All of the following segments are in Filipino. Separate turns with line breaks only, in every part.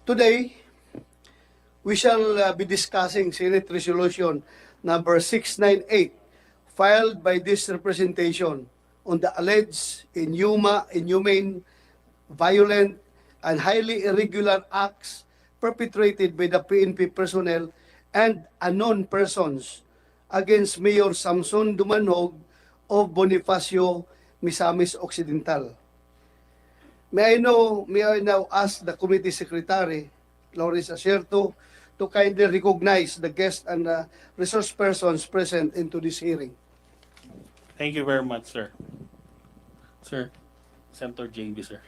Today, we shall be discussing Senate Resolution number 698 filed by this representation on the alleged inhumane, violent, and highly irregular acts perpetrated by the PNP personnel and unknown persons against Mayor Samson Dumanog of Bonifacio, Misamis Occidental. May I now ask the committee secretary, Loris Acerto, to kindly recognize the guests and resource persons present into this hearing.
Thank you very much, sir. Sir, Senator JB, sir.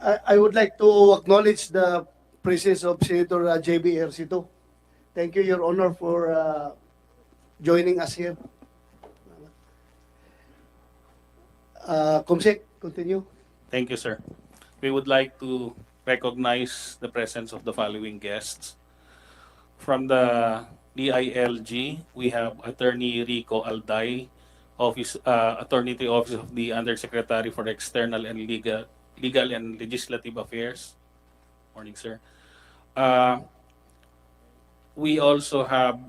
I would like to acknowledge the presence of Senator JB Ercito. Thank you, Your Honor, for joining us here. Comsec, continue.
Thank you, sir. We would like to recognize the presence of the following guests. From the DILG, we have Attorney Rico Alday, Attorney to the Office of the Undersecretary for External and Legal and Legislative Affairs. Morning, sir. We also have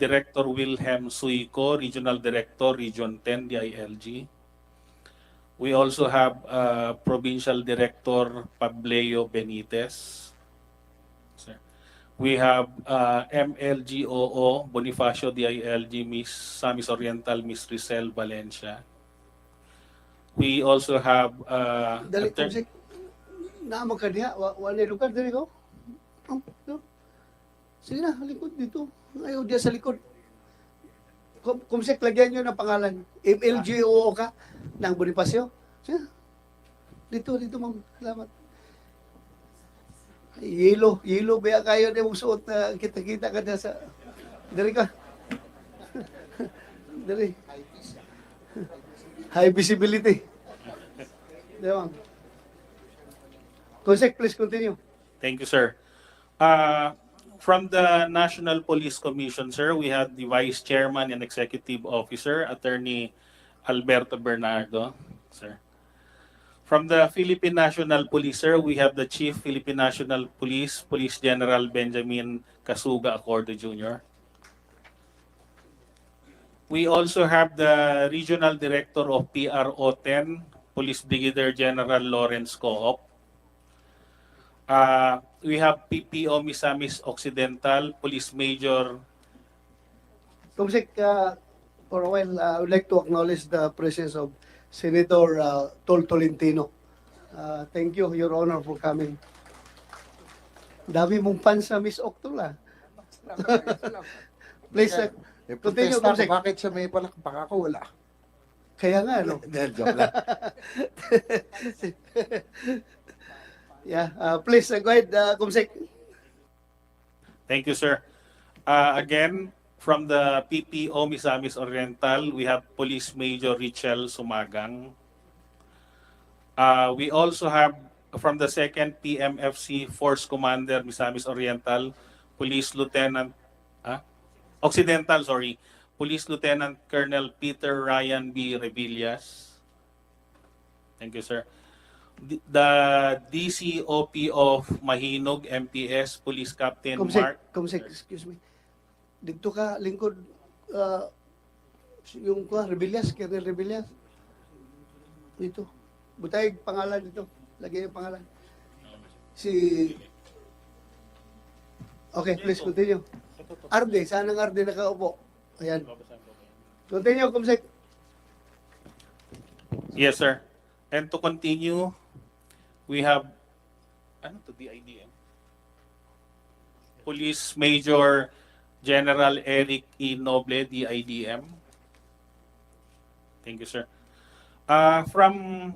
Director Wilhelm Suico, Regional Director, Region 10, DILG. We also have Provincial Director Pableo Benitez. Sir. We have MLGOO Bonifacio DILG Miss Samis Oriental Miss Rizal Valencia. We also have
Dali, Comsec, naamag ka diha. Wala lugar, dali ko. No. Sige na, likod dito. Ayaw diya sa likod. Comsec, lagyan nyo ng pangalan. MLGOO ka ng Bonifacio. Sige. Dito, ma'am. Salamat. Yelo ba kayo na mong suot na kita-kita ka dyan sa... Dari ka. Dari. High visibility. Di ba, ma'am? Comsec, please continue.
Thank you, sir. From the National Police Commission, sir, we have the Vice Chairman and Executive Officer, Attorney Alberto Bernardo, sir. From the Philippine National Police, sir, we have the Chief Philippine National Police, Police General Benjamin Casuga Acorde Jr. We also have the Regional Director of PRO 10, Police Brigadier General Lawrence Coop. We have PPO Misamis Occidental, Police Major.
Comsec, for a while, I would like to acknowledge the presence of Senator Tol Tolentino. Thank you, Your Honor, for coming. Dami mong fans sa Miss Octola. Please, continue, Comsec.
Bakit siya may palakpak ako? Wala.
Kaya nga, no?
Joke lang.
Yeah, please, go ahead, Comsec.
Thank you, sir. Again, from the PPO Misamis Oriental, we have Police Major Richel Sumagang. We also have from the 2nd PMFC Force Commander Misamis Oriental, Police Lieutenant Occidental, sorry, Police Lieutenant Colonel Peter Ryan B. Revillas. Thank you, sir. The DCOP of Mahinog, MPS, Police Captain Mark.
Comsec, excuse me. Dito ka, lingkod, yung Revillas, Colonel Revillas. Dito. Butay, pangalan dito. Lagay yung pangalan. Okay, please continue. Arde, saan ang Arde nakaupo? Ayan. Continue, Comsec.
Yes, sir. And to continue, we have DIDM? Police Major General Eric E. Noble, DIDM. Thank you, sir. From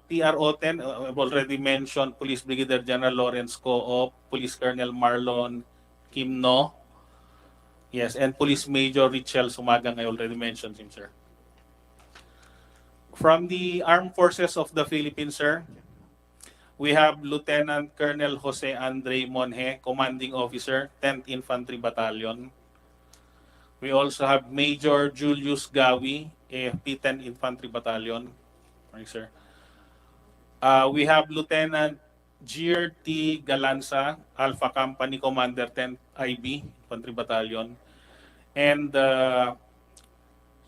PRO 10, I've already mentioned Police Brigadier General Lawrence Coop, Police Colonel Marlon Kimno. Yes, and Police Major Richel Sumagang, I already mentioned him, sir. From the Armed Forces of the Philippines, sir, we have Lieutenant Colonel Jose Andre Monje, Commanding Officer, 10th Infantry Battalion. We also have Major Julius Gawi, AFP 10th Infantry Battalion. Morning, sir. We have Lieutenant Gier T. Galanza, Alpha Company Commander 10 IB, Infantry Battalion, and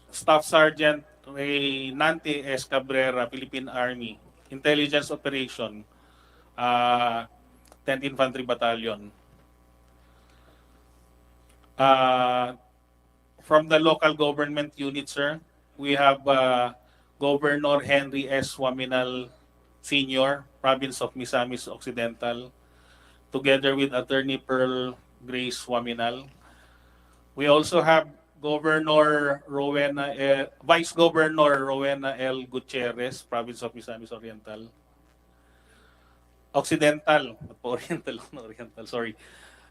Staff Sergeant Reynante S. Cabrera, Philippine Army, Intelligence Operation, 10th Infantry Battalion. From the local government unit, sir, we have Governor Henry S. Waminal Sr., Province of Misamis Occidental, together with Attorney Pearl Grace Waminal. We also have Vice Governor Rowena L. Gutierrez, Province of Misamis Oriental. Occidental, not po Oriental, no, Oriental, sorry.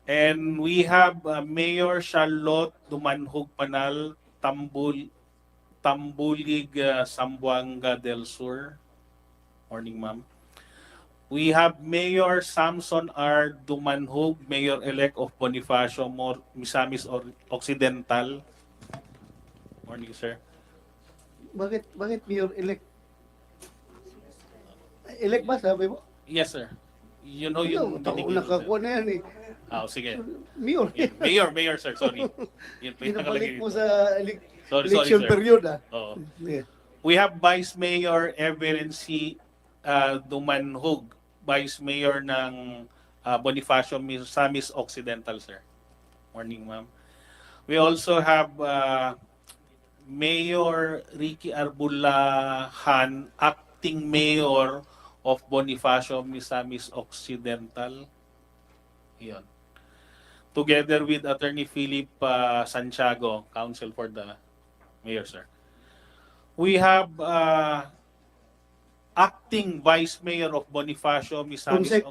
And we have Mayor Charlotte Dumanhog Panal, Tambulig, Zamboanga del Sur. Morning, ma'am. We have Mayor Samson R. Dumanhog, Mayor-elect of Bonifacio, Misamis Occidental. Morning, sir.
Bakit mayor-elect? Elect ba, sabi mo?
Yes, sir. You know
Ano,
yung
taong nakakuha na yan eh.
sige.
Mayor.
Mayor, sir, sorry. Yun po yung
Pinabalik
nakalagay
mo
dito.
sa
Sorry,
election
sir.
period ah.
Oo.
Yeah.
We have Vice Mayor Evelyn C. Dumanhog, Vice Mayor ng Bonifacio, Misamis Occidental, sir. Morning, ma'am. We also have Mayor Ricky Arbulahan, Acting Mayor of Bonifacio, Misamis Occidental. Iyon. Together with Attorney Philip Santiago, Counsel for the Mayor, sir. We have Acting Vice Mayor of Bonifacio, Misamis
Consec,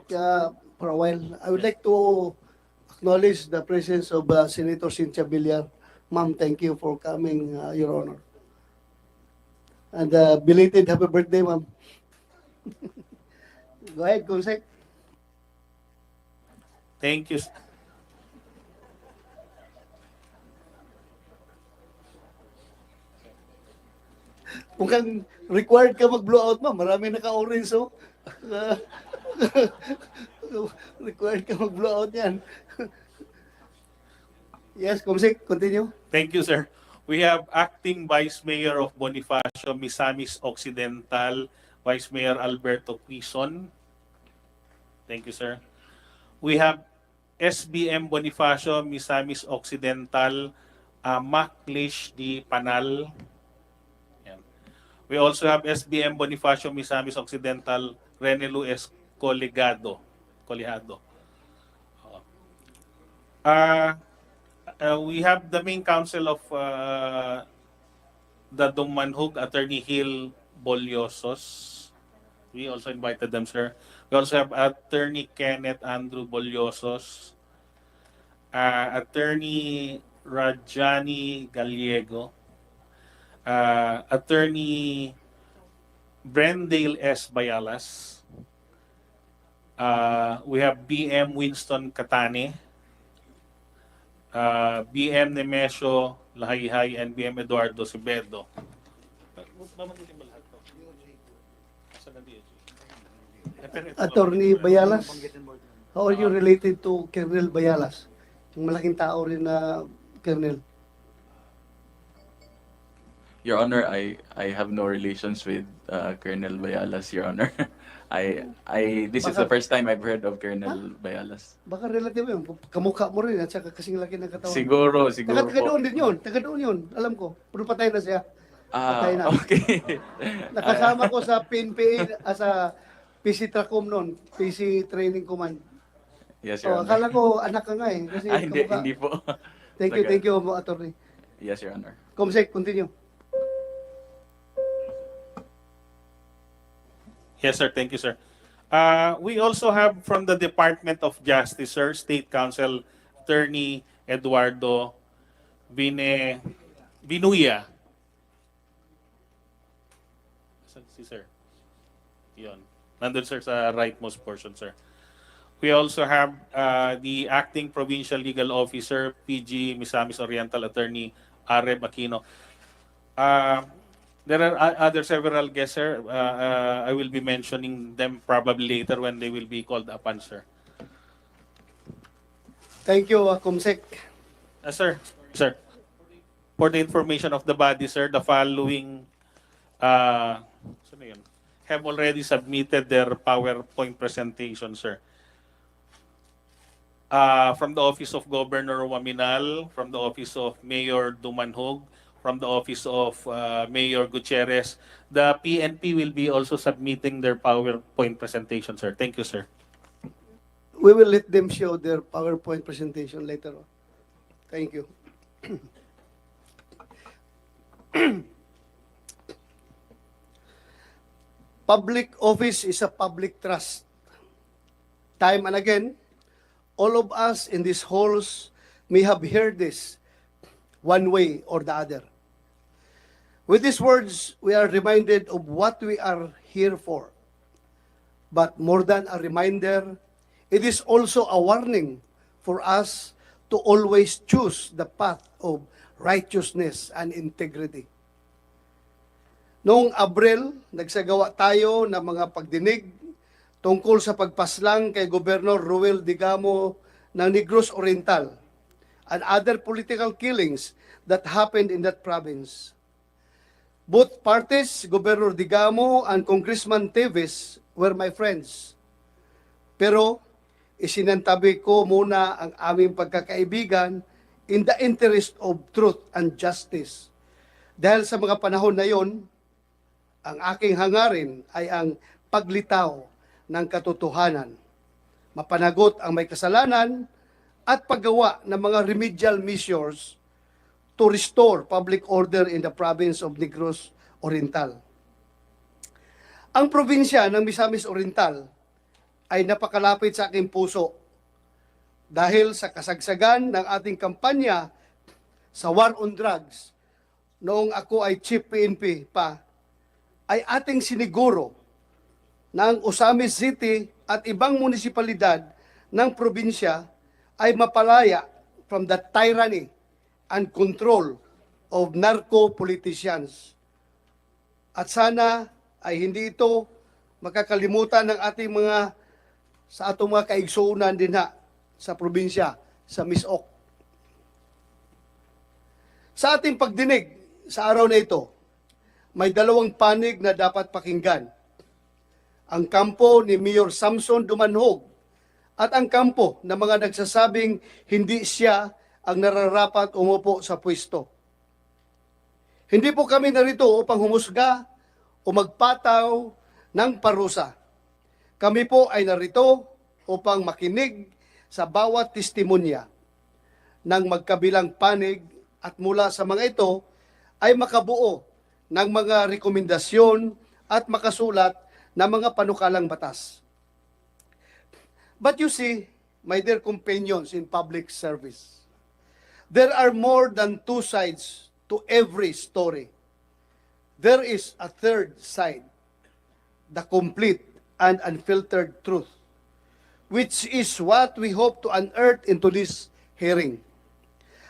for a while, I would like to acknowledge the presence of Senator Cynthia Villar. Ma'am, thank you for coming, Your Honor. And belated happy birthday, ma'am. Go ahead, Consec.
Thank you.
Mukhang required ka mag-blowout, ma'am. Marami naka-orange, oh. Required ka mag-blowout yan. Yes, Consec, continue.
Thank you, sir. We have Acting Vice Mayor of Bonifacio, Misamis Occidental, Vice Mayor Alberto Quizon. Thank you, sir. We have SBM Bonifacio, Misamis Occidental, Maclish D. Panal. Yan. We also have SBM Bonifacio, Misamis Occidental, Renelu S. Coligado. We have the main counsel of the Dumanhog, Attorney Hill Boliosos. We also invited them, sir. We also have Attorney Kenneth Andrew Boliosos, Attorney Rajani Gallego, Attorney Brendale S. Bayalas. We have BM Winston Catane, BM Nemesio Lahayhay, and BM Eduardo Sibedo.
Attorney Bayalas, how are you related to Colonel Bayalas? Yung malaking tao rin na Colonel.
Your Honor, I have no relations with Colonel Bayalas, Your Honor. This is the first time I've heard of Colonel Bayalas.
Baka relative yun. Kamukha mo rin at saka kasing laki ng katawan.
Siguro
Taga
po.
doon din yun. Taga doon yun. Alam ko. Pero patay na siya. Patay na.
Okay.
Nakasama ko sa PNPA, sa PC Tracom noon. PC Training Command.
Yes,
So,
Your Honor.
akala ko anak ka nga eh. Kasi kamukha.
Hindi po.
Thank you, Attorney.
Yes, Your Honor.
Comsec, continue.
Yes, sir. Thank you, sir. We also have from the Department of Justice, sir, State Counsel Attorney Eduardo Binuya. Si sir. Yun. Nandun, sir, sa rightmost portion, sir. We also have the Acting Provincial Legal Officer, PG Misamis Oriental Attorney Areb Aquino. There are other several guests, sir. I will be mentioning them probably later when they will be called upon, sir.
Thank you, Kumsek.
Sir, for the information of the body, sir, the following sino yun? Have already submitted their PowerPoint presentation, sir. From the Office of Governor Waminal, from the Office of Mayor Dumanhog, from the Office of Mayor Gutierrez. The PNP will be also submitting their PowerPoint presentation, sir. Thank you, sir.
We will let them show their PowerPoint presentation later on. Thank you. Public office is a public trust. Time and again, all of us in these halls may have heard this one way or the other. With these words, we are reminded of what we are here for. But more than a reminder, it is also a warning for us to always choose the path of righteousness and integrity. Noong Abril, nagsagawa tayo ng mga pagdinig tungkol sa pagpaslang kay Gobernador Ruel Digamo ng Negros Oriental and other political killings that happened in that province. Both parties, Gobernador Digamo and Congressman Teves, were my friends. Pero isinantabi ko muna ang aming pagkakaibigan in the interest of truth and justice. Dahil sa mga panahon na yon, ang aking hangarin ay ang paglitaw ng katotohanan, mapanagot ang may kasalanan, at paggawa ng mga remedial measures to restore public order in the province of Negros Oriental. Ang probinsya ng Misamis Oriental ay napakalapit sa aking puso dahil sa kasagsagan ng ating kampanya sa War on Drugs noong ako ay Chief PNP pa, ay ating siniguro na ang Osamis City at ibang munisipalidad ng probinsya ay mapalaya from the tyranny and control of narco-politicians. At sana ay hindi ito makakalimutan ng ating sa atong mga kaigsuunan din sa probinsya, sa Misok. Sa ating pagdinig sa araw na ito, may dalawang panig na dapat pakinggan. Ang kampo ni Mayor Samson Dumanhog at ang kampo ng mga nagsasabing hindi siya ang nararapat umupo sa pwesto. Hindi po kami narito upang humusga o magpataw ng parusa. Kami po ay narito upang makinig sa bawat testimonya ng magkabilang panig at mula sa mga ito ay makabuo ng mga rekomendasyon at makasulat ng mga panukalang batas. But you see, my dear companions in public service, there are more than two sides to every story. There is a third side, the complete and unfiltered truth, which is what we hope to unearth into this hearing.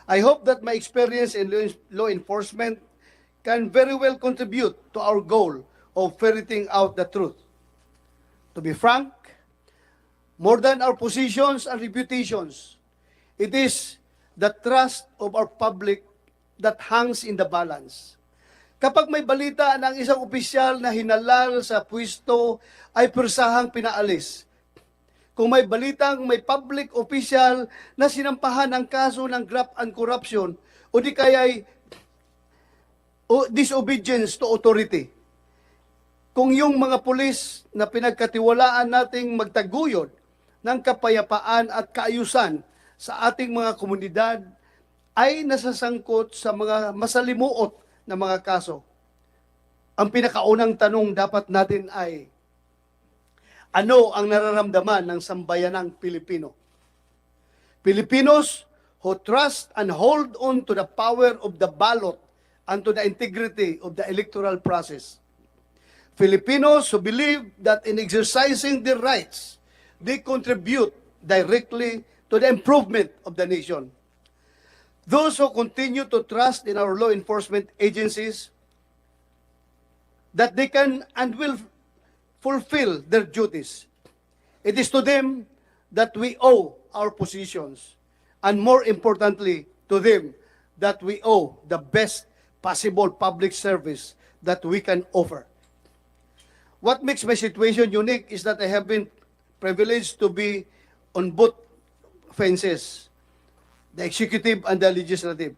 I hope that my experience in law enforcement can very well contribute to our goal of ferreting out the truth. To be frank, more than our positions and reputations, it is the trust of our public that hangs in the balance. Kapag may balita ng isang opisyal na hinalal sa pwesto ay persahang pinaalis. Kung may balitang may public official na sinampahan ng kaso ng graft and corruption o di kaya'y disobedience to authority. Kung yung mga pulis na pinagkatiwalaan nating magtaguyod ng kapayapaan at kaayusan sa ating mga komunidad ay nasasangkot sa mga masalimuot na mga kaso, ang pinakaunang tanong dapat natin ay, ano ang nararamdaman ng sambayanang Pilipino? Filipinos who trust and hold on to the power of the ballot and to the integrity of the electoral process. Filipinos who believe that in exercising their rights, they contribute directly to the improvement of the nation. Those who continue to trust in our law enforcement agencies that they can and will fulfill their duties. It is to them that we owe our positions, and more importantly, to them that we owe the best possible public service that we can offer. What makes my situation unique is that I have been privileged to be on both fences, the executive and the legislative.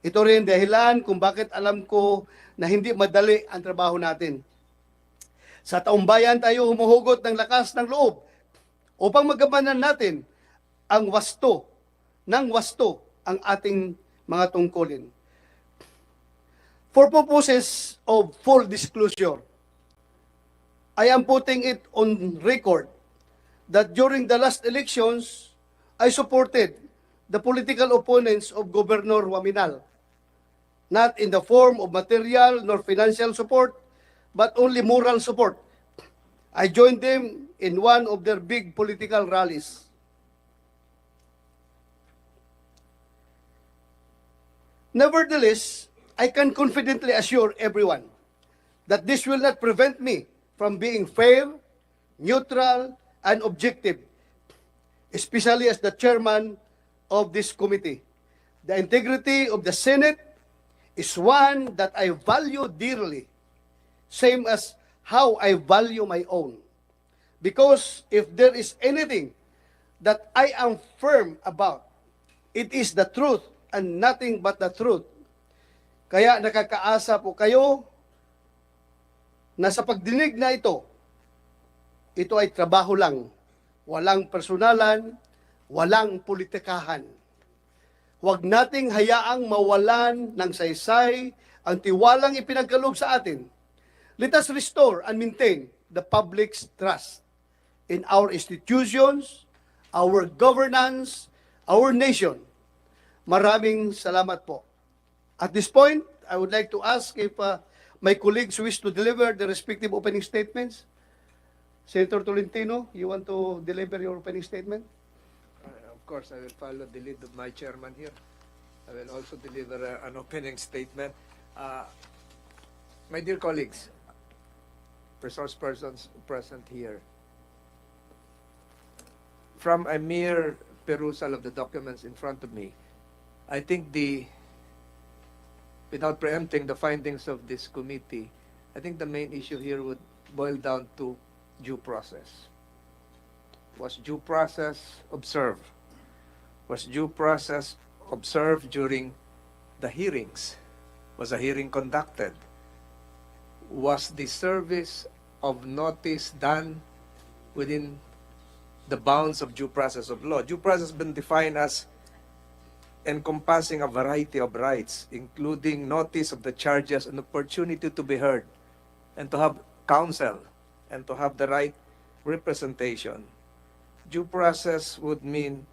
Ito rin dahilan kung bakit alam ko na hindi madali ang trabaho natin. Sa taong bayan tayo humuhugot ng lakas ng loob upang magampanan natin ang wasto ang ating mga tungkulin. For purposes of full disclosure, I am putting it on record that during the last elections, I supported the political opponents of Governor Waminal, not in the form of material nor financial support, but only moral support. I joined them in one of their big political rallies. Nevertheless, I can confidently assure everyone that this will not prevent me from being fair, neutral, and objective, especially as the chairman of this committee. The integrity of the Senate is one that I value dearly, same as how I value my own. Because if there is anything that I am firm about, it is the truth and nothing but the truth. Kaya nakakaasa po kayo na sa pagdinig na ito ay trabaho lang, walang personalan, walang politikahan. Huwag nating hayaang mawalan ng saysay ang tiwalang ipinagkaloob sa atin. Let us restore and maintain the public's trust in our institutions, our governance, our nation. Maraming salamat po. At this point, I would like to ask if my colleagues wish to deliver the respective opening statements. Senator Tolentino, you want to deliver your opening statement?
Of course, I will follow the lead of my chairman here. I will also deliver an opening statement. My dear colleagues, resource persons present here, from a mere perusal of the documents in front of me, I think without preempting the findings of this committee, I think the main issue here would boil down to due process. Was due process observed? Was due process observed during the hearings? Was a hearing conducted? Was the service of notice done within the bounds of due process of law? Due process has been defined as encompassing a variety of rights, including notice of the charges, an opportunity to be heard, and to have counsel, and to have the right representation. Due process would mean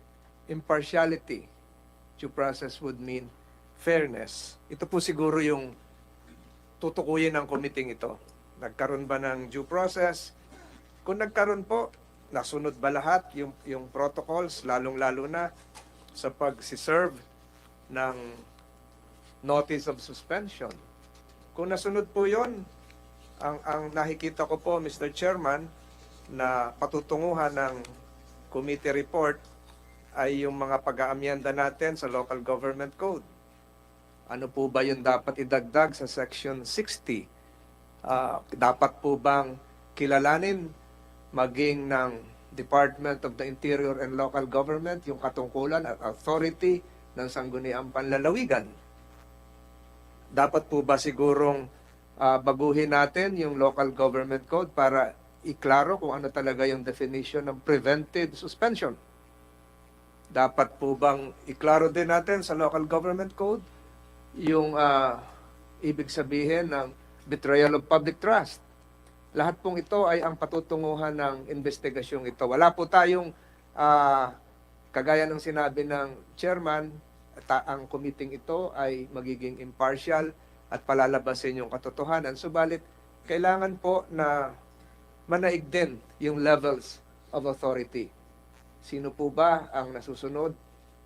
impartiality. Due process would mean fairness. Ito po siguro yung tutukuyin ng committee ito. Nagkaroon ba ng due process? Kung nagkaroon po, nasunod ba lahat yung protocols, lalong-lalo na sa pag-serve ng notice of suspension? Kung nasunod po yon, ang nakikita ko po, Mr. Chairman, na patutunguhan ng committee report ay yung mga pag-aamyenda natin sa Local Government Code. Ano po ba yung dapat idagdag sa Section 60? Dapat po bang kilalanin maging ng Department of the Interior and Local Government yung katungkulan at authority ng sangguniang panlalawigan? Dapat po ba sigurong baguhin natin yung Local Government Code para iklaro kung ano talaga yung definition ng preventive suspension? Dapat po bang iklaro din natin sa Local Government Code yung ibig sabihin ng betrayal of public trust? Lahat pong ito ay ang patutunguhan ng investigasyong ito. Wala po tayong, kagaya ng sinabi ng chairman, ang committee ito ay magiging impartial at palalabasin yung katotohanan. Subalit, kailangan po na manaig din yung levels of authority. Sino po ba ang nasusunod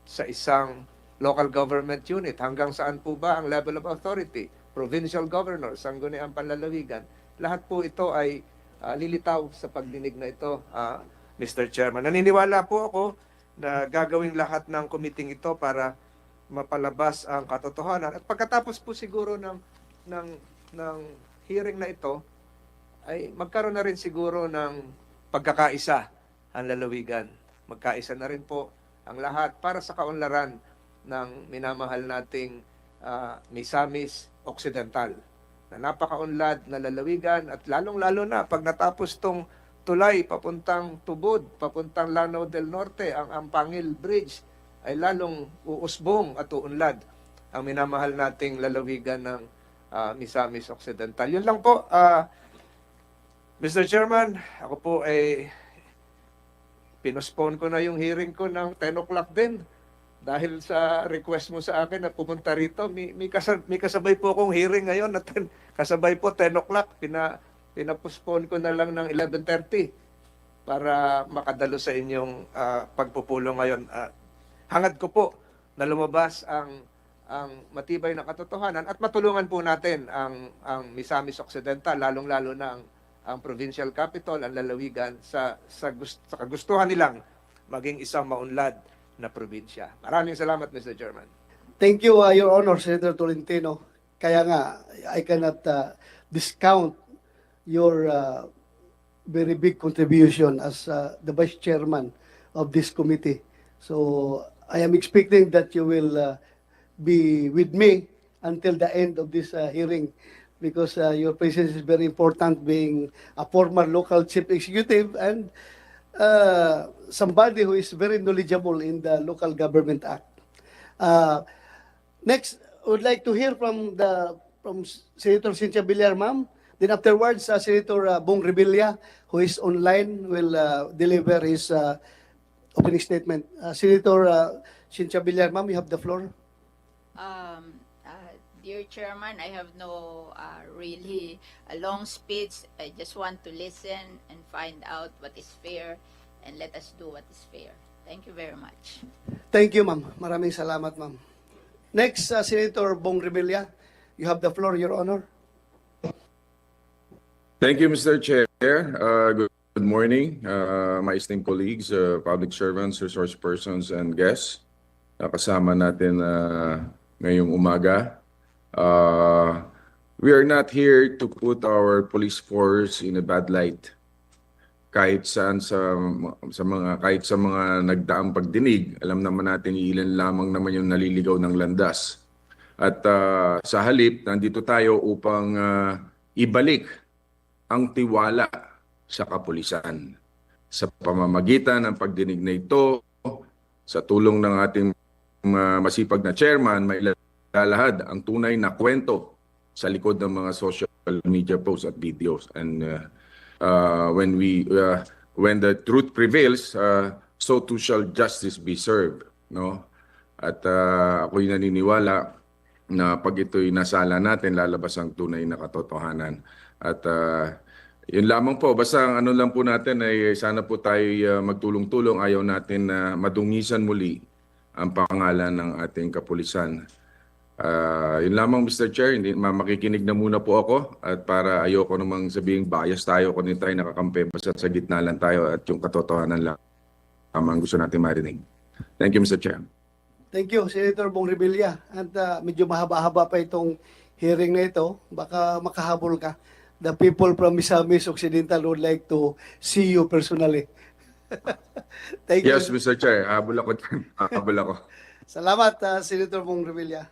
sa isang local government unit? Hanggang saan po ba ang level of authority? Provincial governor, sangguniang panlalawigan. lahat po ito ay lilitaw sa pagdinig na ito, Mr. Chairman. Naniniwala po ako na gagawing lahat ng committee ito para mapalabas ang katotohanan. At pagkatapos po siguro ng hearing na ito, ay magkaroon na rin siguro ng pagkakaisa ang lalawigan. Magkaisa na rin po ang lahat para sa kaunlaran ng minamahal nating Misamis Occidental, na napakaunlad na lalawigan, at lalong-lalo na pag natapos tong tulay papuntang Tubod, papuntang Lanao del Norte, ang Ampangil Bridge, ay lalong uusbong at uunlad ang minamahal nating lalawigan ng Misamis Occidental. Yun lang po, Mr. Chairman, ako po ay pinospone ko na yung hearing ko ng 10 o'clock din. Dahil sa request mo sa akin na pumunta rito, may kasabay po akong hearing ngayon na kasabay po 10 o'clock. Pinapospone ko na lang ng 11:30 para makadalo sa inyong pagpupulong ngayon. Hangad ko po na lumabas ang matibay na katotohanan at matulungan po natin ang Misamis Occidental, lalong-lalo na ang provincial capital, ang lalawigan, sa kagustuhan nilang maging isang maunlad na probinsya. Maraming salamat, Mr. Chairman.
Thank you, Your Honor, Senator Tolentino. Kaya nga, I cannot discount your very big contribution as the Vice Chairman of this committee. So, I am expecting that you will be with me until the end of this hearing, because your presence is very important, being a former local chief executive and somebody who is very knowledgeable in the Local Government Act. Next, I would like to hear from Senator Cynthia Villar, ma'am. Then afterwards, Senator Bong Revilla, who is online, will deliver his opening statement. Senator Cynthia Villar, ma'am, you have the floor.
Dear Chairman, I have no really a long speech. I just want to listen and find out what is fair and let us do what is fair. Thank you very much.
Thank you, ma'am. Maraming salamat, ma'am. Next, Senator Bong Revilla, you have the floor, Your Honor.
Thank you, Mr. Chair. Good morning, my esteemed colleagues, public servants, resource persons, and guests. Kasama natin ngayong umaga. We are not here to put our police force in a bad light. Kahit saan sa mga nagdaang pagdinig, alam naman natin ilan lamang naman yung naliligaw ng landas. At sa halip, nandito tayo upang ibalik ang tiwala sa kapulisan. Sa pamamagitan ng pagdinig na ito, sa tulong ng ating masipag na chairman, may lalahad ang tunay na kwento sa likod ng mga social media posts at videos. And when the truth prevails, so too shall justice be served. No? At ako'y naniniwala na pag ito'y nasala natin, lalabas ang tunay na katotohanan. At yun lamang po, basta ang ano lang po natin ay sana po tayo magtulong-tulong. Ayaw natin na madungisan muli ang pangalan ng ating kapulisan. Yun lamang, Mr. Chair, makikinig na muna po ako at para ayoko namang sabihing bias tayo kung hindi tayo nakakampi, basta sa gitna lang tayo at yung katotohanan lang ang gusto natin marinig. Thank you, Mr. Chair.
Thank you, Senator Bong Revilla. At medyo mahaba-haba pa itong hearing na ito. Baka makahabol ka. The people from Misamis Occidental would like to see you personally. Thank you.
Yes, Mr. Chair. Habol ako. Habol ako.
Salamat, Senator Bong Revilla.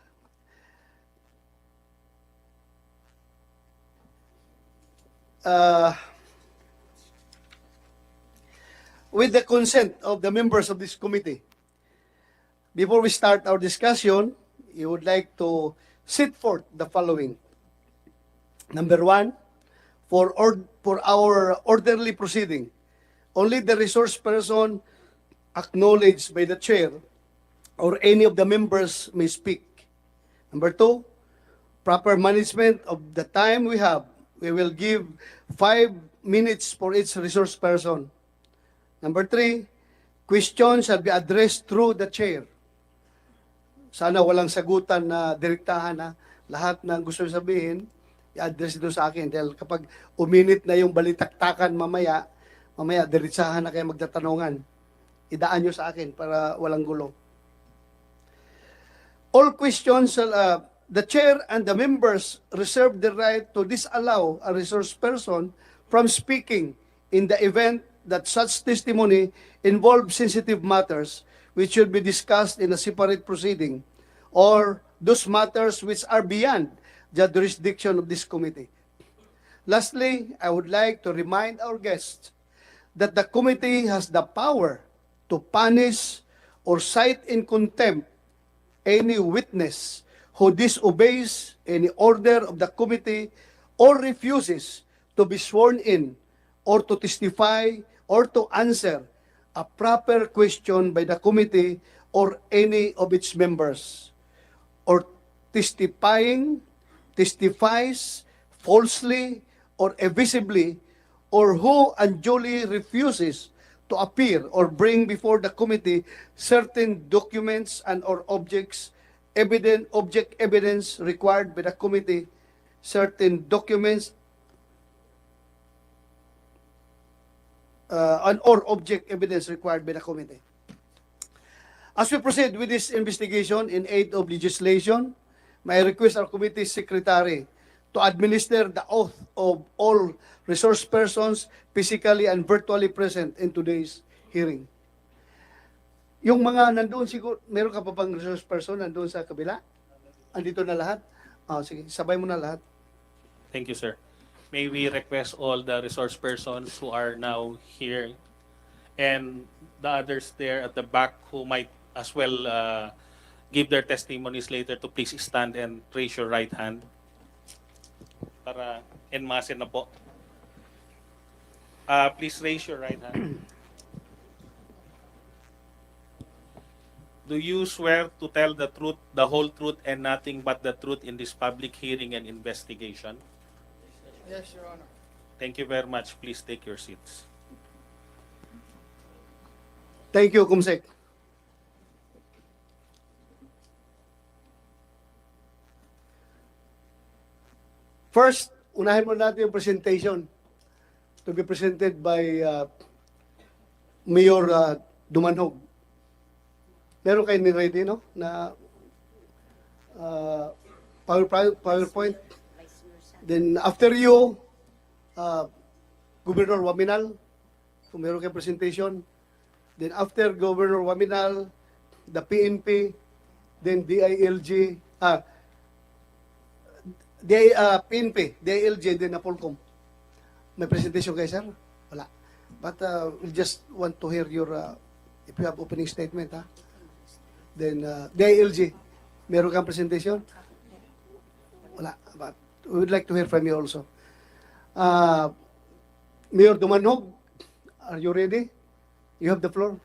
With the consent of the members of this committee, before we start our discussion, you would like to set forth the following. Number one, for our orderly proceeding, only the resource person acknowledged by the chair or any of the members may speak. Number two, proper management of the time we have. We will give 5 minutes for each resource person. Number three, questions shall be addressed through the chair. Sana walang sagutan na direktahan na lahat ng gusto sabihin, i-address ito sa akin. Dahil kapag uminit na yung balitaktakan mamaya, diretsahan na kayo magtatanungan. Idaan nyo sa akin para walang gulo. All questions, the chair and the members reserve the right to disallow a resource person from speaking in the event that such testimony involves sensitive matters which should be discussed in a separate proceeding, or those matters which are beyond the jurisdiction of this committee. Lastly, I would like to remind our guests that the committee has the power to punish or cite in contempt any witness who disobeys any order of the committee or refuses to be sworn in or to testify or to answer a proper question by the committee or any of its members, or testifies falsely or evisibly, or who unduly refuses to appear or bring before the committee certain documents and or object evidence required by the committee, certain documents and or object evidence required by the committee. As we proceed with this investigation in aid of legislation, may I request our committee secretary to administer the oath of all resource persons physically and virtually present in today's hearing. Yung mga nandoon siguro, meron ka pa bang resource person nandoon sa kabila? Andito na lahat? Sige, sabay mo na lahat.
Thank you, sir. May we request all the resource persons who are now here and the others there at the back who might as well give their testimonies later to please stand and raise your right hand para en masse na po. Please raise your right hand. Do you swear to tell the truth, the whole truth, and nothing but the truth in this public hearing and investigation?
Yes, Your Honor.
Thank you very much. Please take your seats.
Thank you, Kumsek. First, unahin mo natin yung presentation to be presented by Mayor Dumanhog. Meron kayo ni-ready, no? Na PowerPoint. Then after you, Governor Waminal, kung meron kayo presentation. Then after Governor Waminal, the PNP, then DILG, PNP, DILG, then Napolcom. May presentation kayo, sir? Wala. But we just want to hear your, if you have opening statement, ha? Then DILG, meron kang presentation? Wala. But we would like to hear from you also. Mayor Dumanhog, are you ready? You have the floor.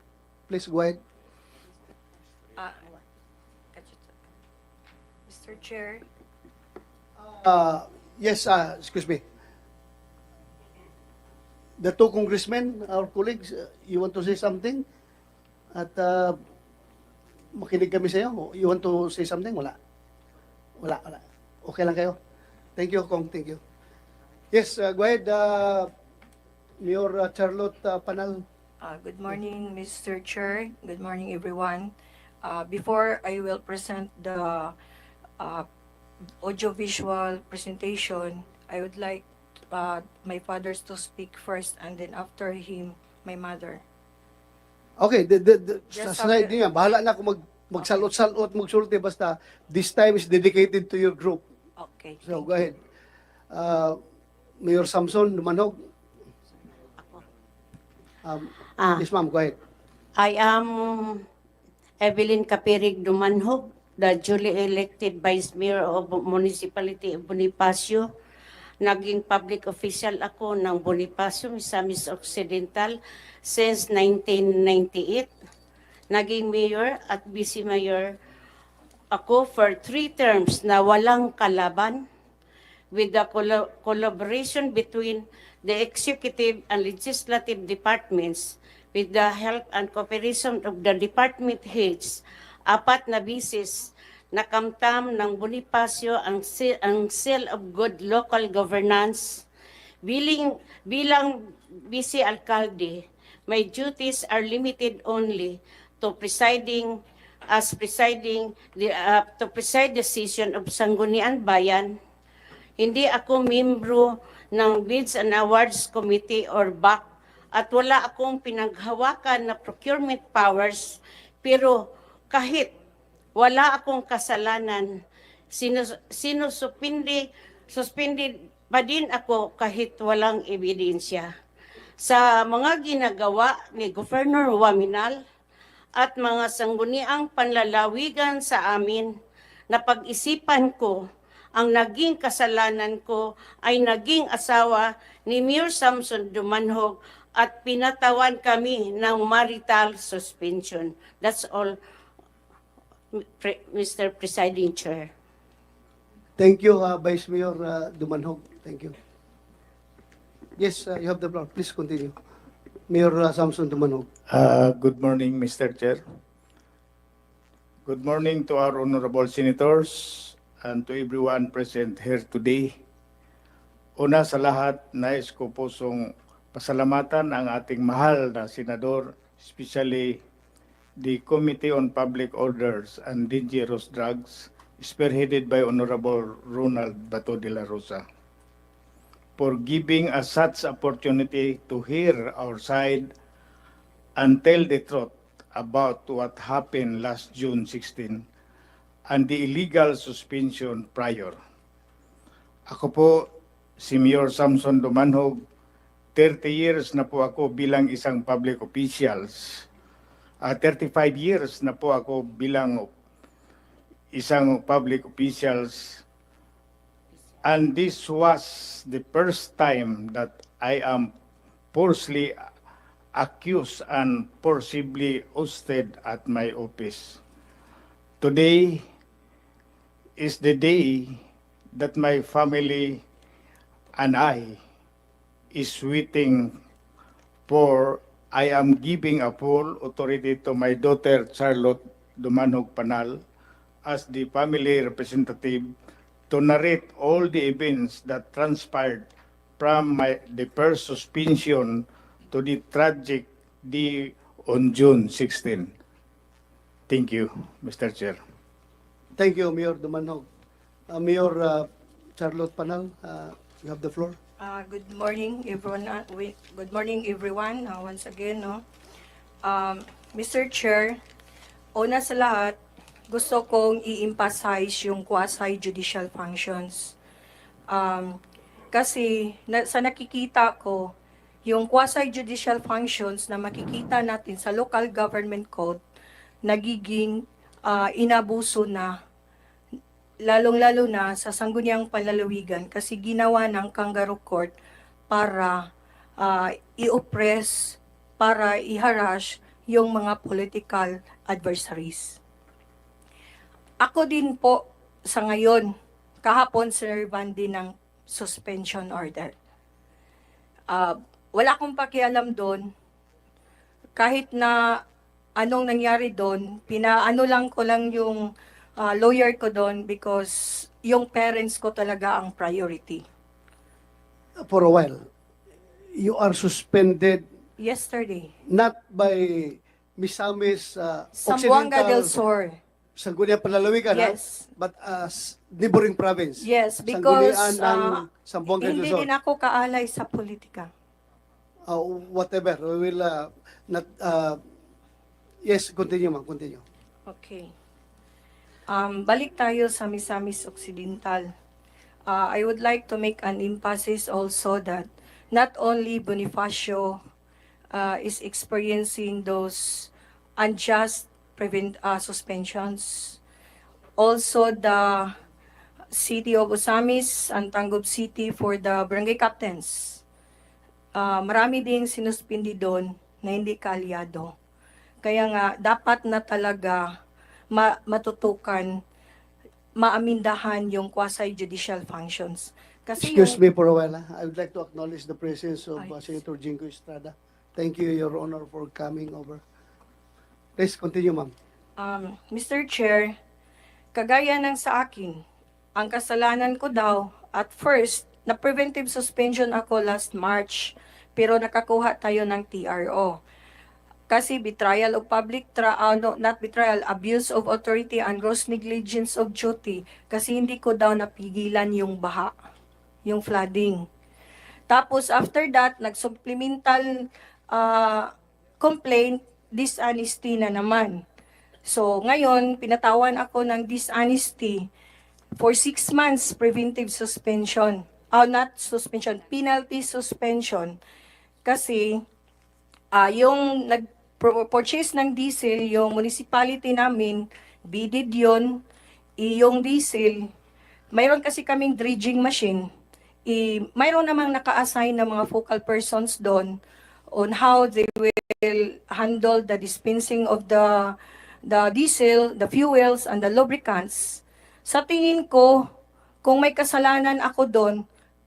Please go ahead.
Mr. Chair,
Yes, excuse me. The two congressmen, our colleagues, you want to say something? At makinig kami sa iyo. You want to say something? Wala. Okay lang kayo. Thank you, Kong. Thank you. Yes, go ahead, Mayor Charlotte Panal.
good morning, Mr. Chair. Good morning, everyone. Before I will present the audiovisual presentation, I would like my fathers to speak first, and then after him, my mother.
Okay, sa
Just
slide
after-
niya, bahala na kung magsalot-salot, magsulti, basta this time is dedicated to your group.
Okay.
So, go ahead. Mayor Samson Dumanhog. Yes, ma'am, go ahead.
I am Evelyn Kapirig Dumanhog, the duly elected Vice Mayor of Municipality of Bonifacio. Naging public official ako ng Bonifacio, Misamis Occidental since 1998. Naging mayor at vice mayor ako for 3 terms na walang kalaban, with the collaboration between the executive and legislative departments, with the help and cooperation of the department heads. 4 na bisis nakamtam ng Bonifacio ang Seal of Good Local Governance. Bilang vice alcalde, my duties are limited only to to preside the session of Sangguniang Bayan. Hindi ako membro ng Bids and Awards Committee or BAC at wala akong pinaghawakan na procurement powers, pero kahit wala akong kasalanan, suspended pa din ako kahit walang ebidensya. Sa mga ginagawa ni Governor Waminal at mga sangguniang panlalawigan sa amin, napag-isipan ko ang naging kasalanan ko ay naging asawa ni Mayor Samson Dumanhog at pinatawan kami ng marital suspension. That's all, Mr. Presiding Chair.
Thank you, Vice Mayor Dumanhog. Thank you. Yes, you have the floor. Please continue. Mayor Samson Dumanhog.
Good morning, Mr. Chair. Good morning to our honorable senators and to everyone present here today. Una sa lahat, nais ko pusong pasalamatan ang ating mahal na senador, especially the Committee on Public Orders and Dangerous Drugs, spearheaded by Honorable Ronald Bato de la Rosa, for giving us such opportunity to hear our side and tell the truth about what happened last June 16 and the illegal suspension prior. Ako po si Mayor Samson Dumanhog. 30 years na po ako bilang isang public officials. 35 years na po ako bilang isang public officials. And this was the first time that I am falsely accused and forcibly ousted at my office. Today is the day that my family and I is waiting for. I am giving a full authority to my daughter Charlotte Dumanhog Panal as the family representative to narrate all the events that transpired from the first suspension to the tragic day on June 16. Thank you, Mr. Chair.
Thank you, Mayor Dumanhog. Mayor Charlotte Panal, you have the floor.
Good morning, everyone. Good morning, everyone. Once again, no. Mr. Chair, una sa lahat, gusto kong i-emphasize yung quasi-judicial functions. Kasi sa nakikita ko, yung quasi-judicial functions na makikita natin sa local government code, nagiging inabuso na, lalong-lalo na sa sangguniang panlalawigan kasi ginawa ng kangaroo court para i-oppress, para i-harass yung mga political adversaries. Ako din po sa ngayon, kahapon sinirban din ng suspension order. Wala akong pakialam doon. Kahit na anong nangyari doon, pinaano lang ko lang yung lawyer ko doon because yung parents ko talaga ang priority.
For a while, you are suspended
Yesterday,
not by Misamis
Zamboanga del
Occidental
Sur.
Sangguniang Panlalawigan,
Yes.
but as neighboring province.
Yes, because
Sanggunian ng Zamboanga del
hindi
Sur.
din ako kaalay sa politika.
Whatever, we will not. Yes, continue, ma'am. Continue.
Okay. Balik tayo sa Misamis Occidental. I would like to make an emphasis also that not only Bonifacio is experiencing those unjust suspensions, also the City of Osamis and Tangub City for the barangay captains. Marami ding sinuspindi doon na hindi kaalyado. Kaya nga, dapat na talaga matutukan, maamindahan yung quasi-judicial functions. Kasi
Excuse me for a while. I would like to acknowledge the presence of
Ay.
Senator Jingo Estrada. Thank you, Your Honor, for coming over. Please continue, ma'am.
Mr. Chair, kagaya ng sa akin, ang kasalanan ko daw, at first, na preventive suspension ako last March, pero nakakuha tayo ng TRO. Kasi betrayal of no, not betrayal, abuse of authority and gross negligence of duty, kasi hindi ko daw napigilan yung baha, yung flooding. Tapos after that, nag-supplemental complaint, dishonesty na naman. So ngayon, pinatawan ako ng dishonesty for 6 months preventive suspension. Not suspension, penalty suspension. Kasi yung nag-purchase ng diesel, yung municipality namin, bidid yun, yung diesel, mayroon kasi kaming dredging machine, mayroon namang naka-assign na mga focal persons doon on how they will handle the dispensing of the diesel, the fuels, and the lubricants. Sa tingin ko, kung may kasalanan ako doon,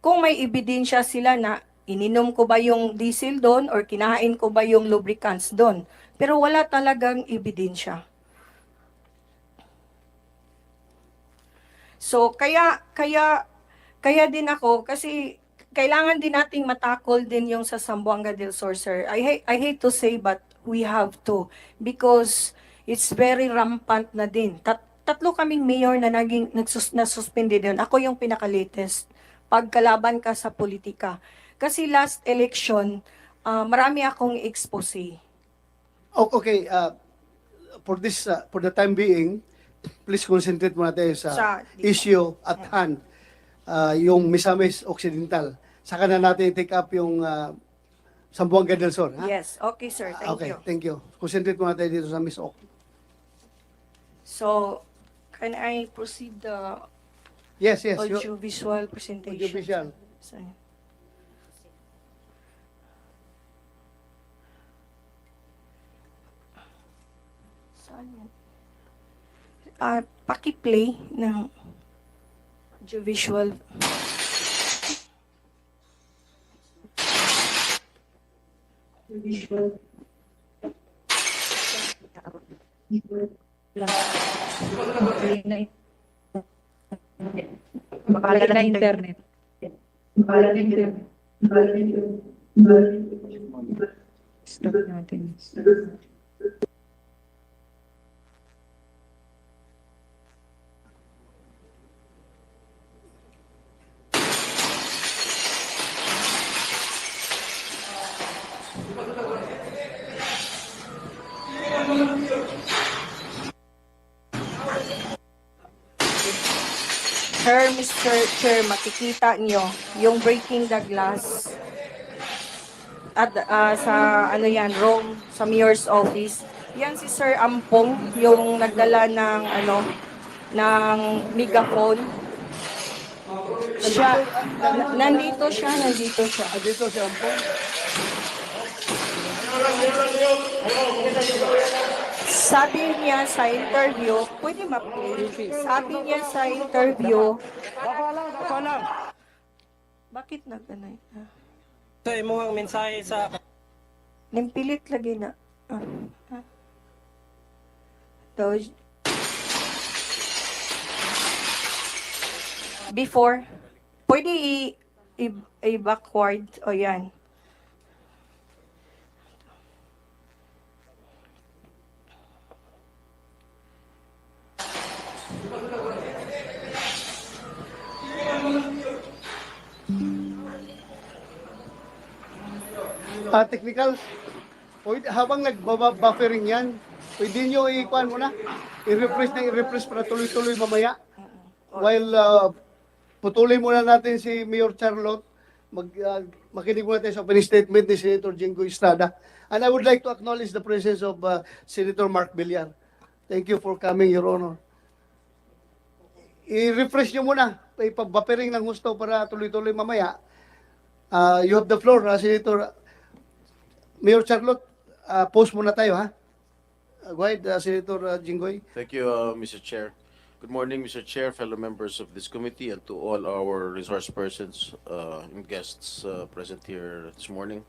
kung may ebidensya sila na ininom ko ba yung diesel doon or kinahain ko ba yung lubricants doon. Pero wala talagang ebidensya. So, kaya din ako, kasi kailangan din nating matakol din yung sa Zamboanga del Sur, sir. I hate to say, but we have to. Because it's very rampant na din. Tatlo kaming mayor na nasuspended din. Ako yung pinaka-latest. Pagkalaban ka sa politika. Kasi last election, marami akong expose.
Okay, for the time being, please concentrate muna tayo sa issue at hand, yung Misamis Occidental. Saka na natin take up yung Zamboanga del Sur. Ha?
Yes, okay sir, thank
Okay,
you.
thank you. Concentrate muna tayo dito sa Miss Oc.
So, can I proceed the
Yes, yes.
audiovisual presentation?
Audiovisual.
Sorry. Saan yan? Paki-play ng audiovisual. Audiovisual.
Bahala na internet. Stop natin.
Sir, Mr. Chair, makikita nyo yung breaking the glass at sa ano yan, room sa mayor's office. Yan si Sir Ampong, yung nagdala ng ng megaphone. Siya, nandito siya.
Dito si Ampong.
Sabi niya sa interview, pwede ma-play. Sabi niya sa interview, bakit na ganay?
Sa imong mensahe sa
Nimpilit lagi na. Daw, before, pwede i-backward. O yan.
Technical, pwede, habang nag-buffering yan, pwede nyo i-kuhan mo na, i-refresh para tuloy-tuloy mamaya. While putulin muna natin si Mayor Charlotte, makinig muna tayo sa opening statement ni Senator Jingo Estrada. And I would like to acknowledge the presence of Senator Mark Villar. Thank you for coming, Your Honor. I-refresh nyo muna, ipag-buffering ng gusto para tuloy-tuloy mamaya. You have the floor, Senator. Mayor Charlotte, post muna tayo, ha? Go ahead, Senator Jinggoy.
Thank you, Mr. Chair. Good morning, Mr. Chair, fellow members of this committee, and to all our resource persons and guests present here this morning.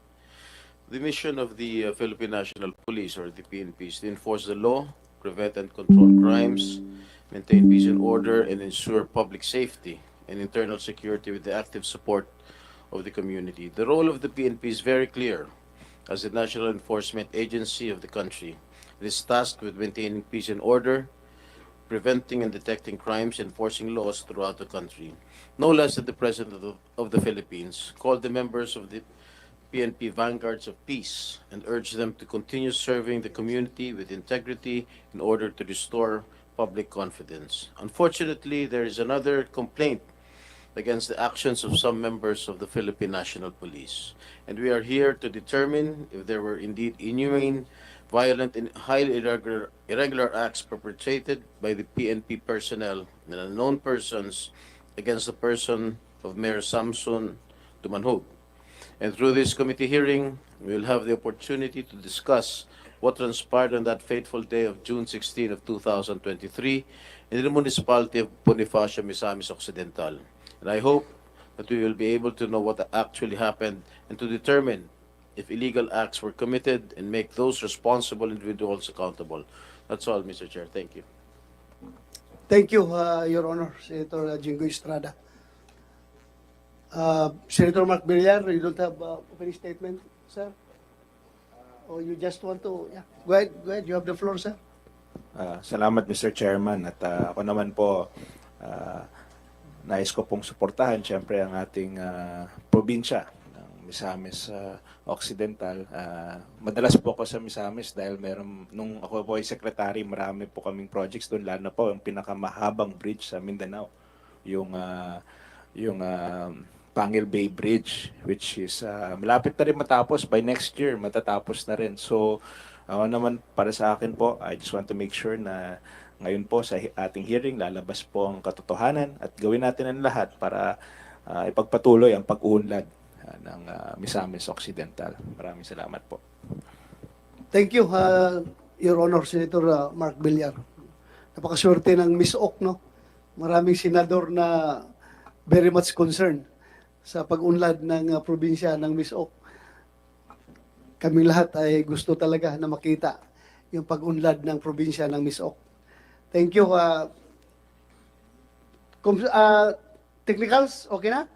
The mission of the Philippine National Police, or the PNP, is to enforce the law, prevent and control crimes, maintain peace and order, and ensure public safety and internal security with the active support of the community. The role of the PNP is very clear. As the national enforcement agency of the country, it is tasked with maintaining peace and order, preventing and detecting crimes, enforcing laws throughout the country. No less than the President of the Philippines called the members of the PNP vanguards of peace and urged them to continue serving the community with integrity in order to restore public confidence. Unfortunately, there is another complaint against the actions of some members of the Philippine National Police, and we are here to determine if there were indeed inhumane, violent, and highly irregular acts perpetrated by the PNP personnel and unknown persons against the person of Mayor Samson Dumanhog. And through this committee hearing, we will have the opportunity to discuss what transpired on that fateful day of June 16 of 2023 in the municipality of Bonifacio, Misamis Occidental. And I hope that we will be able to know what actually happened and to determine if illegal acts were committed and make those responsible individuals accountable. That's all, Mr. Chair. Thank you.
Thank you, Your Honor, Senator Jingo Estrada. Senator Mark Villar, you don't have opening statement, sir? Or you just want to, yeah. Go ahead, you have the floor, sir.
Salamat, Mr. Chairman. At ako naman po, nais ko pong suportahan siyempre ang ating probinsya ng Misamis Occidental. Madalas po ako sa Misamis dahil nung ako po ay secretary, marami po kaming projects doon, lalo na po yung pinakamahabang bridge sa Mindanao, yung Pangil Bay Bridge, which is malapit na rin matapos. By next year, matatapos na rin. So, ako naman, para sa akin po, I just want to make sure na ngayon po sa ating hearing, lalabas po ang katotohanan at gawin natin ang lahat para ipagpatuloy ang pag-uunlad ng Misamis Occidental. Maraming salamat po.
Thank you, Your Honor, Senator Mark Villar. Napakaswerte ng Miss Ok, no? Maraming senador na very much concerned sa pag-unlad ng probinsya ng Miss Ok. Kaming lahat ay gusto talaga na makita yung pag-unlad ng probinsya ng Miss Ok. Thank you. Technicals, okay na?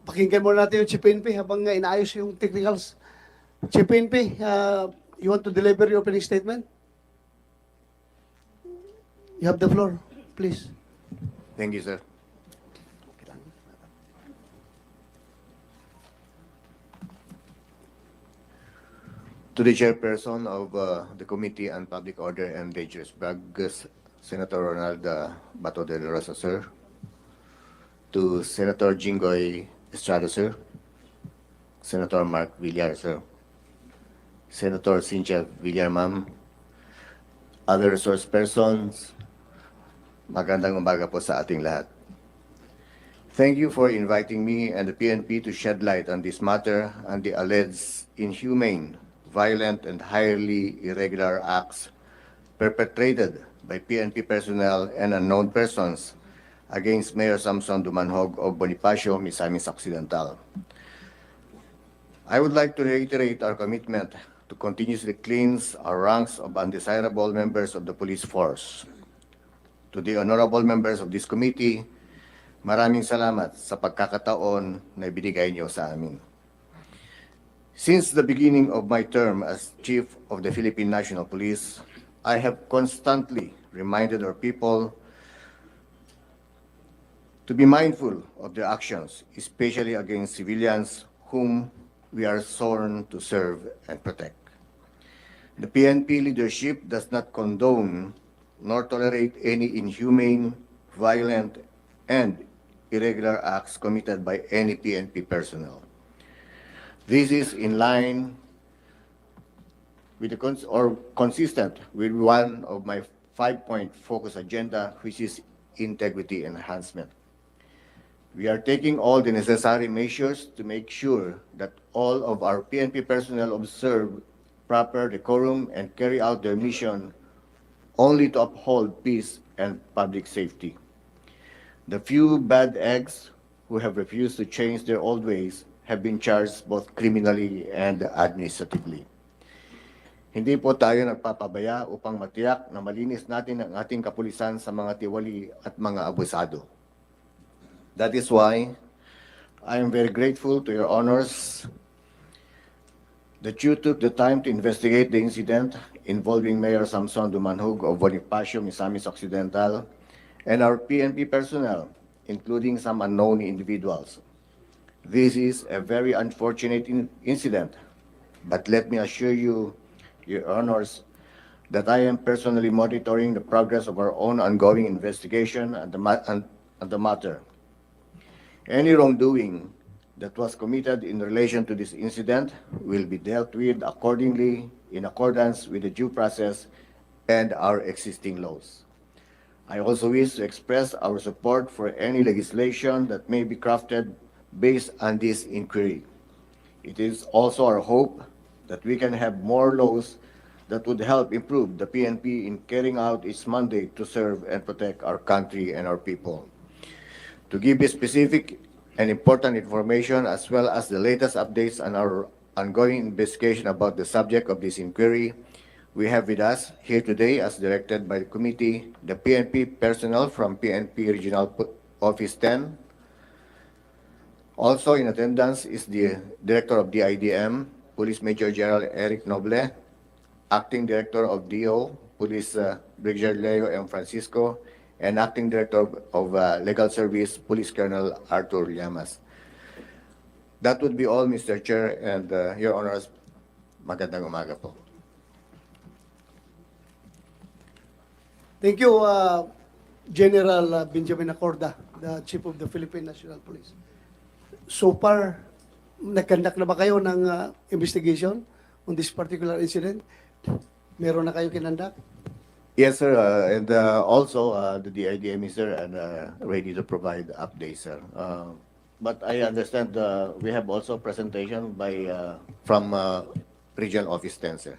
Pakinggan muna natin yung CPNP habang inaayos yung technicals. CPNP, you want to deliver your opening statement? You have the floor, please.
Thank you, sir. To the chairperson of the Committee on Public Order and Dangerous Drugs, Senator Ronald Bato de la Rosa, sir. To Senator Jingoy Estrada, sir. Senator Mark Villar, sir. Senator Cynthia Villar, ma'am. Other resource persons, magandang umaga po sa ating lahat. Thank you for inviting me and the PNP to shed light on this matter and the alleged inhumane, violent, and highly irregular acts perpetrated by PNP personnel and unknown persons against Mayor Samson Dumanhog of Bonifacio, Misamis Occidental. I would like to reiterate our commitment to continuously cleanse our ranks of undesirable members of the police force. To the honorable members of this committee, maraming salamat sa pagkakataon na ibinigay niyo sa amin. Since the beginning of my term as Chief of the Philippine National Police, I have constantly reminded our people to be mindful of their actions, especially against civilians whom we are sworn to serve and protect. The PNP leadership does not condone nor tolerate any inhumane, violent, and irregular acts committed by any PNP personnel. This is in line with consistent with one of my 5-point focus agenda, which is integrity enhancement. We are taking all the necessary measures to make sure that all of our PNP personnel observe proper decorum and carry out their mission only to uphold peace and public safety. The few bad eggs who have refused to change their old ways have been charged both criminally and administratively. Hindi po tayo nagpapabaya upang matiyak na malinis natin ang ating kapulisan sa mga tiwali at mga abusado. That is why I am very grateful to your honors that you took the time to investigate the incident involving Mayor Samson Dumanhog of Bonifacio, Misamis Occidental, and our PNP personnel, including some unknown individuals. This is a very unfortunate incident, but let me assure you, your honors, that I am personally monitoring the progress of our own ongoing investigation and the matter. Any wrongdoing that was committed in relation to this incident will be dealt with accordingly in accordance with the due process and our existing laws. I also wish to express our support for any legislation that may be crafted based on this inquiry. It is also our hope that we can have more laws that would help improve the PNP in carrying out its mandate to serve and protect our country and our people. To give you specific and important information as well as the latest updates on our ongoing investigation about the subject of this inquiry, we have with us here today, as directed by the committee, the PNP personnel from PNP Regional Office 10. Also in attendance is the Director of DIDM, Police Major General Eric Noble, Acting Director of DO, Police Brigadier Leo M. Francisco, and Acting Director of Legal Service, Police Colonel Arthur Llamas. That would be all, Mr. Chair, and Your Honors, magandang umaga po.
Thank you, General Benjamin Acorda, the Chief of the Philippine National Police. So far, nag-conduct na ba kayo ng investigation on this particular incident? Meron na kayo kinandak?
Yes, sir, and also the DIDM is there and ready to provide updates, sir. But I understand we have also presentation from Regional Office 10, sir.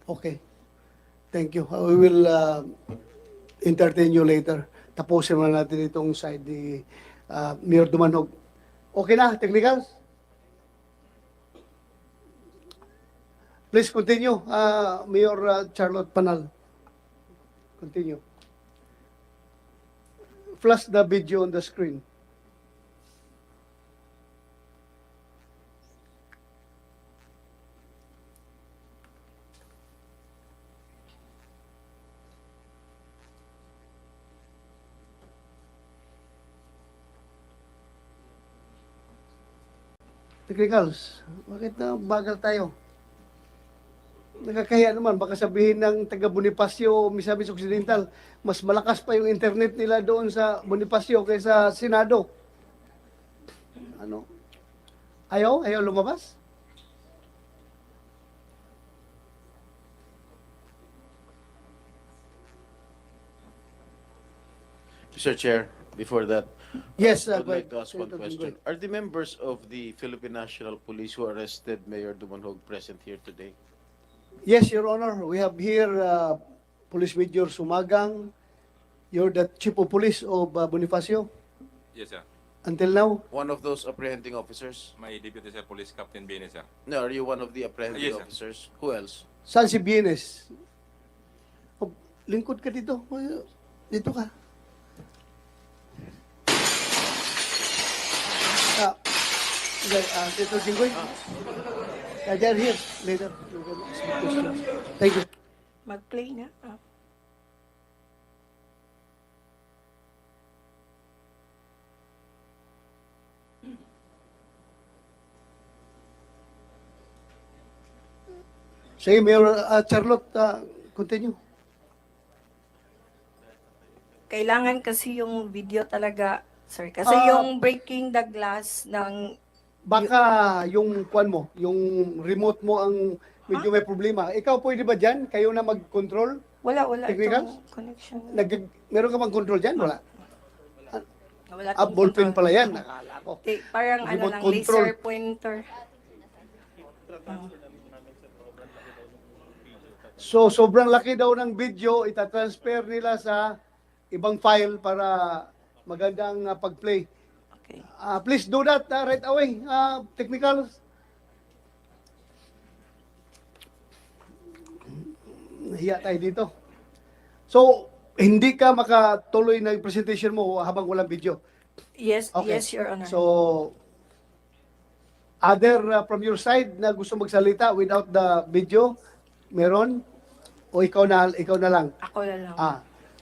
Okay. Thank you. We will entertain you later. Tapusin mo na natin itong side ni Mayor Dumanog. Okay na, technicals? Please continue, Mayor Charlotte Panal. Continue. Flash the video on the screen. Technicals, bakit na bagal tayo? Nakakahiya naman, baka sabihin ng taga Bonifacio, Misamis Occidental, mas malakas pa yung internet nila doon sa Bonifacio kaysa Senado. Ano? Ayaw lumabas?
Mr. Chair, before that,
Yes,
I would
go
like
ahead.
to ask one
Senator
question.
Jinggoy.
Are the members of the Philippine National Police who arrested Mayor Dumanhog present here today?
Yes, Your Honor. We have here Police Major Sumagang. You're the Chief of Police of Bonifacio
Yes, sir.
until now.
One of those apprehending officers?
My deputy, sir, Police Captain Bene, sir.
No, are you one of the apprehending
Yes, sir.
officers? Who else?
Saan si Bienes? Oh, lingkod ka dito. Dito ka. Senator Jinggoy. They're here later. Thank you.
Mag-play na.
Sige, Mayor Charlotte, continue.
Kailangan kasi yung video talaga, sir. Kasi yung breaking the glass ng...
Baka yung kwan mo, yung remote mo ang medyo may problema. Ikaw pwede ba dyan? Kayo na mag-control?
Wala
Technicals?
itong connection.
Meron ka mag-control dyan? Wala.
Wala itong
Ballpen
control.
pala yan. Nakala ko.
Parang
Remote
lang,
control.
laser pointer.
So, sobrang laki daw ng video, itatransfer nila sa ibang file para magandang pag-play.
Okay.
Please do that right away. Technical. Hiya tayo dito. So, hindi ka makatuloy na yung presentation mo habang walang video.
Yes,
Okay.
yes, Your Honor.
So, other from your side na gusto magsalita without the video, meron? O ikaw na lang?
Ako na lang.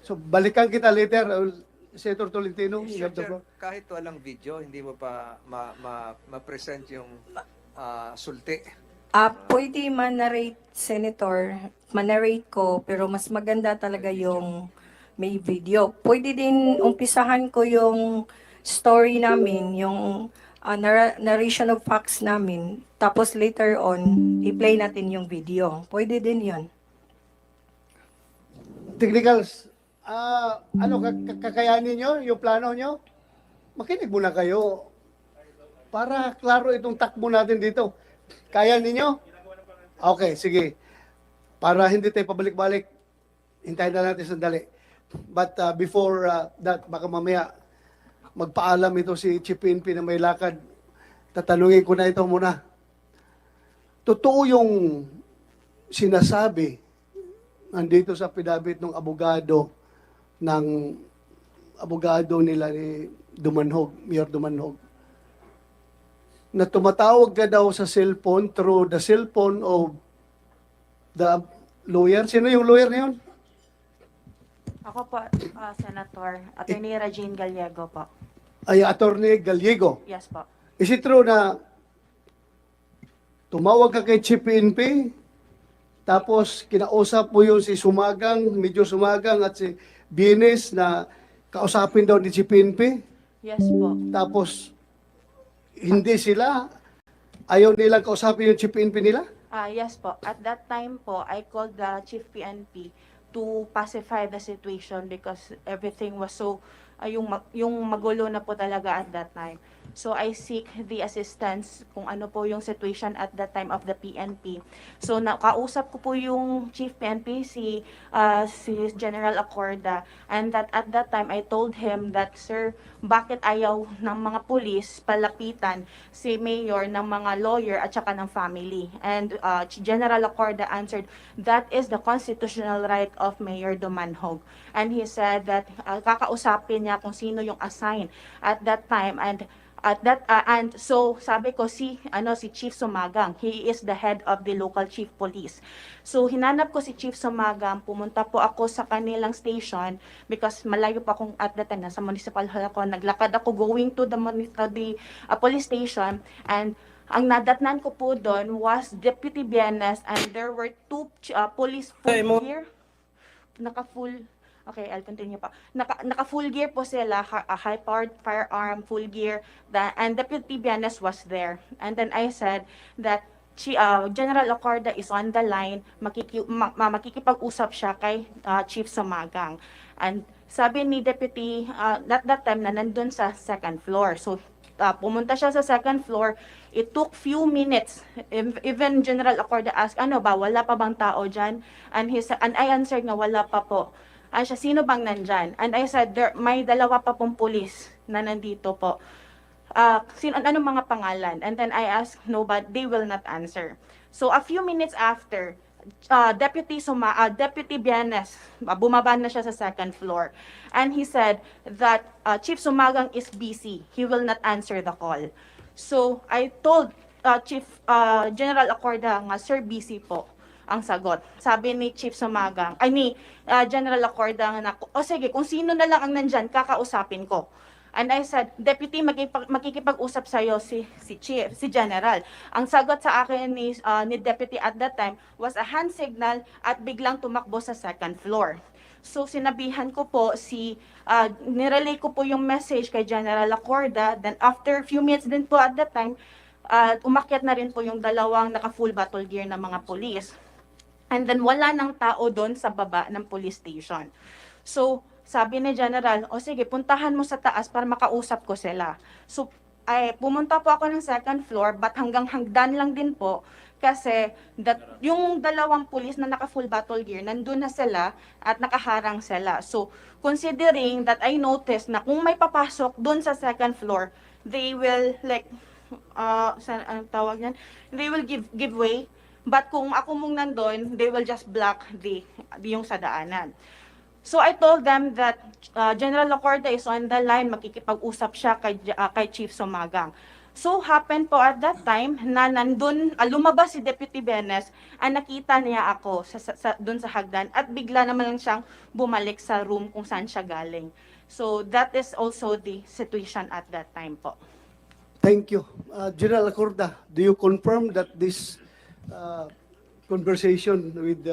So, balikan kita later. Senator Tolentino, you have the floor.
Kahit walang video, hindi mo pa ma-present yung sulti.
Pwede man-narrate, Senator, man-narrate ko, pero mas maganda talaga yung may video. Pwede din umpisahan ko yung story namin, yung narration of facts namin, tapos later on, i-play natin yung video. Pwede din yun.
Technicals, kakayanin nyo, yung plano nyo? Makinig muna kayo para klaro itong takbo natin dito. Kaya ninyo? Okay, sige. Para hindi tayo pabalik-balik, hintayin na natin sandali. But before that, baka mamaya magpaalam ito si Chief PNP na may lakad. Tatanungin ko na ito muna. Totoo yung sinasabi nandito sa pidabit ng abogado nila ni Dumanhog, Mayor Dumanhog, na tumatawag ka daw sa cellphone through the cellphone of the lawyer. Sino yung lawyer na yun?
Ako po, Senator. Attorney Regine Gallego po.
Ay, Attorney Gallego.
Yes po.
Is it true na tumawag ka kay Chief PNP, tapos kinausap mo yung si Sumagang, medyo Sumagang at si Bienes na kausapin daw ni Chief PNP?
Yes po.
Tapos hindi sila, ayaw nilang kausapin yung Chief PNP nila?
Yes po. At that time po, I called the Chief PNP to pacify the situation because everything was so, yung magulo na po talaga at that time. So I seek the assistance kung ano po yung situation at that time of the PNP. So nakausap ko po yung Chief PNP, si General Acorda, and that at that time I told him that, sir, bakit ayaw ng mga pulis palapitan si Mayor ng mga lawyer at saka ng family? And General Acorda answered, that is the constitutional right of Mayor Dumanhog. And he said that kakausapin niya kung sino yung assign at that time, and so sabi ko si Chief Sumagang, he is the head of the local chief police. So hinanap ko si Chief Sumagang, pumunta po ako sa kanilang station because malayo pa akong at that time, nasa municipal hall ako, naglakad ako going to the police station, and ang nadatnan ko po doon was Deputy Bienes, and there were two police full gear, naka-full. Okay, I'll continue pa. Naka-full gear po sila, high-powered firearm, full gear, and Deputy Bienes was there. And then I said that General Acorda is on the line, makikipag-usap siya kay Chief Sumagang. And sabi ni Deputy, at that time na nandun sa second floor. So pumunta siya sa second floor. It took few minutes. Even General Acorda asked, ano ba, wala pa bang tao dyan? And I answered nga, wala pa po. Siya, sino bang nandyan? And I said, may dalawa pa pong pulis na nandito po. Anong mga pangalan? And then I asked, no, but they will not answer. So a few minutes after, Deputy Bienes, bumaba na siya sa second floor. And he said that Chief Sumagang is busy. He will not answer the call. So I told General Acorda nga, sir, busy po ang sagot. Sabi ni Chief Sumagang, General Acorda na, sige, kung sino na lang ang nandyan, kakausapin ko. And I said, Deputy, makikipag-usap sa'yo si General. Ang sagot sa akin ni Deputy at that time was a hand signal at biglang tumakbo sa second floor. So sinabihan ko po nirelay ko po yung message kay General Acorda. Then after few minutes din po at that time, umakyat na rin po yung dalawang naka-full battle gear na mga police. And then wala nang tao doon sa baba ng police station. So sabi ni General, sige, puntahan mo sa taas para makausap ko sila. So pumunta po ako ng second floor, but hanggang hagdan lang din po, Kasi yung dalawang pulis na naka-full battle gear, nandun na sila at nakaharang sila. So, considering that I noticed na kung may papasok dun sa second floor, they will like, anong tawag yan? They will give way. But kung ako mong nandun, they will just block yung sa daanan. So I told them that General Lacorda is on the line, makikipag-usap siya kay Chief Sumagang. So happened po at that time na nandun, lumabas si Deputy Benes, nakita niya ako dun sa hagdan at bigla naman lang siyang bumalik sa room kung saan siya galing. So that is also the situation at that time po.
Thank you. General Acorda, do you confirm that this conversation with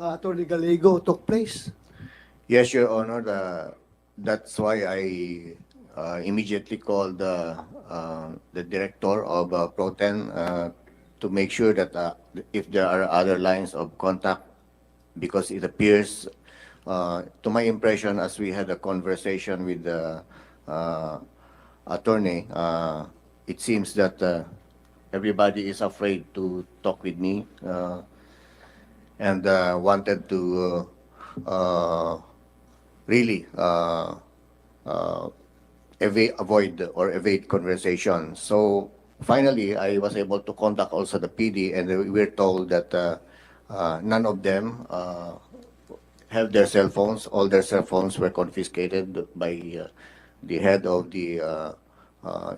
Attorney Gallego took place?
Yes, Your Honor. That's why I immediately called the director of Proten to make sure that if there are other lines of contact, because it appears, to my impression, as we had a conversation with the attorney, it seems that everybody is afraid to talk with me and wanted to really avoid or evade conversation. So finally, I was able to contact also the PD, and we were told that none of them have their cell phones. All their cell phones were confiscated by the head of the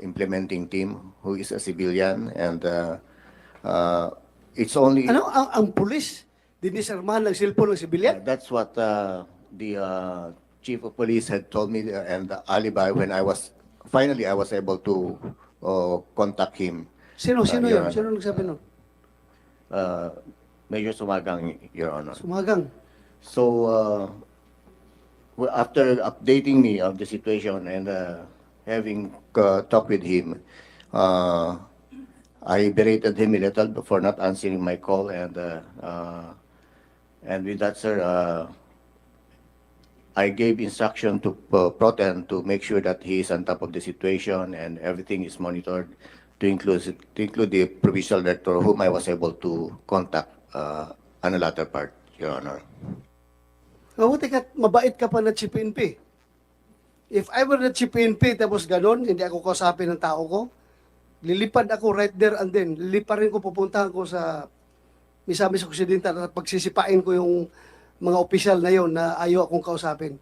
implementing team, who is a civilian, and it's only...
Ano, ang pulis, dinisarmahan ng cellphone ng sibilyan?
That's what the chief of police had told me, and the alibi when I was able to contact him.
Sino
Your
yun?
Honor.
Sino nagsabi nun?
Major Sumagang, Your Honor.
Sumagang.
So after updating me of the situation and having talked with him, I berated him a little for not answering my call, and with that, sir, I gave instruction to Proten to make sure that he is on top of the situation and everything is monitored, to include the provincial director, whom I was able to contact on the latter part, Your Honor.
Mabuti ka, mabait ka pa na Chief PNP. If I were the Chief PNP, tapos ganon, hindi ako kausapin ng tao ko, lilipad ako right there and then, liliparin ko, pupuntahan ko sa Misamis Occidental at pagsisipain ko yung mga opisyal na yon na ayaw akong kausapin.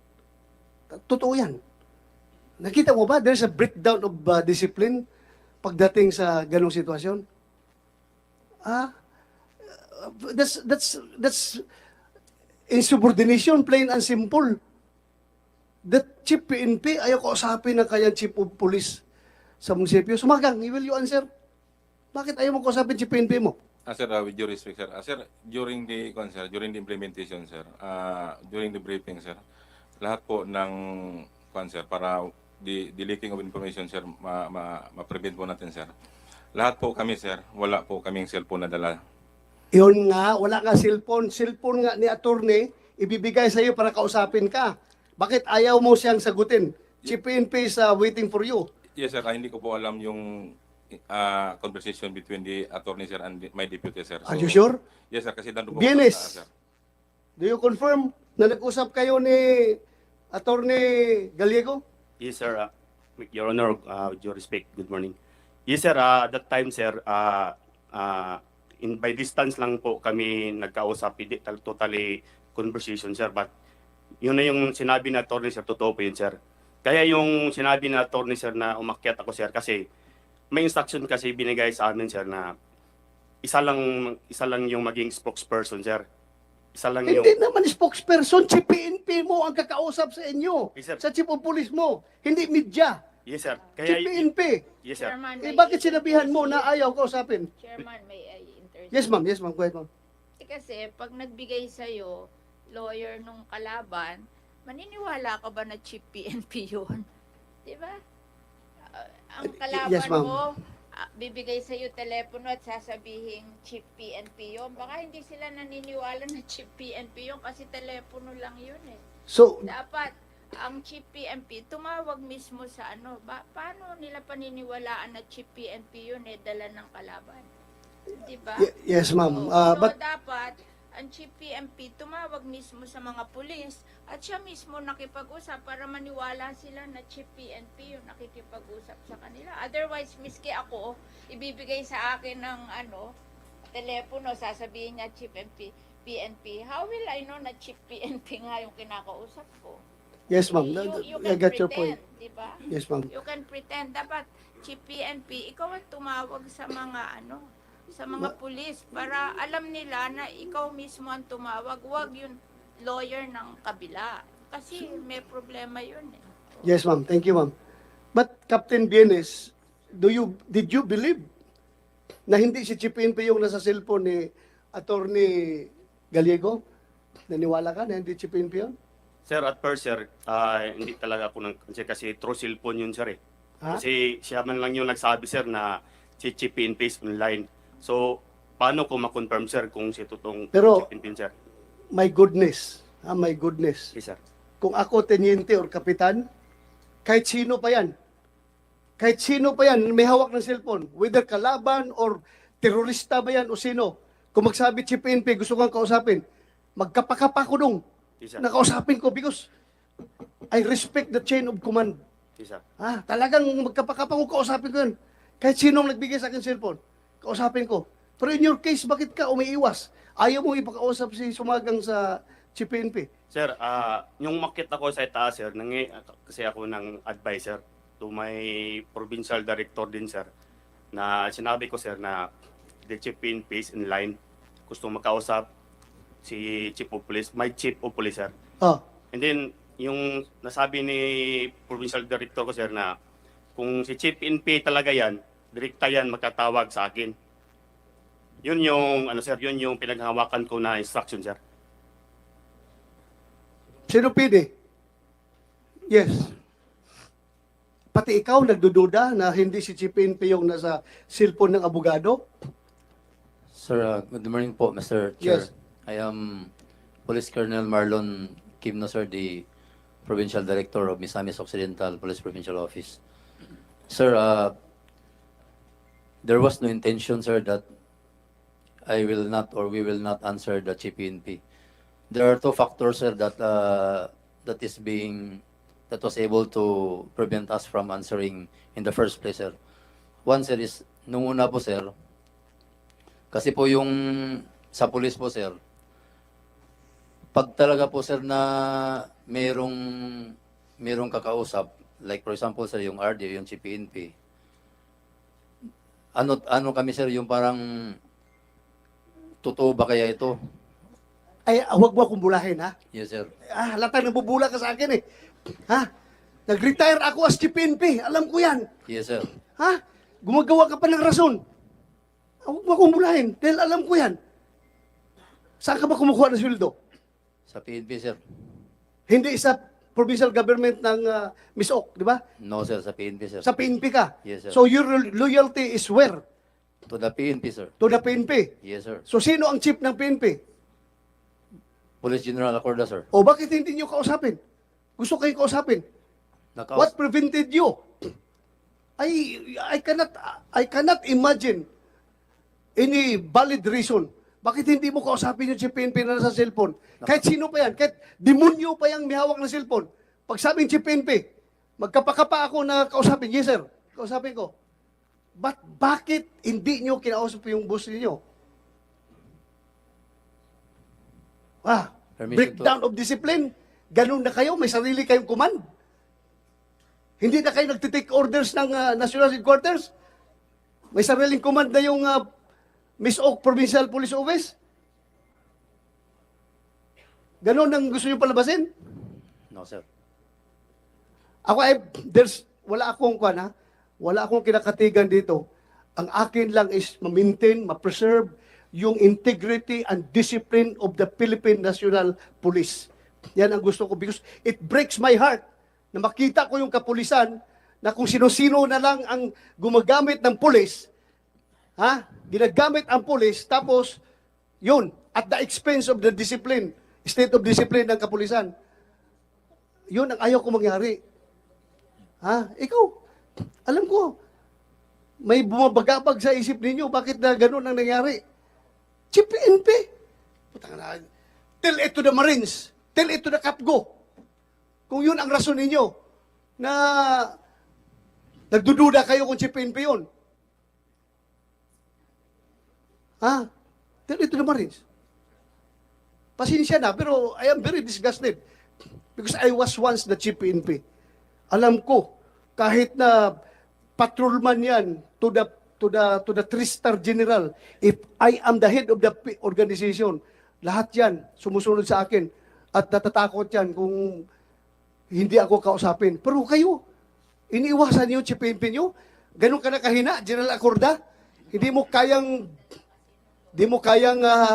Totoo yan. Nakita mo ba, there's a breakdown of discipline pagdating sa ganong sitwasyon? That's insubordination, plain and simple. The Chief PNP, ayaw kausapin ng kanyang Chief of Police sa munisipyo. Sumagang, will you answer? Bakit ayaw mo kausapin Chief PNP mo?
Sir, with due respect, sir. Sir, during the implementation, sir, during the briefing, sir, lahat po ng sir, para the leaking of information, sir, ma-prevent po natin, sir. Lahat po kami, sir, wala po kaming cellphone na dala.
Yun nga, wala ka cellphone. Cellphone nga ni attorney, ibibigay sa iyo para kausapin ka. Bakit ayaw mo siyang sagutin? Chief PNP is waiting for you.
Yes, sir. Hindi ko po alam yung conversation between the attorney, sir, and my deputy, sir.
Are you sure?
Yes, sir. Kasi nandun po
Bienes,
sir.
do you confirm na nag-usap kayo ni Attorney Gallego?
Yes, sir. Your Honor, with your respect, good morning. Yes, sir. At that time, sir, by distance lang po kami nagkausap, hindi totally conversation, sir. But yun na yung sinabi na attorney, sir, totoo po yun, sir. Kaya yung sinabi na attorney, sir, na umakyat ako, sir, kasi may instruction kasi binigay sa amin, sir, na isa lang yung maging spokesperson, sir. Isa lang yung...
Hindi naman spokesperson, Chief PNP mo ang kakausap sa inyo.
Yes, sir.
Sa Chief of Police mo, hindi media.
Yes, sir.
Chief PNP.
Yes, sir.
Chairman,
Bakit sinabihan mo na ayaw kausapin?
Chairman, may I interject?
Yes, ma'am. Yes, ma'am. Go ahead, ma'am.
Kasi pag nagbigay sa'yo, lawyer nung kalaban, maniniwala ka ba na Chief PNP yun? Di ba? Ang kalaban
Yes, ma'am.
mo, bibigay sa'yo telepono at sasabihin Chief PNP yun. Baka hindi sila naniniwala na Chief PNP yun kasi telepono lang yun eh.
So,
Dapat, ang Chief PNP, tumawag mismo sa paano nila paniniwalaan na Chief PNP yun dala ng kalaban? Diba?
Yes, ma'am.
So,
But
dapat, ang Chief PNP tumawag mismo sa mga pulis at siya mismo nakipag-usap para maniwala sila na Chief PNP yung nakikipag-usap sa kanila. Otherwise, miski ako, ibibigay sa akin ng telepono, sasabihin niya Chief PNP. How will I know na Chief PNP nga yung kinakausap ko?
yes, ma'am.
You
I
can
got your point.
pretend, diba?
Yes, ma'am.
You can pretend. Dapat, Chief PNP, ikaw ang tumawag sa mga sa mga pulis para alam nila na ikaw mismo ang tumawag, wag yung lawyer ng kabila. Kasi may problema yun eh.
Yes, ma'am. Thank you, ma'am. But Captain Bienes, did you believe na hindi si Chief PNP yung nasa cellphone ni Attorney Gallego? Naniwala ka na hindi Chief PNP yun?
Sir, at first, sir, hindi talaga ako kasi through cellphone yun, sir eh.
Ha?
Kasi siya man lang yung nagsabi, sir, na si Chief PNP is online. So, paano ko ma-confirm, sir, kung si totoong
Pero-
Chief PNP, sir?
My goodness. My goodness.
Yes, sir.
Kung ako tenyente or kapitan, kahit sino pa yan, may hawak ng cellphone, whether kalaban or terorista ba yan o sino, kung magsabi Chief PNP, gusto kang kausapin, magkapakapa ko dong,
Yes, sir.
nakausapin ko because I respect the chain of command.
Yes, sir.
Talagang magkapakapa ko, kausapin ko yun. Kahit sinong nagbigay sa akin cellphone, kausapin ko. Pero in your case, bakit ka umiiwas? Ayaw mo ipakausap si sumagang sa Chief PNP.
Sir, yung makita ko sa itaas, sir, kasi ako ng advisor to my provincial director din, sir, na sinabi ko, sir, na the Chief PNP is in line. Gusto makausap si Chief of Police, my Chief of Police, sir.
Oh,
And then, yung nasabi ni provincial director ko, sir, na kung si Chief PNP talaga yan, direkta yan magkatawag sa akin. Yun yung, sir, yun yung pinaghawakan ko na instruction, sir.
sino pwede? Yes. Pati ikaw nagdududa na hindi si Chief PNP yung nasa cellphone ng abogado?
Sir, good morning po, Mr. Chair.
Yes.
I am Police Colonel Marlon Kimno, sir, the Provincial Director of Misamis Occidental Police Provincial Office. Sir, there was no intention, sir, that I will not or we will not answer the Chief PNP. There are two factors, sir, that was able to prevent us from answering in the first place, sir. One, sir, is nung una po, sir, kasi po yung sa police po, sir, pag talaga po, sir, na merong kakausap, like for example, sir, yung RD, yung Chief PNP, ano kami, sir, yung parang totoo ba kaya ito?
Ay, huwag mo akong bulahin, ha?
Yes, sir.
Halata nabubula ka sa akin, eh. Ha? Nag-retire ako as Chief PNP. Alam ko yan.
Yes, sir.
Ha? Gumagawa ka pa ng rason. Huwag mo akong bulahin. Dahil alam ko yan. Saan ka ba kumukuha ng sweldo?
Sa PNP, sir.
Hindi sa provincial government ng MISOC, di ba?
No, sir. Sa PNP, sir.
Sa PNP ka.
Yes, sir.
So your loyalty is where?
To the PNP, sir.
To the PNP.
Yes, sir.
So sino ang chief ng PNP?
Police General Acorda, sir.
O bakit hindi niyo kausapin? Gusto kayo kausapin? What prevented you? I cannot imagine any valid reason. Bakit hindi mo kausapin yung Chief PNP na nasa cellphone? Kahit sino pa yan, kahit demonyo pa yung may hawak ng cellphone. Pag sabing Chief PNP, magkapakapa ako na kausapin. Yes, sir. Kausapin ko. But bakit hindi nyo kinausap yung boss niyo? Breakdown of discipline. Ganun na kayo, may sarili kayong command. Hindi na kayo nagtitake orders ng National Headquarters. May sariling command na yung MISOC Provincial Police Office. Ganun ang gusto nyo palabasin?
No, sir.
Ako wala akong kinakatigan dito. Ang akin lang is ma-maintain, ma-preserve yung integrity and discipline of the Philippine National Police. Yan ang gusto ko because it breaks my heart na makita ko yung kapulisan na kung sino-sino na lang ang gumagamit ng pulis, ginagamit ang pulis, tapos yun, at the expense of the discipline, state of discipline ng kapulisan. Yun ang ayaw ko mangyari. Ikaw, alam ko, May bumabagabag sa isip ninyo. Bakit na ganun ang nangyari? Chief PNP. Putang na. Tell it to the Marines. Tell it to the Capgo. Kung yun ang rason ninyo na nagdududa kayo kung Chief PNP yun. Ha? Tell it to the Marines. Pasensya na, pero I am very disgusted. Because I was once the Chief PNP. Alam ko, kahit na patrolman yan to the 3-star general, if I am the head of the organization, lahat yan sumusunod sa akin at natatakot yan kung hindi ako kausapin. Pero kayo, iniiwasan niyo Chief PNP niyo? Ganun ka na kahina, General Acorda? Hindi mo kayang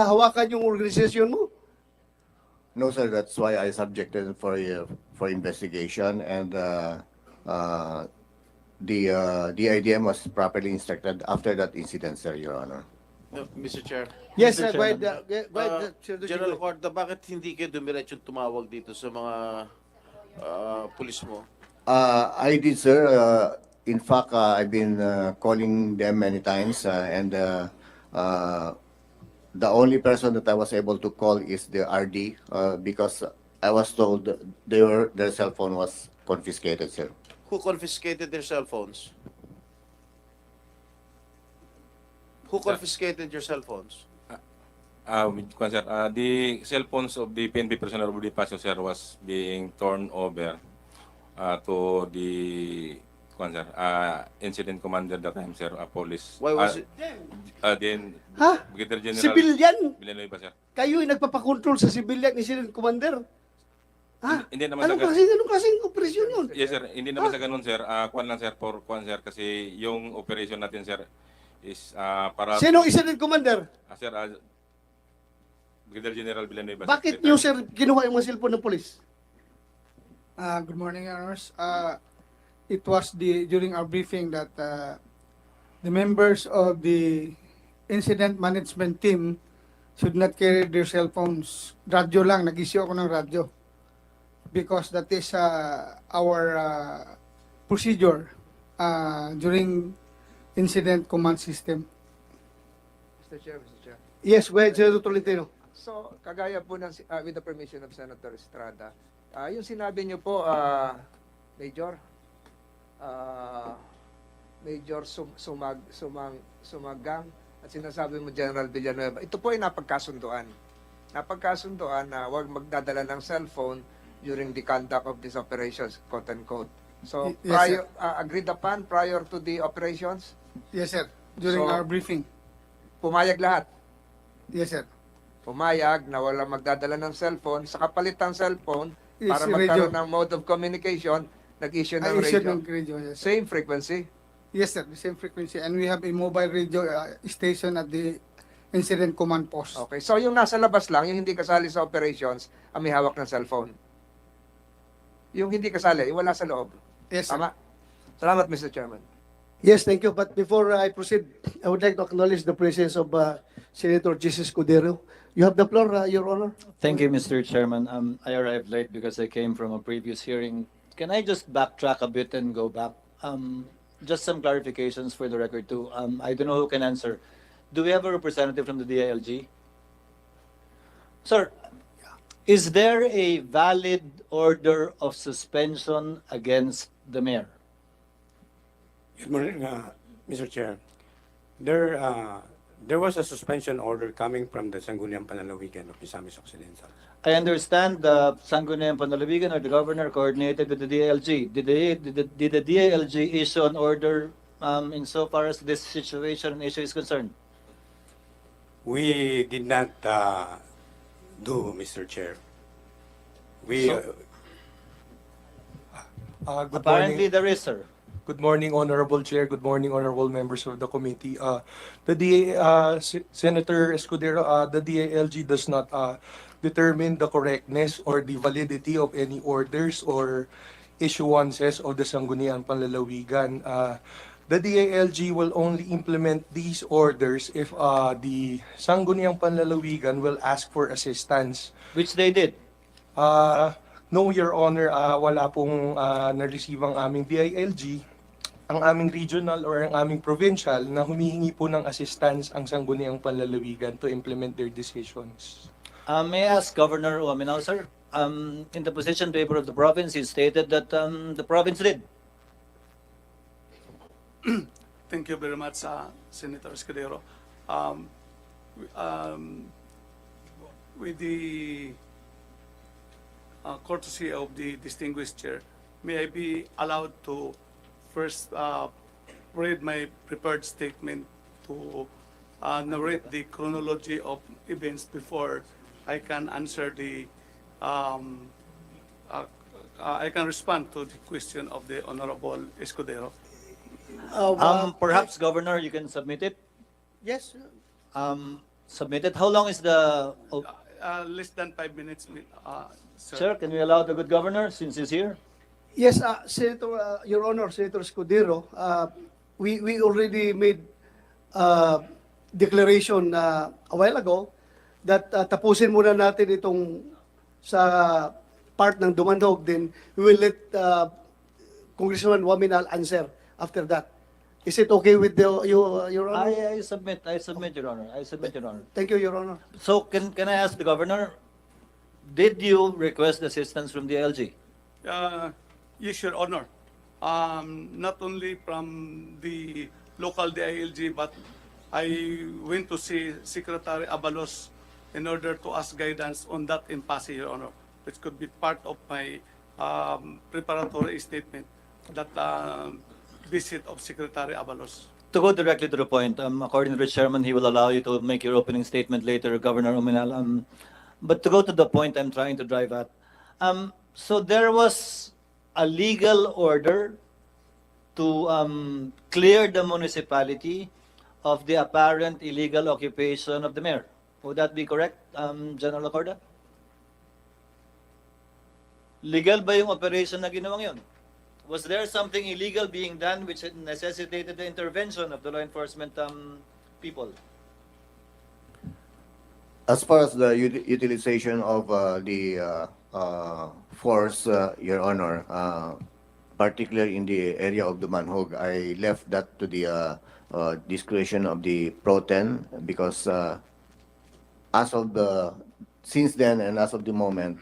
hawakan yung organisasyon mo?
No, sir. That's why I subjected for investigation, and the DIDM was properly instructed after that incident, sir, Your Honor.
Mr. Chair.
Yes,
Mr.
sir. Go
Chairman.
ahead, Senator
General
Jigoy.
Corda, bakit hindi kayo dumiretsong tumawag dito sa mga pulis mo?
I did, sir. In fact, I've been calling them many times, and the only person that I was able to call is the RD, because I was told that their cell phone was confiscated, sir.
Who confiscated their cell phones? Who confiscated your cell phones?
Sir, the cell phones of the PNP personnel of Bonifacio, sir, was being torn over to the sir, incident commander that time, sir, police.
Why was it?
Then,
Ha?
Brigadier General
Civilian?
Villanueva, sir.
Kayo yung nagpapakontrol sa civilian ni Incident Commander? Ha?
Hindi naman
Anong
sa
klaseng operasyon yun?
Yes, sir. Hindi naman sa ganun, sir. Kuan lang, sir, sir, kasi yung operation natin, sir, is para...
Sino Incident Commander?
Sir, Brigadier General Villanueva.
Bakit nyo, sir, kinuha yung mga cellphone ng polis?
Good morning, Your Honors. It was during our briefing that the members of the incident management team should not carry their cell phones. Radyo lang, nag-issue ako ng radyo. Because that is our procedure during incident command system.
Mr. Chair.
Yes, go ahead, Senator Tolentino.
So, kagaya po ng, with the permission of Senator Estrada, yung sinabi niyo po, Major Sumagang, at sinasabi mo General Villanueva, ito po ay napagkasunduan. Napagkasunduan na huwag magdadala ng cellphone during the conduct of these operations, quote unquote. So,
Yes,
agreed upon prior to the operations,
Yes, sir. During
So-
our briefing.
pumayag lahat.
Yes, sir.
Pumayag na wala magdadala ng cellphone, sa kapalit ng cellphone,
Is
para
radio.
magkaroon ng mode of communication, nag-issue ng
Issued
radio.
ng radio, yes.
Same frequency.
Yes, sir. The same frequency. And we have a mobile radio station at the incident command post.
Okay, so yung nasa labas lang, yung hindi kasali sa operations, ang may hawak ng cellphone. Yung hindi kasali, yung wala sa loob.
Yes, sir.
Tama? Salamat, Mr. Chairman.
Yes, thank you. But before I proceed, I would like to acknowledge the presence of Senator Jesus Cudero. You have the floor, Your Honor.
Thank you, Mr. Chairman. I arrived late because I came from a previous hearing. Can I just backtrack a bit and go back? Just some clarifications for the record too. I don't know who can answer. Do we have a representative from the DILG? Sir, is there a valid order of suspension against the mayor?
Good morning, Mr. Chair. There was a suspension order coming from the Sangguniang Panlalawigan of Misamis Occidental.
I understand the Sangguniang Panlalawigan or the governor coordinated with the DILG. Did the DILG issue an order insofar as this situation and issue is concerned?
We did not do, Mr. Chair. We
Good
Apparently
morning.
there is, sir.
Good morning, Honorable Chair. Good morning, Honorable members of the committee. Senator Escudero, the DILG does not determine the correctness or the validity of any orders or issuances of the Sangguniang Panlalawigan. The DILG will only implement these orders if the Sangguniang Panlalawigan will ask for assistance.
Which they did.
No, Your Honor, wala pong na-receive ang aming DILG ang aming regional or ang aming provincial na humihingi po ng assistance ang sangguniang panlalawigan to implement their decisions.
May I ask Governor Uaminaw, sir? In the position paper of the province, he stated that the province did.
Thank you very much, Senator Escudero. With the courtesy of the distinguished chair, may I be allowed to first read my prepared statement to narrate the chronology of events before I can answer the I can respond to the question of the Honorable Escudero.
Perhaps, Governor, you can submit it.
Yes.
Submit it. How long is the...
Less than 5 minutes, sir.
Sir, can we allow the good governor since he's here?
Yes, Senator, Your Honor, Senator Escudero, we already made declaration a while ago that tapusin muna natin itong sa part ng Dumandog, then we will let Congressman Waminal answer after that. Is it okay with Your Honor?
I submit, Your Honor. I submit, Your Honor.
Thank you, Your Honor.
So, can I ask the governor, did you request assistance from the LG?
Yes, Your Honor. Not only from the local DILG, but I went to see Secretary Abalos in order to ask guidance on that impasse, Your Honor, which could be part of my preparatory statement, that visit of Secretary Abalos.
To go directly to the point, according to the chairman, he will allow you to make your opening statement later, Governor Uminal. But to go to the point I'm trying to drive at, so there was a legal order to clear the municipality of the apparent illegal occupation of the mayor. Would that be correct, General Acorda? Legal ba yung operation na ginawang yun? Was there something illegal being done which necessitated the intervention of the law enforcement people?
As far as the utilization of the force, Your Honor, particularly in the area of the Manhog, I left that to the discretion of the Pro-Ten because since then and as of the moment,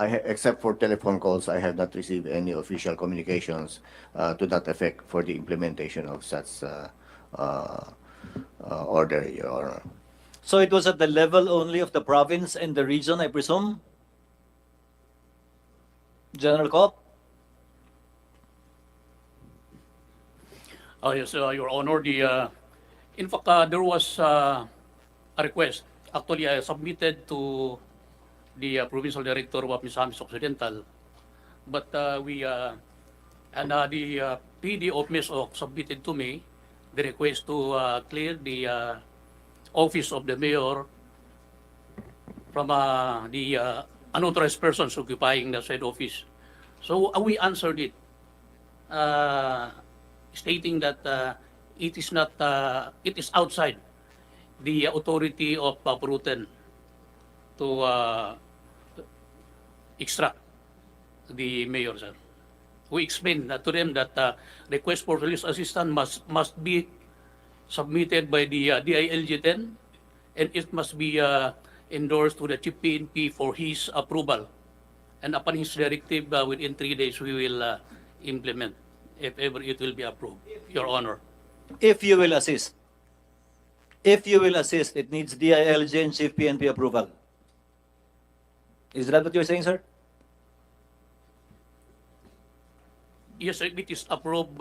except for telephone calls, I have not received any official communications to that effect for the implementation of such order, Your Honor.
So it was at the level only of the province and the region, I presume? General Cop?
Yes, Your Honor. In fact, there was a request. Actually, I submitted to the provincial director of Misamis Occidental, but the PD of MISOC submitted to me the request to clear the office of the mayor from the unauthorized persons occupying the said office. So we answered it, stating that it is not, it is outside the authority of Pro-Ten to extract the mayor, sir. We explained to them that request for police assistance must be submitted by the DILG-10, and it must be endorsed to the Chief PNP for his approval. And upon his directive, within 3 days, we will implement, if ever it will be approved, Your Honor.
If you will assist, it needs DILG and Chief PNP approval. Is that what you're saying, sir?
Yes, sir, it is approved.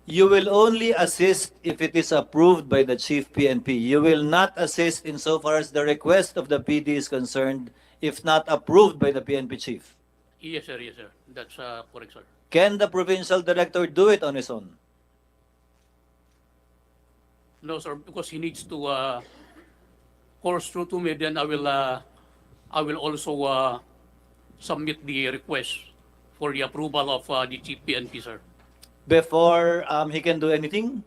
You will only assist if it is approved by the Chief PNP. You will not assist insofar as the request of the PD is concerned if not approved by the PNP Chief.
Yes, sir, yes, sir. That's correct, sir.
Can the provincial director do it on his own?
No, sir, because he needs to course through to me, then I will also submit the request for the approval of the Chief PNP, sir.
Before he can do anything?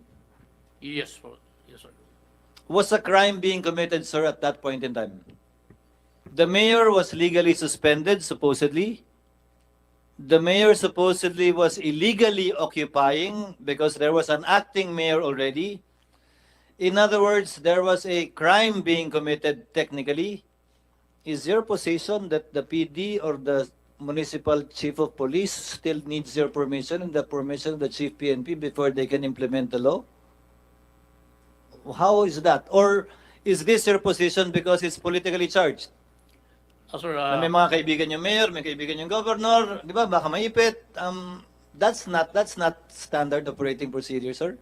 Yes, sir. Yes, sir.
Was a crime being committed, sir, at that point in time? The mayor was legally suspended, supposedly. the mayor supposedly was illegally occupying because there was an acting mayor already. In other words, there was a crime being committed technically. Is your position that the PD or the municipal chief of police still needs your permission and the permission of the chief PNP before they can implement the law? How is that? Or is this your position because it's politically charged?
Sir,
Na may mga kaibigan yung mayor, may kaibigan yung governor, di ba? Baka maipit. That's not standard operating procedure, sir.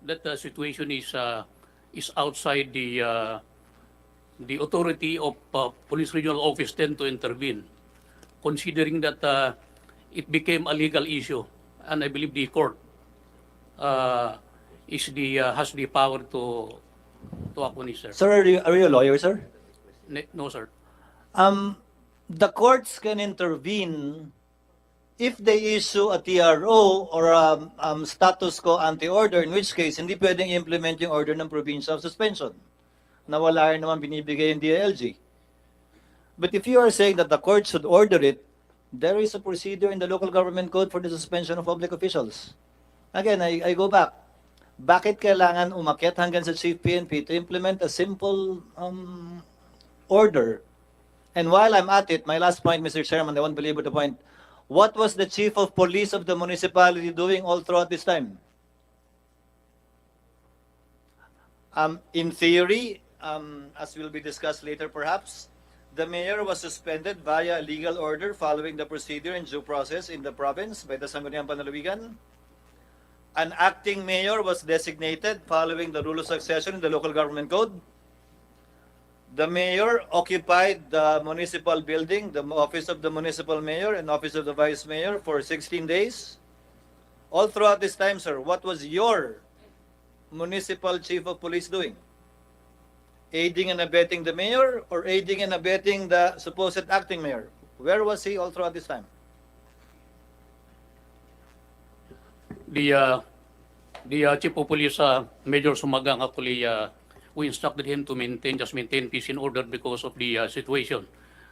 that situation is outside the authority of police regional office then to intervene, considering that it became a legal issue, and I believe the court has the power to act on it, sir.
Sir, are you a lawyer, sir?
No, sir.
The courts can intervene if they issue a TRO or a status quo anti-order, in which case, hindi pwedeng implement yung order ng provincial of suspension. Na wala rin naman binibigay yung DILG. But if you are saying that the court should order it, there is a procedure in the local government code for the suspension of public officials. Again, I go back. Bakit kailangan umakyat hanggang sa Chief PNP to implement a simple order? And while I'm at it, my last point, Mr. Chairman, I won't belabor the point. What was the chief of police of the municipality doing all throughout this time? In theory, as will be discussed later perhaps, the mayor was suspended via a legal order following the procedure and due process in the province by the Sangguniang Panlalawigan. An acting mayor was designated following the rule of succession in the local government code. The mayor occupied the municipal building, the office of the municipal mayor and office of the vice mayor for 16 days. All throughout this time, sir, what was your municipal chief of police doing? Aiding and abetting the mayor or aiding and abetting the supposed acting mayor? Where was he all throughout this time?
The chief of police, Major Sumagang, actually, we instructed him to maintain peace and order because of the situation,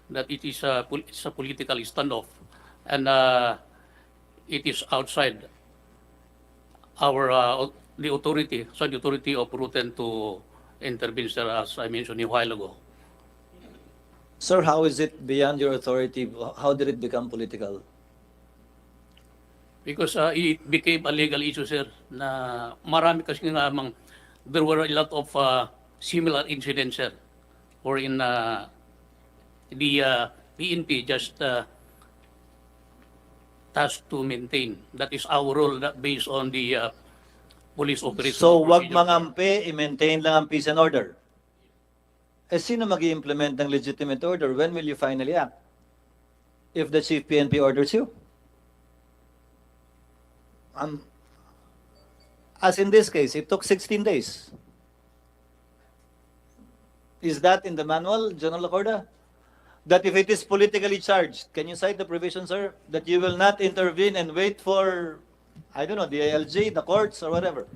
that it's a political standoff, and it is outside the authority of Ruten to intervene, sir, as I mentioned a while ago.
Sir, how is it beyond your authority? How did it become political?
Because it became a legal issue, sir, na marami kasi nga there were a lot of similar incidents, sir, wherein the PNP just tasked to maintain. That is our role, that based on the police operation.
So, wag mangampi, i-maintain lang ang peace and order. Eh, sino mag-i-implement ng legitimate order? When will you finally act? If the chief PNP orders you? As in this case, it took 16 days. Is that in the manual, General Lacorda? That if it is politically charged, can you cite the provision, sir, that you will not intervene and wait for, I don't know, the ALG, the courts, or whatever?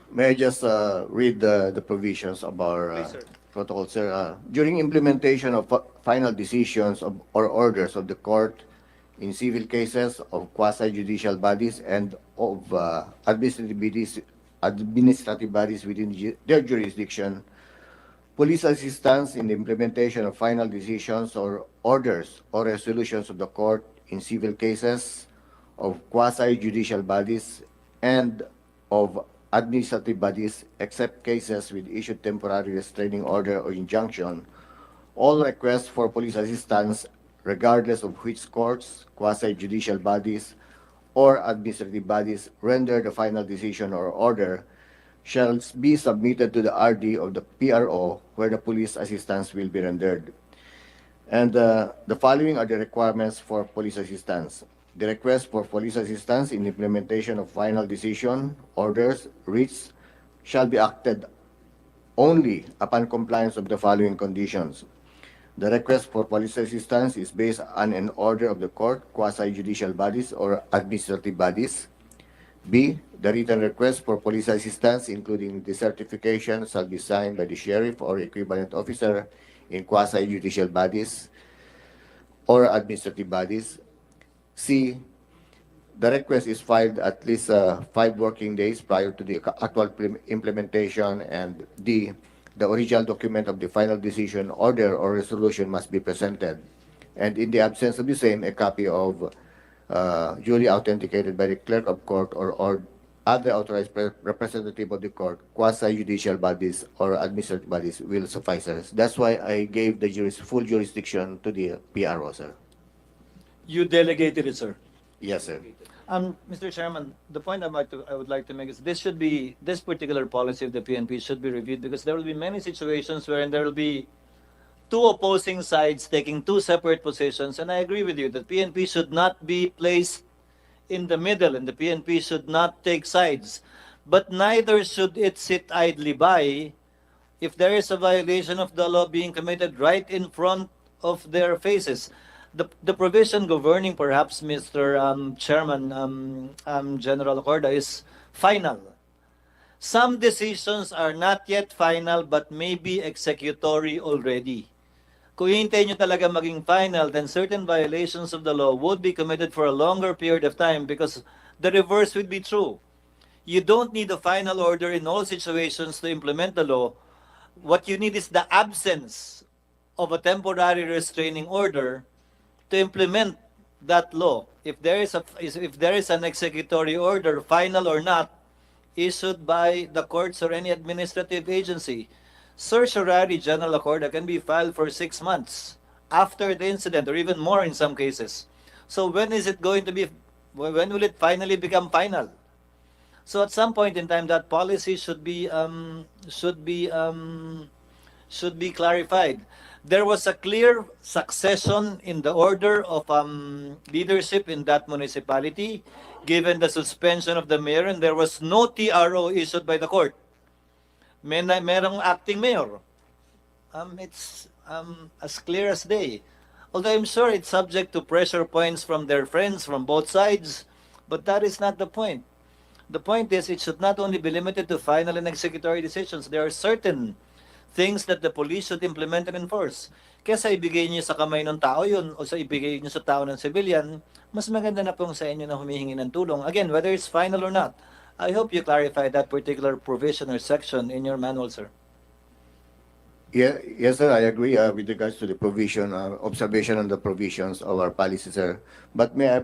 May I just read the provisions of our protocol, sir? During implementation of final decisions or orders of the court in civil cases of quasi-judicial bodies and of administrative bodies within their jurisdiction, police assistance in the implementation of final decisions or orders or resolutions of the court in civil cases of quasi-judicial bodies and of administrative bodies, except cases with issued temporary restraining order or injunction, all requests for police assistance, regardless of which courts, quasi-judicial bodies, or administrative bodies render the final decision or order, shall be submitted to the RD of the PRO where the police assistance will be rendered. And the following are the requirements for police assistance. The request for police assistance in implementation of final decision, orders, writs, shall be acted only upon compliance of the following conditions. The request for police assistance is based on an order of the court, quasi-judicial bodies, or administrative bodies. B, the written request for police assistance, including the certification, shall be signed by the sheriff or equivalent officer in quasi-judicial bodies or administrative bodies. C, the request is filed at least 5 working days prior to the actual implementation, and D, the original document of the final decision, order, or resolution must be presented. And in the absence of the same, a copy of duly authenticated by the clerk of court or other authorized representative of the court, quasi-judicial bodies or administrative bodies will suffice. That's why I gave the full jurisdiction to the PRO, sir.
You delegated it, sir.
Yes, sir.
Mr. Chairman, the point I would like to make is this particular policy of the PNP should be reviewed, because there will be many situations wherein there will be two opposing sides taking two separate positions, and I agree with you that PNP should not be placed in the middle, and the PNP should not take sides. But neither should it sit idly by if there is a violation of the law being committed right in front of their faces. The provision governing, perhaps, Mr. Chairman, General Acorda, is final. Some decisions are not yet final but may be executory already. Kung hintayin nyo talaga maging final, then certain violations of the law would be committed for a longer period of time, because the reverse would be true. You don't need a final order in all situations to implement the law. What you need is the absence of a temporary restraining order to implement that law. If there is an executory order, final or not, issued by the courts or any administrative agency, certiorari general accorda can be filed for 6 months after the incident, or even more in some cases. So when will it finally become final? So at some point in time, that policy should be clarified. There was a clear succession in the order of leadership in that municipality, given the suspension of the mayor, and there was no TRO issued by the court. Merong acting mayor. It's as clear as day. Although I'm sure it's subject to pressure points from their friends from both sides, but that is not the point. The point is, it should not only be limited to final and executory decisions. There are certain things that the police should implement and enforce. Kesa ibigay niyo sa kamay ng tao yun, o sa ibigay niyo sa tao ng civilian, mas maganda na pong sa inyo na humihingi ng tulong. Again, whether it's final or not, I hope you clarify that particular provision or section in your manual, sir.
Yeah, yes, sir, I agree with regards to the provision, observation on the provisions of our policy, sir. But may I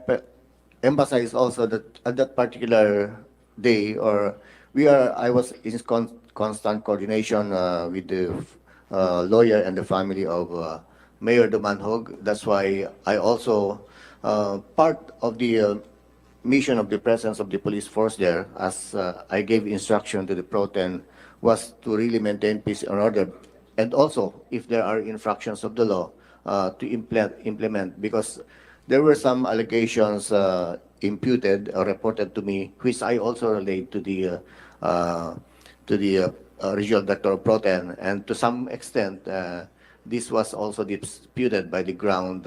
emphasize also that at that particular day, I was in constant coordination with the lawyer and the family of Mayor Dumanhog. That's why I also, part of the mission of the presence of the police force there, as I gave instruction to the Pro-Ten, was to really maintain peace and order. And also, if there are infractions of the law, to implement, because there were some allegations imputed or reported to me, which I also relate to the regional director of Pro-Ten, and to some extent, this was also disputed by the ground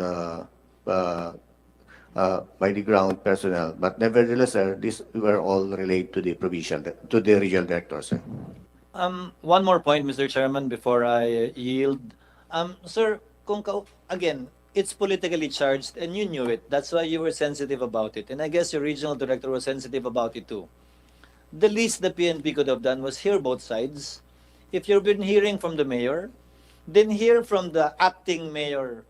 personnel. But nevertheless, sir, these were all related to the regional director, sir.
One more point, Mr. Chairman, before I yield. Sir, again, it's politically charged and you knew it. That's why you were sensitive about it. And I guess your regional director was sensitive about it too. The least the PNP could have done was hear both sides. If you've been hearing from the mayor, then hear from the acting mayor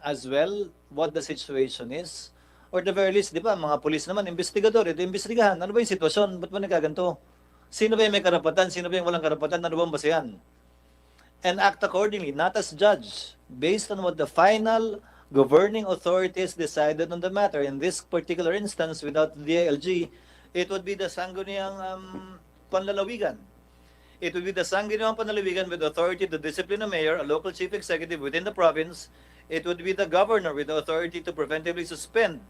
as well what the situation is. Or the very least, di ba, mga polis naman, investigador, ito investigahan. Ano ba yung sitwasyon? Ba't ba nagkaganto? Sino ba yung may karapatan? Sino ba yung walang karapatan? Ano bang basehan? And act accordingly, not as judge, based on what the final governing authorities decided on the matter. In this particular instance, without the DILG, it would be the sangguniang panlalawigan. It would be the sangguniang panlalawigan with authority to discipline a mayor, a local chief executive within the province. It would be the governor with the authority to preventively suspend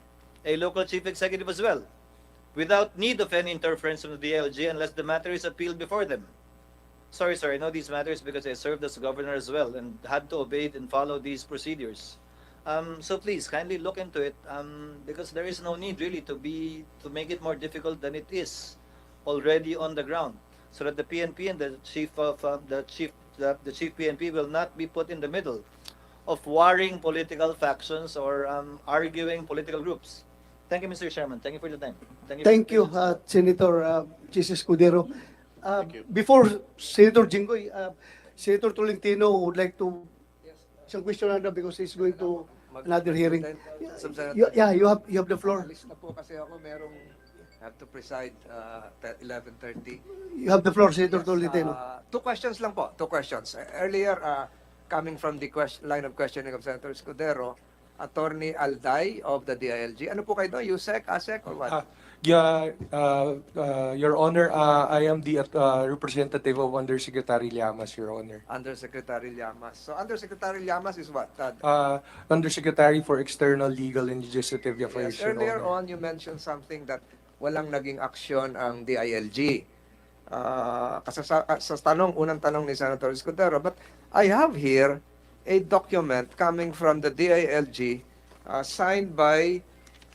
a local chief executive as well, without need of any interference from the DILG unless the matter is appealed before them. Sorry, sir, I know these matters because I served as governor as well and had to obey and follow these procedures. So please, kindly look into it because there is no need really to make it more difficult than it is already on the ground, so that the PNP and the chief PNP will not be put in the middle of warring political factions or arguing political groups. Thank you, Mr. Chairman. Thank you for the time.
Thank you, Senator Chis Escudero. Before Senator Jinggoy, Senator Tolentino would like to some question because he's going to another hearing. Yeah, you have the floor.
Alis na po kasi ako, have to preside 11:30.
You have the floor, Senator Tolentino.
Two questions lang po, two questions. Earlier, coming from the line of questioning of Senator Escudero, Attorney Alday of the DILG. Ano po kayo doon? USEC, ASEC, or what?
Your Honor, I am the representative of Undersecretary Llamas, Your Honor.
Undersecretary Llamas. So Undersecretary Llamas is what?
Undersecretary for External Legal and Legislative Affairs,
Yes,
Your
earlier
Honor.
on, you mentioned something that walang naging aksyon ang DILG. Kasi sa unang tanong ni Senator Escudero, but I have here a document coming from the DILG signed by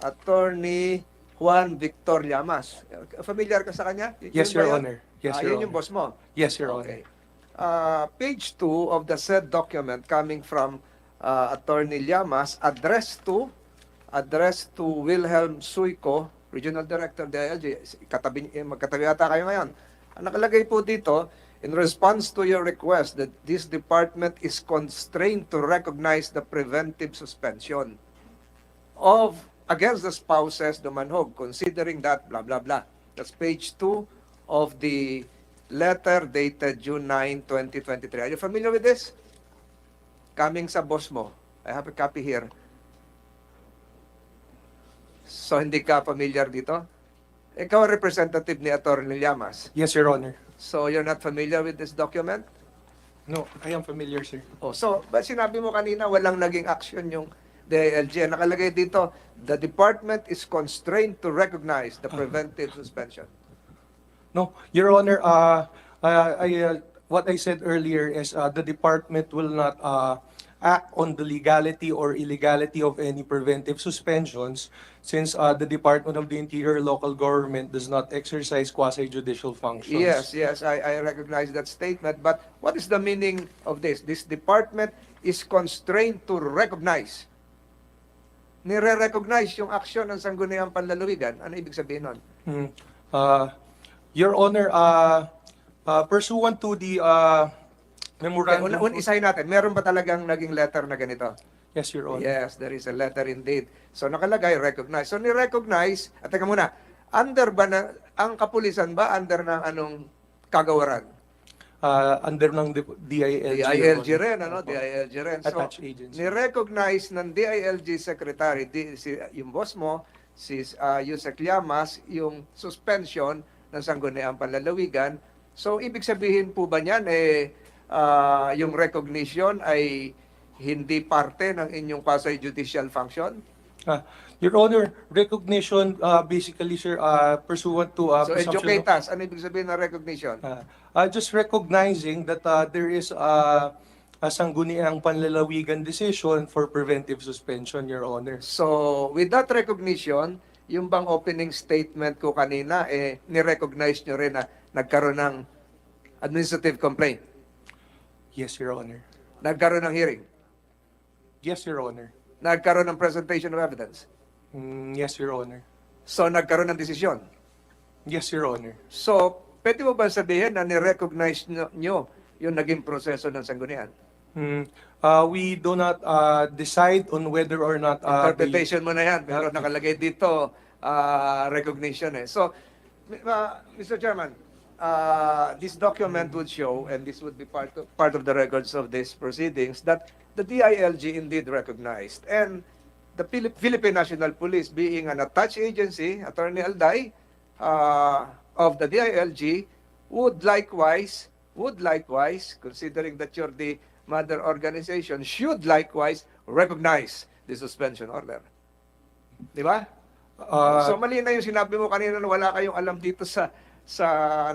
Attorney Juan Victor Llamas. Familiar ka sa kanya?
Yes, Your Honor. Yes, Your
Yun yung
Honor.
boss mo?
Yes, Your Honor.
Okay. Page 2 of the said document coming from Attorney Llamas addressed to Wilhelm Suico, Regional Director DILG. Magkatabi yata kayo ngayon. Ang nakalagay po dito, in response to your request that this department is constrained to recognize the preventive suspension against the spouses dumanhog, considering that blah blah blah. That's page 2 of the letter dated June 9, 2023. Are you familiar with this? Coming sa boss mo. I have a copy here. So hindi ka familiar dito? Ikaw ang representative ni Attorney Llamas.
Yes, Your Honor.
So you're not familiar with this document?
No, I am familiar, sir.
Oh, so but sinabi mo kanina walang naging action yung DILG. Nakalagay dito, the department is constrained to recognize the preventive suspension.
No, Your Honor, what I said earlier is the department will not act on the legality or illegality of any preventive suspensions since the Department of the Interior local government does not exercise quasi-judicial functions.
Yes, I recognize that statement. But what is the meaning of this? This department is constrained to recognize. Nire-recognize yung aksyon ng Sangguniang Panlalawigan. Ano ibig sabihin nun?
Your Honor, pursuant to the memorandum...
Isahin natin, meron ba talagang naging letter na ganito?
Yes, Your Honor.
Yes, there is a letter indeed. So nakalagay, recognize. So ni-recognize, at teka muna, under ba na, ang kapulisan ba, under ng anong kagawaran?
Under ng DILG.
DILG rin, ano? DILG rin. So,
Attached agency.
ni-recognize ng DILG Secretary, yung boss mo, si Yusek Llamas, yung suspension ng Sangguniang Panlalawigan. So, ibig sabihin po ba niyan, yung recognition ay hindi parte ng inyong quasi-judicial function?
Your Honor, recognition basically, sir, pursuant to
So, educate us. Ano ibig sabihin ng recognition?
Just recognizing that there is a Sangguniang Panlalawigan decision for preventive suspension, Your Honor.
So, with that recognition, yung bang opening statement ko kanina, ni-recognize nyo rin na nagkaroon ng administrative complaint?
Yes, Your Honor.
Nagkaroon ng hearing?
Yes, Your Honor.
Nagkaroon ng presentation of evidence?
Yes, Your Honor.
So, nagkaroon ng desisyon?
Yes, Your Honor.
So, pwede mo ba sabihin na ni-recognize nyo yung naging proseso ng sanggunian?
We do not decide on whether or not...
Interpretation mo na yan, pero nakalagay dito recognition eh. So, Mr. Chairman, this document would show, and this would be part of the records of these proceedings, that the DILG indeed recognized. And the Philippine National Police, being an attached agency, Attorney Alday, of the DILG, would likewise, considering that you're the mother organization, should likewise recognize the suspension order. Di ba? So mali na yung sinabi mo kanina na wala kayong alam dito sa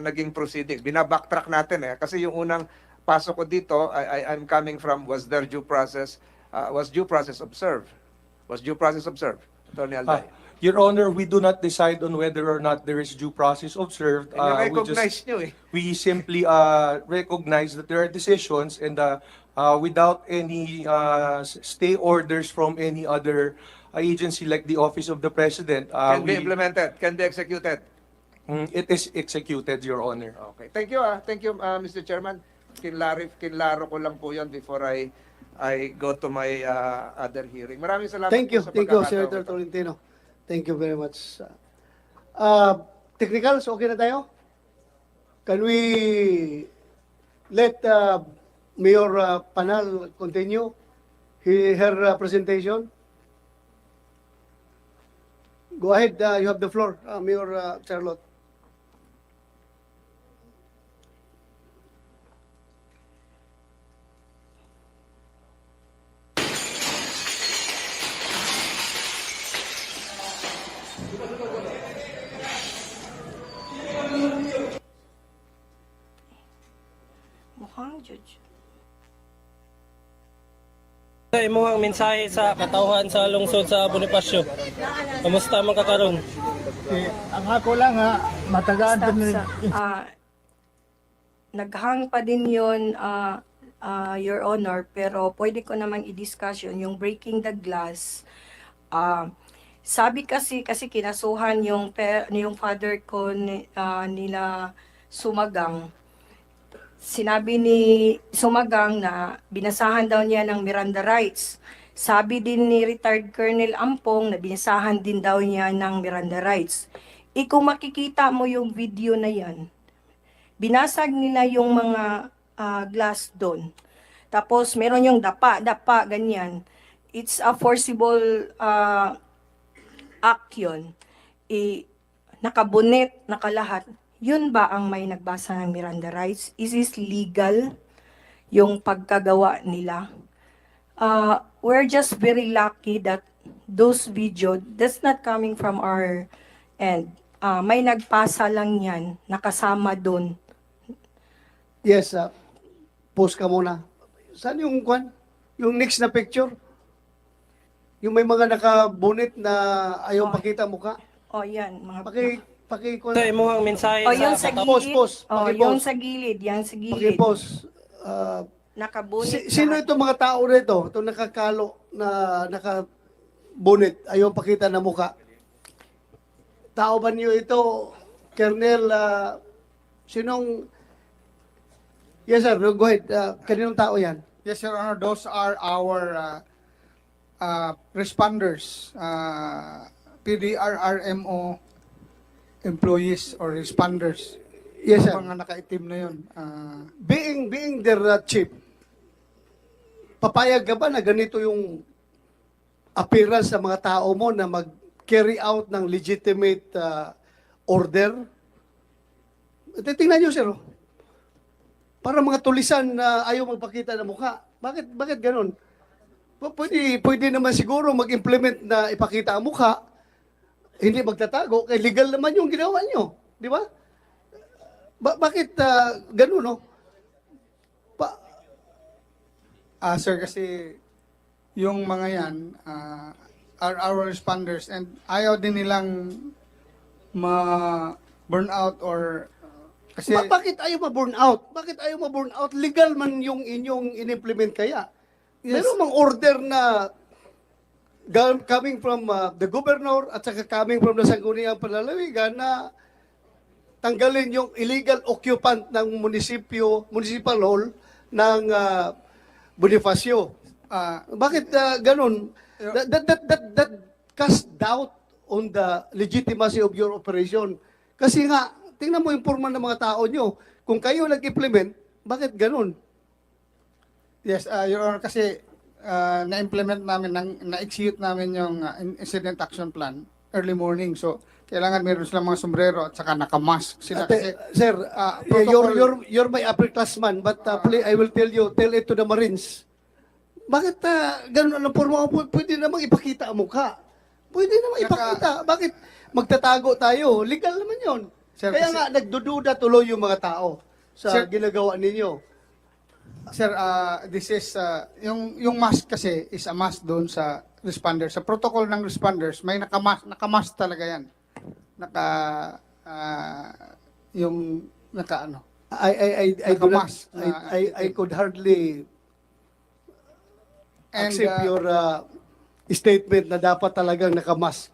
naging proceedings. Binabacktrack natin kasi yung unang pasok ko dito, I'm coming from, was due process observed? Was due process observed, Attorney Alday?
Your Honor, we do not decide on whether or not there is due process observed. We simply recognize that there are decisions and without any stay orders from any other agency like the Office of the President,
Can be implemented, can be executed.
it is executed, Your Honor.
Okay. Thank you, Mr. Chairman. Kinlaro ko lang po yan before I go to my other hearing. Maraming salamat
Thank you.
po sa
Thank you,
pagkakataon
Senator
ito.
Tolentino. Thank you very much. Technicals, okay na tayo? Can we let Mayor Panal continue her presentation? Go ahead, you have the floor, Mayor Charlotte.
Mukhang judge.
Sa imuhang mensahe sa katauhan sa lungsod sa Bonifacio. Kamusta man kakaron?
Ang ako lang matagaan
Naghang pa din yun, Your Honor, pero pwede ko namang i-discuss yun, yung breaking the glass. Sabi kasi kinasuhan yung father ko nila Sumagang. Sinabi ni Sumagang na binasahan daw niya ng Miranda rights. Sabi din ni retired Colonel Ampong na binasahan din daw niya ng Miranda rights. Kung makikita mo yung video na yan, binasag nila yung mga glass doon. Tapos meron yung dapa, ganyan. It's a forcible act yun. Nakabunet, nakalahat. Yun ba ang may nagbasa ng Miranda rights? Is this legal yung pagkagawa nila? We're just very lucky that those video, that's not coming from our end. May nagpasa lang yan, nakasama doon.
Yes, post ka muna. Saan yung kwan? Yung next na picture? Yung may mga nakabunit na ayaw pakita mukha?
O yan, mga...
Sa imuhang mensahe
O yun sa gilid.
Post.
O yun sa gilid, yan sa gilid.
Paki-post.
Nakabunit.
Sino itong mga tao rito? Itong nakakalo na nakabunit, ayaw pakita na mukha. Tao ba niyo ito, Colonel, sinong... Yes, sir. Go ahead. Kaninong tao yan?
Yes, Your Honor, those are our responders, PDRRMO employees or responders.
Yes, sir.
Mga nakaitim na yun.
Being their chief, papayag ka ba na ganito yung appearance sa mga tao mo na mag-carry out ng legitimate order? Tingnan nyo, sir. Para mga tulisan na ayaw magpakita ng mukha. Bakit ganun? Pwede naman siguro mag-implement na ipakita ang mukha, hindi magtatago, kaya legal naman yung ginawa nyo. Di ba? Bakit ganun, no?
Sir, kasi yung mga yan are our responders and ayaw din nilang ma-burn out or kasi...
Bakit ayaw ma-burn out? Bakit ayaw ma-burn out? Legal man yung inyong in-implement kaya.
Yes.
Meron mang order na coming from the governor at saka coming from the Sangguniang Panlalawigan na tanggalin yung illegal occupant ng municipal hall ng Bonifacio. Bakit ganun? That cast doubt on the legitimacy of your operation. Kasi nga, tingnan mo yung forma ng mga tao nyo. Kung kayo nag-implement, bakit ganun?
Yes, Your Honor, kasi na-implement namin, na-execute namin yung incident action plan early morning. So, kailangan meron silang mga sombrero at saka nakamask sila. Kasi,
sir,
protocol-
you're my upper-classman, but please, I will tell it to the Marines. Bakit ganun ang forma? Pwede namang ipakita ang mukha. Pwede namang ipakita. Bakit magtatago tayo? Legal naman yon.
Sir,
Kaya
kasi-
nga, nagdududa tuloy yung mga tao sa
Sir-
ginagawa ninyo.
Sir, this is, yung mask kasi is a mask doon sa responders. Sa protocol ng responders, may nakamask talaga yan.
I could hardly accept statement na dapat talagang nakamask.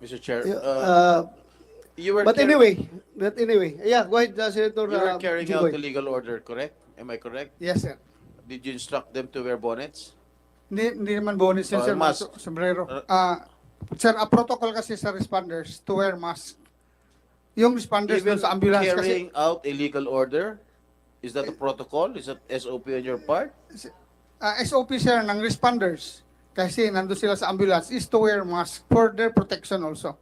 Mr. Chair, you were
But anyway, yeah, go ahead, Senator.
you were carrying out
Jinggoy.
the legal order, correct? Am I correct?
Yes, sir.
Did you instruct them to wear bonnets?
Hindi naman bonus yan,
Oh,
sir.
mask.
Sombrero. Sir, a protocol kasi sa responders to wear mask. Yung responders
Even
dun sa ambulance kasi,
carrying out a legal order, is that a protocol? Is that SOP on your part?
SOP, sir, ng responders, kasi nandun sila sa ambulance, is to wear mask for their protection also.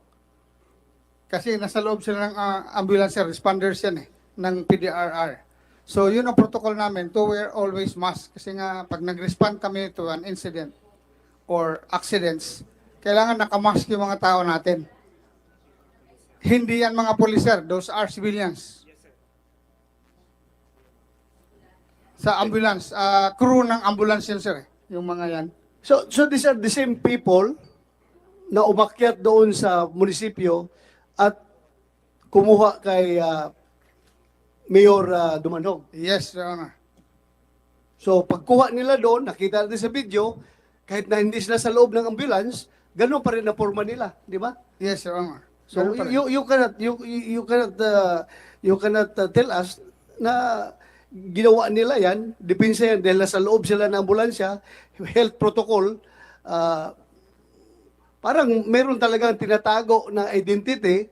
Kasi nasa loob sila ng ambulance, sir, responders yan ng PDRR. So, yun ang protocol namin, to wear always mask. Kasi nga, pag nag-respond kami to an incident or accidents, kailangan nakamask yung mga tao natin. Hindi yan mga pulis, sir. Those are civilians. Sa ambulance, crew ng ambulance yan, sir. Yung mga yan.
So these are the same people na umakyat doon sa munisipyo at kumuha kay Mayor Dumanhog.
Yes, Your Honor.
So pagkuha nila doon, nakita natin sa video, kahit na hindi sila sa loob ng ambulance, ganun pa rin na forma nila, di ba?
Yes, Your Honor.
So
Ganun pa rin.
you cannot tell us na ginawa nila yan, depensa yan dahil nasa loob sila ng ambulansya, health protocol, parang meron talagang tinatago na identity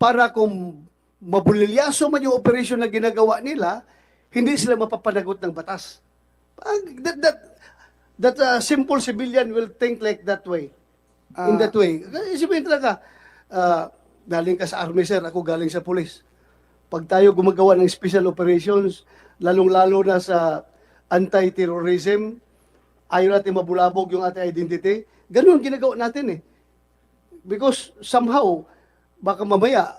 para kung mabulilyaso man yung operation na ginagawa nila, hindi sila mapapanagot ng batas. That simple civilian will think like that way. In that way. Isipin talaga, galing ka sa army, sir, ako galing sa police. Pag tayo gumagawa ng special operations, lalong-lalo na sa anti-terrorism, ayaw natin mabulabog yung ating identity, ganun ginagawa natin eh. Because somehow, baka mamaya,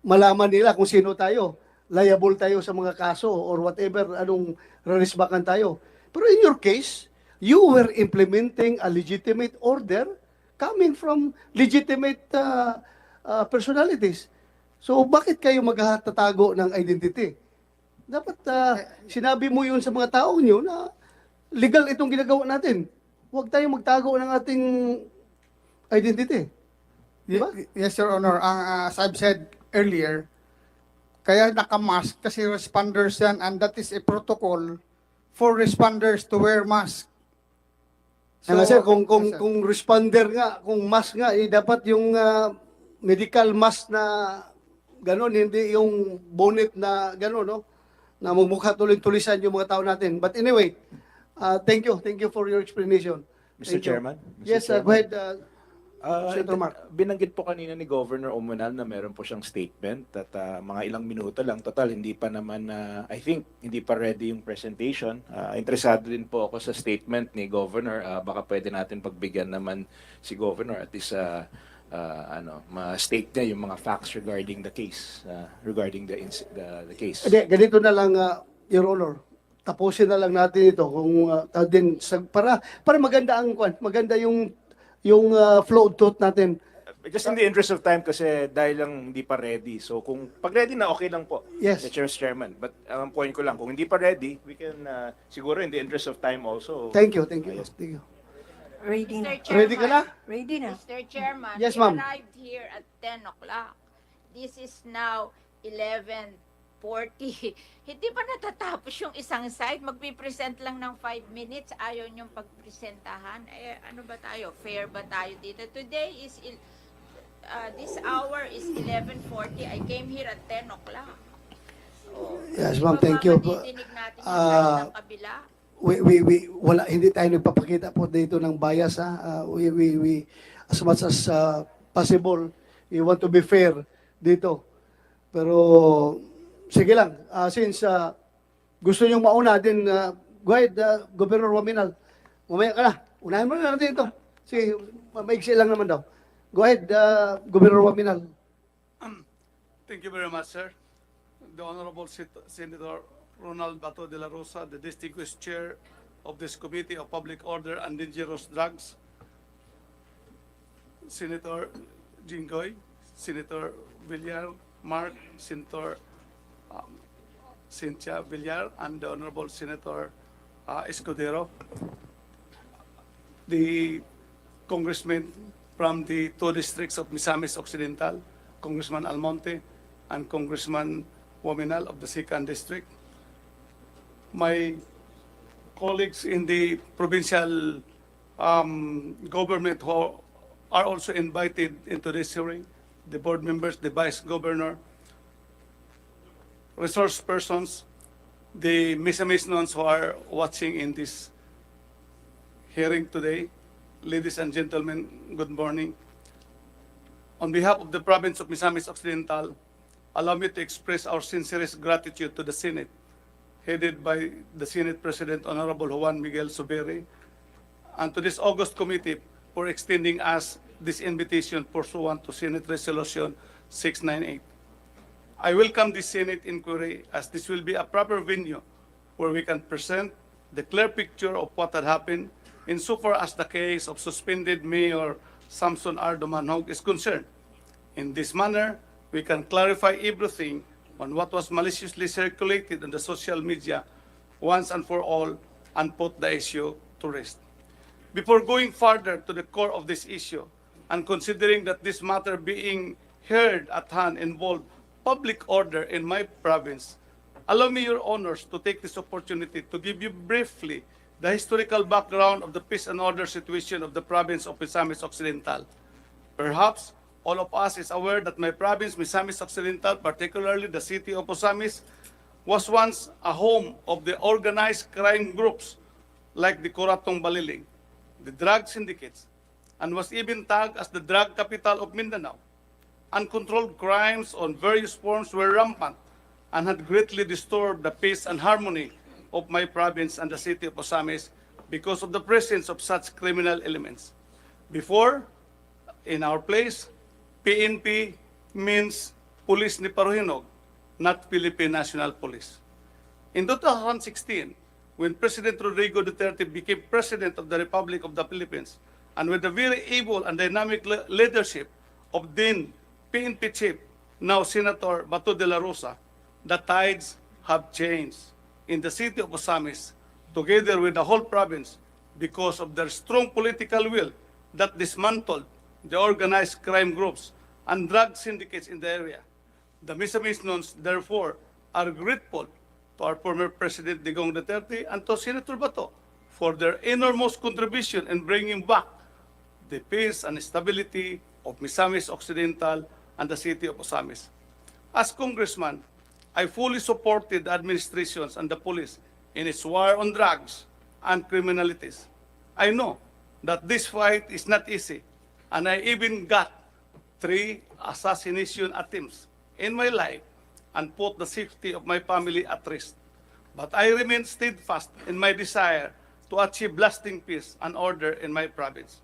malaman nila kung sino tayo, liable tayo sa mga kaso or whatever, anong rarisbakan tayo. Pero in your case, you were implementing a legitimate order coming from legitimate personalities. So bakit kayo magtatago ng identity? Dapat sinabi mo yun sa mga tao nyo na legal itong ginagawa natin. Huwag tayong magtago ng ating identity. Di ba?
Yes, Your Honor. As I've said earlier, kaya nakamask kasi responders yan and that is a protocol for responders to wear mask.
So, sir, kung responder nga, kung mask nga, dapat yung medical mask na gano'n, hindi yung bonnet na gano'n, no? Na magmukha tuloy-tulisan yung mga tao natin. But anyway, thank you for your explanation.
Mr.
Thank you.
Chairman?
Yes, go ahead, Senator Mark.
Binanggit po kanina ni Governor Umunal na meron po siyang statement at mga ilang minuto lang. Total, hindi pa naman, I think, hindi pa ready yung presentation. Interesado din po ako sa statement ni Governor. Baka pwede natin pagbigyan naman si Governor at least ma-state niya yung mga facts regarding the case, regarding the case.
Ganito na lang, Your Honor. Tapusin na lang natin ito kung para maganda yung flow of thought natin.
Just in the interest of time kasi dahil lang hindi pa ready. So kung pag ready na, okay lang po.
Yes.
Mr. Chairman. But ang point ko lang, kung hindi pa ready, we can siguro in the interest of time also.
Thank you.
Yes.
Thank you.
Ready na.
Ready ka na?
Ready na.
Mr. Chairman,
Yes,
we
ma'am.
arrived here at 10 o'clock. This is now 11:40. Hindi pa natatapos yung isang side. Magpipresent lang ng 5 minutes. Ayaw niyong pagpresentahan. Ano ba tayo? Fair ba tayo dito? Today is, this hour is 11:40. I came here at 10 o'clock. So,
Yes, ma'am. Thank you.
Dinig natin yung side ng kabila.
Hindi tayo nagpapakita po dito ng bias, ha. We as much as possible, we want to be fair dito. Pero sige lang, since gusto niyong mauna din, go ahead, Governor Waminal. Mamaya ka na. Unahin mo na natin ito. Sige, maiksi lang naman daw. Go ahead, Governor Waminal.
Thank you very much, sir. The Honorable Senator Ronald Bato de la Rosa, the distinguished chair of this Committee of Public Order and Dangerous Drugs, Senator Jinggoy, Senator Villar, Mark, Senator Cynthia Villar, and the Honorable Senator Escudero, the congressman from the 2 districts of Misamis Occidental, Congressman Almonte, and Congressman Wominal of the 2nd District. My colleagues in the provincial government who are also invited into this hearing, the board members, the vice governor, resource persons, the Misamisnons who are watching in this hearing today. Ladies and gentlemen, good morning. On behalf of the province of Misamis Occidental, allow me to express our sincerest gratitude to the Senate, headed by the Senate President Honorable Juan Miguel Zubiri, and to this August Committee for extending us this invitation pursuant to Senate Resolution 698. I welcome this Senate inquiry as this will be a proper venue where we can present the clear picture of what had happened insofar as the case of suspended Mayor Samson R. Dumanhog is concerned. In this manner, we can clarify everything on what was maliciously circulated on the social media once and for all and put the issue to rest. Before going further to the core of this issue, and considering that this matter being heard at hand involved public order in my province, allow me, Your Honors, to take this opportunity to give you briefly the historical background of the peace and order situation of the province of Misamis Occidental. Perhaps all of us is aware that my province, Misamis Occidental, particularly the city of Osamis, was once a home of the organized crime groups like the Kuratong Baliling, the drug syndicates, and was even tagged as the drug capital of Mindanao. Uncontrolled crimes on various forms were rampant and had greatly disturbed the peace and harmony of my province and the city of Osamis because of the presence of such criminal elements. Before, in our place, PNP means Pulis ni Paruhinog, not Philippine National Police. In 2016, when President Rodrigo Duterte became President of the Republic of the Philippines, and with the very able and dynamic leadership of then PNP chief, now Senator Bato de la Rosa, the tides have changed in the city of Osamis, together with the whole province, because of their strong political will that dismantled the organized crime groups and drug syndicates in the area. The Misamisnons, therefore, are grateful to our former President Digong Duterte and to Senator Bato for their enormous contribution in bringing back the peace and stability of Misamis Occidental and the city of Osamis. As Congressman, I fully supported the administrations and the police in its war on drugs and criminalities. I know that this fight is not easy, and I even got 3 assassination attempts in my life and put the safety of my family at risk. But I remain steadfast in my desire to achieve lasting peace and order in my province.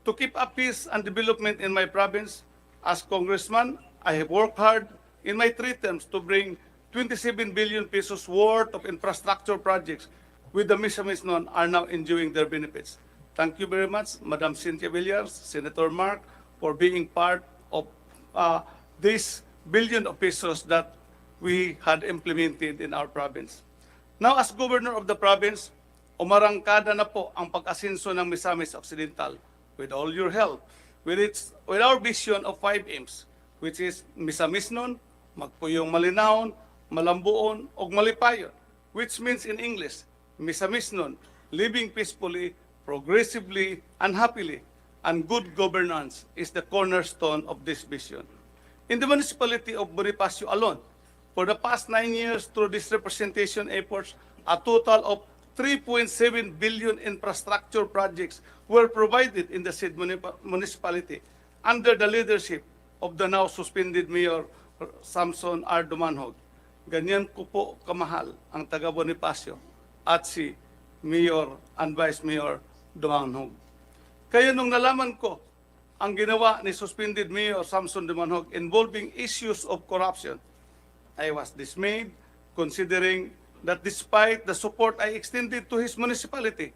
To keep up peace and development in my province, as Congressman, I have worked hard in my 3 terms to bring 27 billion pesos worth of infrastructure projects with the Misamisnon are now enjoying their benefits. Thank you very much, Madam Cynthia Villar, Senator Mark, for being part of this billion of pesos that we had implemented in our province. Now, as Governor of the province, umarangkada na po ang pag-asenso ng Misamis Occidental with all your help, with our vision of 5 aims, which is Misamisnon, Magpuyong Malinahon, Malambuon, ug Malipayon, which means in English, Misamisnon, living peacefully, progressively, and happily, and good governance is the cornerstone of this vision. In the municipality of Bonifacio alone, for the past 9 years through this representation efforts, a total of 3.7 billion infrastructure projects were provided in the said municipality under the leadership of the now suspended Mayor Samson R. Dumanhog. Ganyan ko po kamahal ang taga Bonifacio at si Mayor and Vice Mayor Dumanhog. Kaya nung nalaman ko ang ginawa ni suspended Mayor Samson Dumanhog involving issues of corruption, I was dismayed considering that despite the support I extended to his municipality,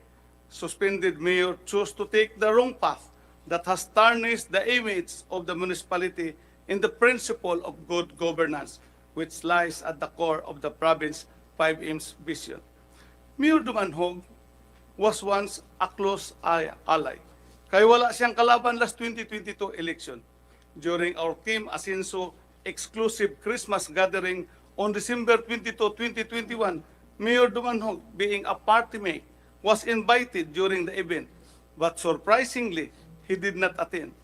suspended mayor chose to take the wrong path that has tarnished the image of the municipality in the principle of good governance, which lies at the core of the province 5 aims vision. Mayor Dumanhog was once a close ally. Kaya wala siyang kalaban last 2022 election. During our Kim Asenso exclusive Christmas gathering on December 22, 2021, Mayor Dumanhog, being a party mate, was invited during the event, but surprisingly, he did not attend.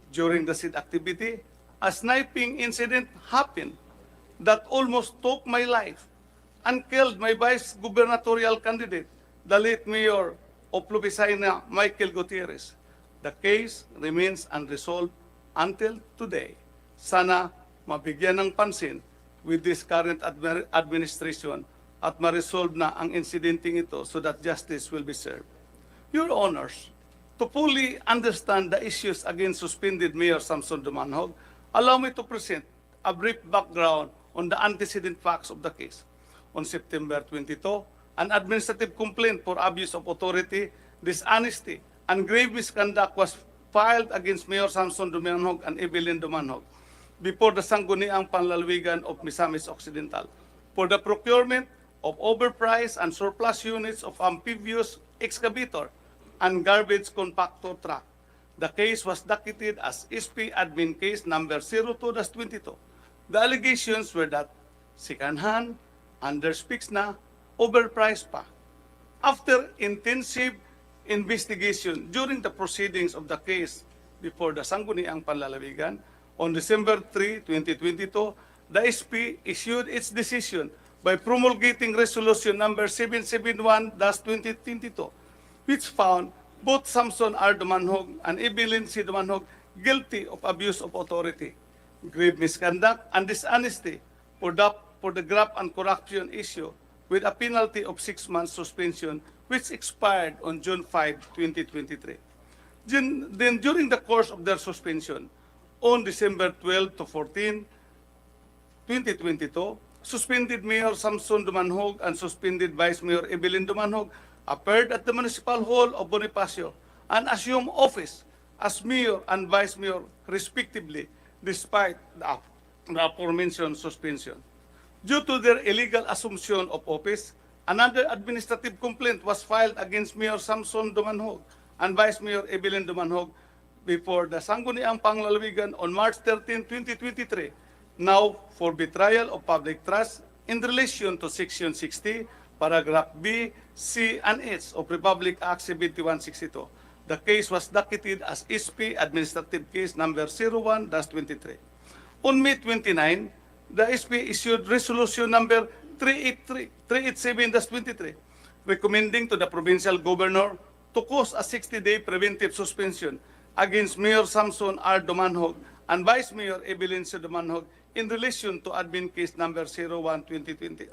During the said activity, a sniping incident happened that almost took my life and killed my vice gubernatorial candidate, the late Mayor of Lubisayna, Michael Gutierrez. The case remains unresolved until today. Sana mabigyan ng pansin with this current administration at ma-resolve na ang incidenting ito so that justice will be served. Your Honors, to fully understand the issues against suspended Mayor Samson Dumanhog, allow me to present a brief background on the antecedent facts of the case. On September 22, an administrative complaint for abuse of authority, dishonesty, and grave misconduct was filed against Mayor Samson Dumanhog and Evelyn Dumanhog before the Sangguniang Panlalawigan of Misamis Occidental for the procurement of overpriced and surplus units of amphibious excavator and garbage compactor truck. The case was docketed as SP Admin Case number 02-22. The allegations were that second-hand, underspeaks na, overpriced pa. After intensive investigation during the proceedings of the case before the Sangguniang Panlalawigan, on December 3, 2022, the SP issued its decision by promulgating Resolution number 771-2022, which found both Samson R. Dumanhog and Evelyn C. Dumanhog guilty of abuse of authority, grave misconduct, and dishonesty for the graft and corruption issue with a penalty of 6 months suspension, which expired on June 5, 2023. Then during the course of their suspension, on December 12 to 14, 2022, suspended Mayor Samson Dumanhog and suspended Vice Mayor Evelyn Dumanhog appeared at the Municipal Hall of Bonifacio and assumed office as Mayor and Vice Mayor respectively, despite the aforementioned suspension. Due to their illegal assumption of office, another administrative complaint was filed against Mayor Samson Dumanhog and Vice Mayor Evelyn Dumanhog before the Sangguniang Panlalawigan on March 13, 2023, now for betrayal of public trust in relation to Section 60, Paragraph B, C, and H of Republic Act 7162. The case was docketed as SP Administrative Case number 01-23. On May 29, the SP issued Resolution number 387-23, recommending to the Provincial Governor to cause a 60-day preventive suspension against Mayor Samson R. Dumanhog and Vice Mayor Evelyn C. Dumanhog in relation to Admin Case number 01-2023.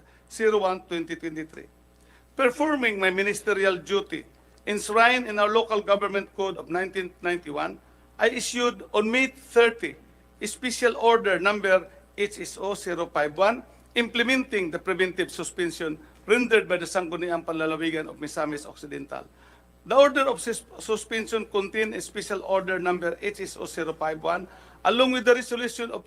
Performing my ministerial duty enshrined in our Local Government Code of 1991, I issued on May 30 a Special Order number HSO 051 implementing the preventive suspension rendered by the Sangguniang Panlalawigan of Misamis Occidental. The order of suspension contained a Special Order number HSO 051 along with the resolution of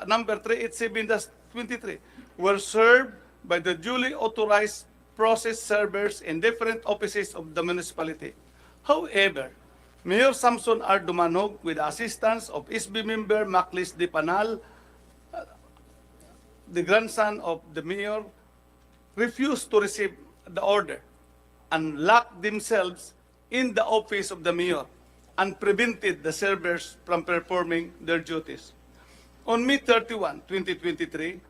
number 387-23 were served by the duly authorized process servers in different offices of the municipality. However, Mayor Samson R. Dumanhog, with the assistance of SB member Maclis de Panal, the grandson of the mayor, refused to receive the order and locked themselves in the office of the mayor and prevented the servers from performing their duties. On May 31, 2023,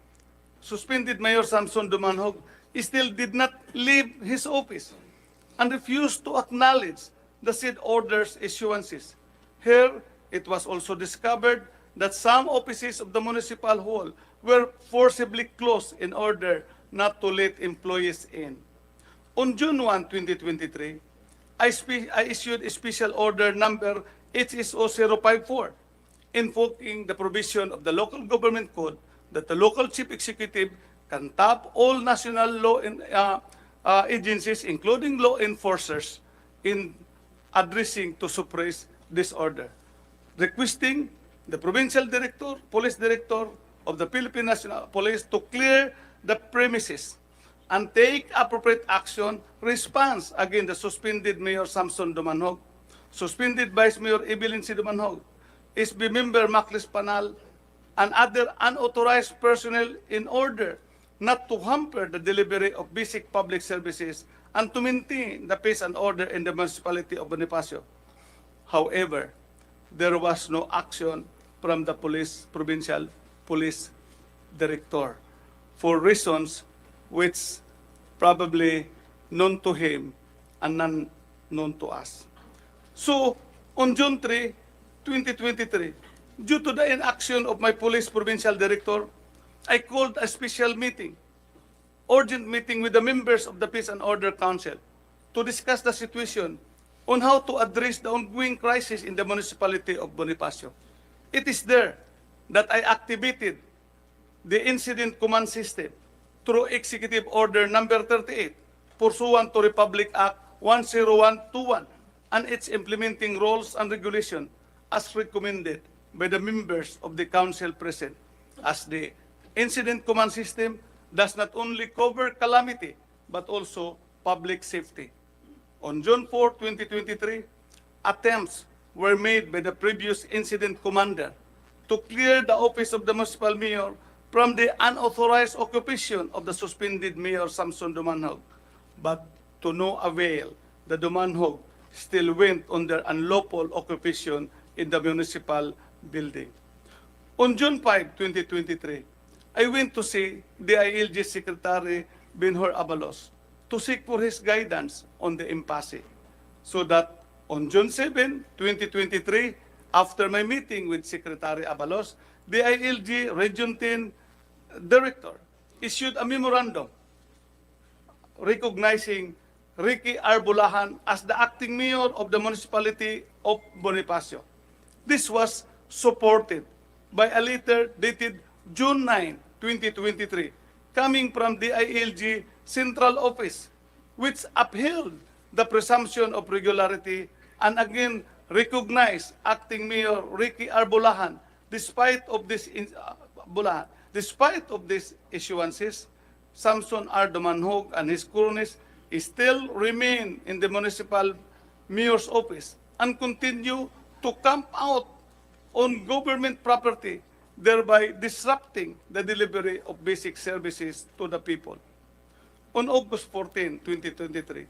suspended Mayor Samson Dumanhog still did not leave his office and refused to acknowledge the said order's issuances. Here, it was also discovered that some offices of the municipal hall were forcibly closed in order not to let employees in. On June 1, 2023, I issued a Special Order number HSO 054, invoking the provision of the Local Government Code that the local chief executive can tap all national law agencies, including law enforcers, in addressing to suppress this order, requesting the provincial director, police director of the Philippine National Police to clear the premises and take appropriate action response against the suspended Mayor Samson Dumanhog, suspended Vice Mayor Evelyn C. Dumanhog, SB member Maclis Panal, and other unauthorized personnel in order not to hamper the delivery of basic public services and to maintain the peace and order in the municipality of Bonifacio. However, there was no action from the provincial police director for reasons which probably known to him and none known to us. So, on June 3, 2023, due to the inaction of my police provincial director, I called a special meeting, urgent meeting with the members of the Peace and Order Council to discuss the situation on how to address the ongoing crisis in the municipality of Bonifacio. It is there that I activated the Incident Command System through Executive Order Number 38, pursuant to Republic Act 10121, and its implementing rules and regulation as recommended by the members of the council present, as the Incident Command System does not only cover calamity, but also public safety. On June 4, 2023, attempts were made by the previous incident commander to clear the office of the municipal mayor from the unauthorized occupation of the suspended Mayor Samson Dumanhog, but to no avail. The Dumanhog still went under unlawful occupation in the municipal building. On June 5, 2023, I went to see the ILG Secretary Benhur Abalos to seek for his guidance on the impasse, so that on June 7, 2023, after my meeting with Secretary Abalos, the ILG Region 10 Director issued a memorandum recognizing Ricky R. Bulahan as the acting mayor of the municipality of Bonifacio. This was supported by a letter dated June 9, 2023, coming from the ILG Central Office, which upheld the presumption of regularity and again recognized acting mayor Ricky R. Bulahan. Despite of these issuances, Samson R. Dumanhog and his cronies still remain in the municipal mayor's office and continue to camp out on government property, thereby disrupting the delivery of basic services to the people. On August 14, 2023,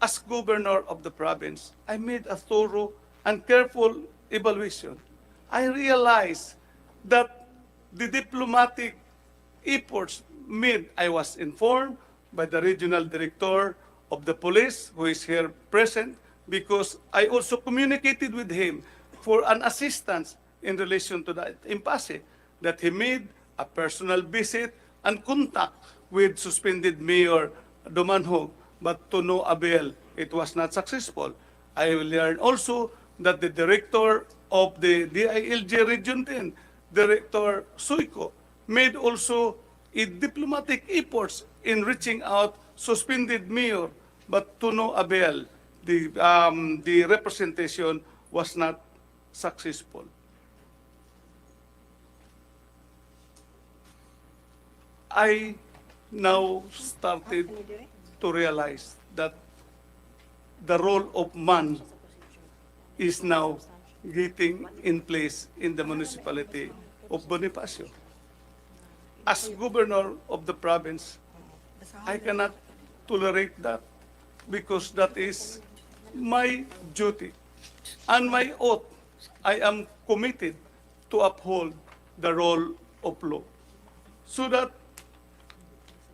as governor of the province, I made a thorough and careful evaluation. I realized that the diplomatic efforts made, I was informed by the regional director of the police, who is here present, because I also communicated with him for an assistance in relation to the impasse, that he made a personal visit and contact with suspended Mayor Dumanhog, but to no avail. It was not successful. I learned also that the director of the DILG Region 10, Director Suico, made also a diplomatic efforts in reaching out suspended mayor, but to no avail. The representation was not successful. I now started to realize that the role of man is now getting in place in the municipality of Bonifacio. As governor of the province, I cannot tolerate that, because that is my duty and my oath. I am committed to uphold the role of law. So that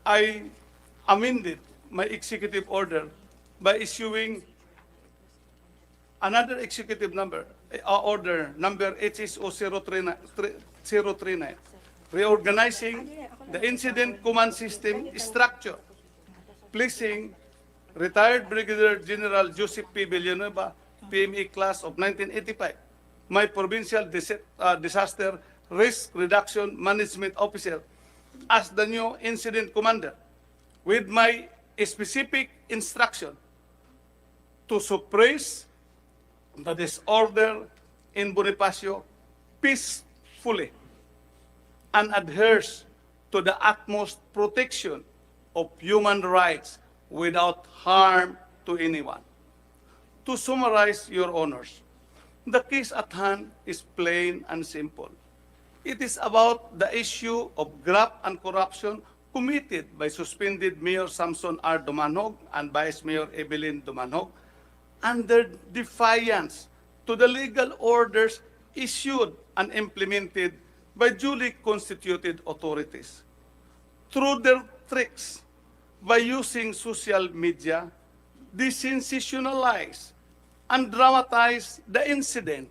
I amended my executive order by issuing another executive order number HSO 039, reorganizing the incident command system structure, placing retired Brigadier General Joseph P. Villanueva, PME class of 1985, my provincial disaster risk reduction management officer, as the new incident commander, with my specific instruction to suppress the disorder in Bonifacio peacefully and adheres to the utmost protection of human rights without harm to anyone. To summarize, Your Honors, the case at hand is plain and simple. It is about the issue of graft and corruption committed by suspended Mayor Samson R. Dumanhog and Vice Mayor Evelyn Dumanhog under defiance to the legal orders issued and implemented by duly constituted authorities. Through their tricks, by using social media, they sensationalize and dramatize the incident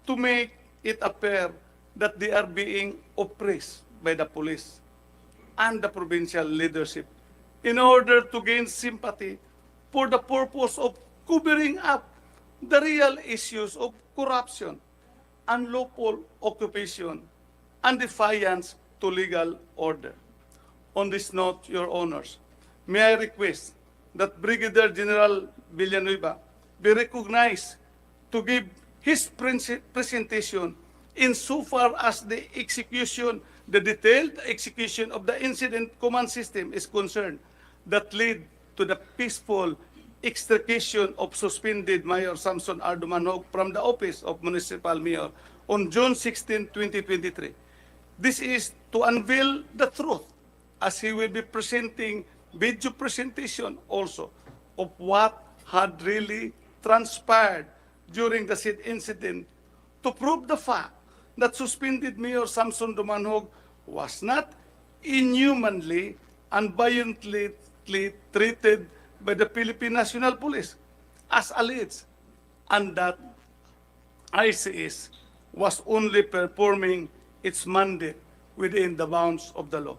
to make it appear that they are being oppressed by the police and the provincial leadership in order to gain sympathy for the purpose of covering up the real issues of corruption, unlawful occupation, and defiance to legal order. On this note, Your Honors, may I request that Brigadier General Villanueva be recognized to give his presentation insofar as the detailed execution of the incident command system is concerned that led to the peaceful extrication of suspended Mayor Samson R. Dumanhog from the office of Municipal Mayor on June 16, 2023. This is to unveil the truth, as he will be presenting video presentation also of what had really transpired during the said incident to prove the fact that suspended Mayor Samson Dumanhog was not inhumanly and violently treated by the Philippine National Police as alleged, and that ICS was only performing its mandate within the bounds of the law.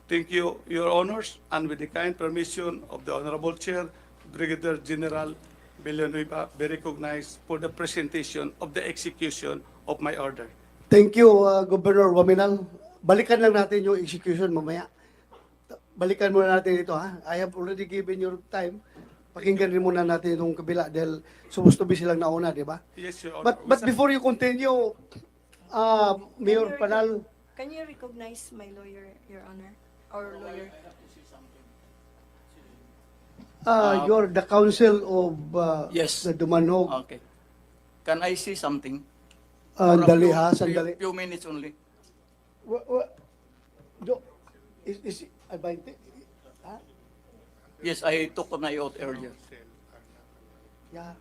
Thank you, Your Honors, and with the kind permission of the Honorable Chair, Brigadier General Villanueva be recognized for the presentation of the execution of my order.
Thank you, Governor Waminang. Balikan lang natin yung execution mamaya. Balikan muna natin ito, ha? I have already given your time. Pakinggan rin muna natin itong kabila dahil supposed to be silang nauna, di ba?
Yes, Your Honor.
But before you continue, Mayor Panal,
Can you recognize my lawyer, Your Honor? Our lawyer.
you're the counsel of
Yes.
the Dumanhog.
Okay. Can I say something?
Sandali, ha? Sandali.
Few minutes only.
Is advantage? Ha?
Yes, I took my oath earlier.
Yeah.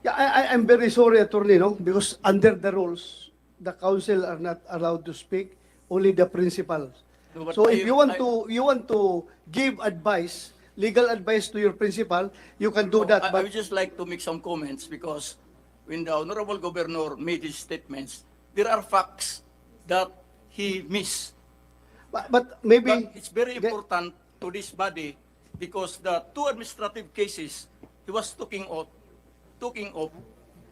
Yeah, I'm very sorry, attorney, no? Because under the rules, the council are not allowed to speak, only the principal.
No, but
So if
I-
you want to give advice, legal advice to your principal, you can do that.
I
But
would just like to make some comments because when the Honorable Governor made his statements, there are facts that he missed.
but maybe
But it's very important to this body because the two administrative cases he was talking of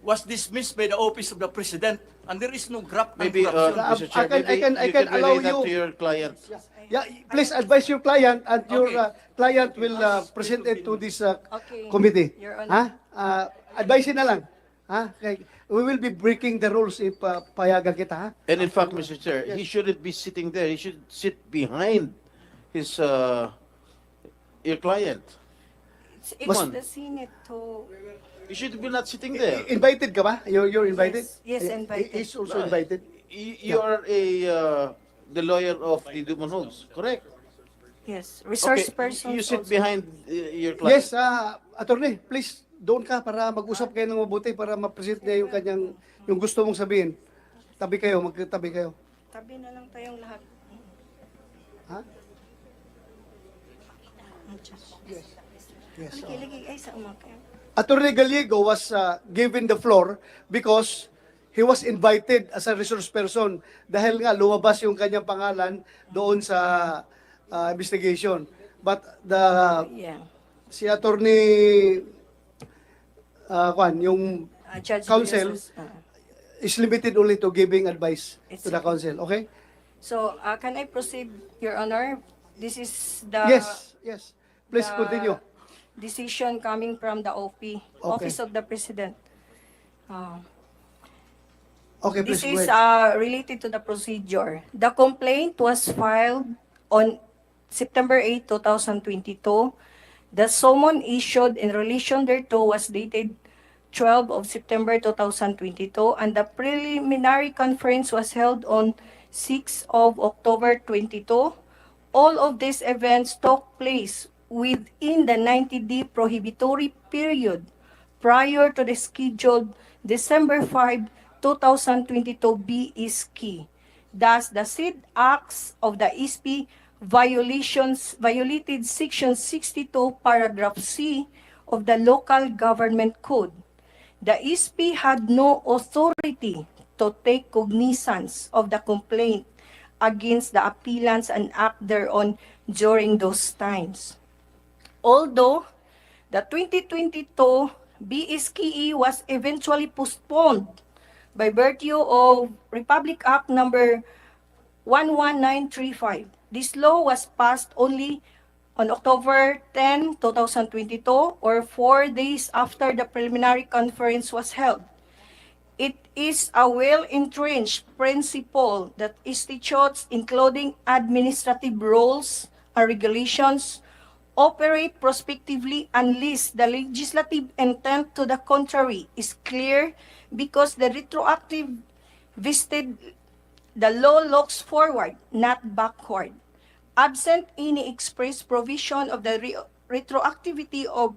was dismissed by the office of the president, and there is no graft and
Maybe,
corruption.
Mr. Chair,
I
you
can allow
relay that
you-
to your client.
yeah, please advise your client, and your
Okay.
client will present it to this
Okay,
committee.
Your Honor.
Ha? Advice na lang. Ha? Okay. We will be breaking the rules if payagan kita, ha?
And in fact, Mr. Chair, he shouldn't be sitting there. He should sit behind his your client.
It's
Come on.
the Senate to...
You should be not sitting there.
Invited ka ba? You're invited?
Yes, invited.
He's also invited.
You are the lawyer of the Dumanhogs, correct?
Yes, resource
Okay,
person.
you sit behind your client.
Yes, attorney, please, doon ka para mag-usap kayo ng mabuti para ma-present niya yung gusto mong sabihin. Tabi kayo, magtabi kayo.
Tabi na lang tayong lahat.
Ha? Yes.
Lagi-lagi ay sa umakay.
Attorney Gallego was given the floor because he was invited as a resource person dahil nga lumabas yung kanyang pangalan doon sa investigation. But si Attorney yung
Judge
counsel
Villas,
is limited only to giving advice
It's
to the counsel. Okay?
So, can I proceed, Your Honor? This is the...
Yes. Please
the
continue.
Decision coming from the OP, Office of the President.
Okay,
This
please
is
go ahead.
related to the procedure. The complaint was filed on September 8, 2022. The summon issued in relation thereto was dated 12 of September 2022, and the preliminary conference was held on 6 of October 22. All of these events took place within the 90-day prohibitory period prior to the scheduled December 5, 2022 BSK. Thus, the said acts of the SP violated Section 62, Paragraph C of the Local Government Code. The SP had no authority to take cognizance of the complaint against the appellants and act thereon during those times. Although the 2022 BSKE was eventually postponed by virtue of Republic Act number 11935. This law was passed only on October 10, 2022, or 4 days after the preliminary conference was held. It is a well-entrenched principle that institutes, including administrative rules and regulations, operate prospectively unless the legislative intent to the contrary is clear, because the retroactive vested the law looks forward, not backward. Absent any express provision of the retroactivity of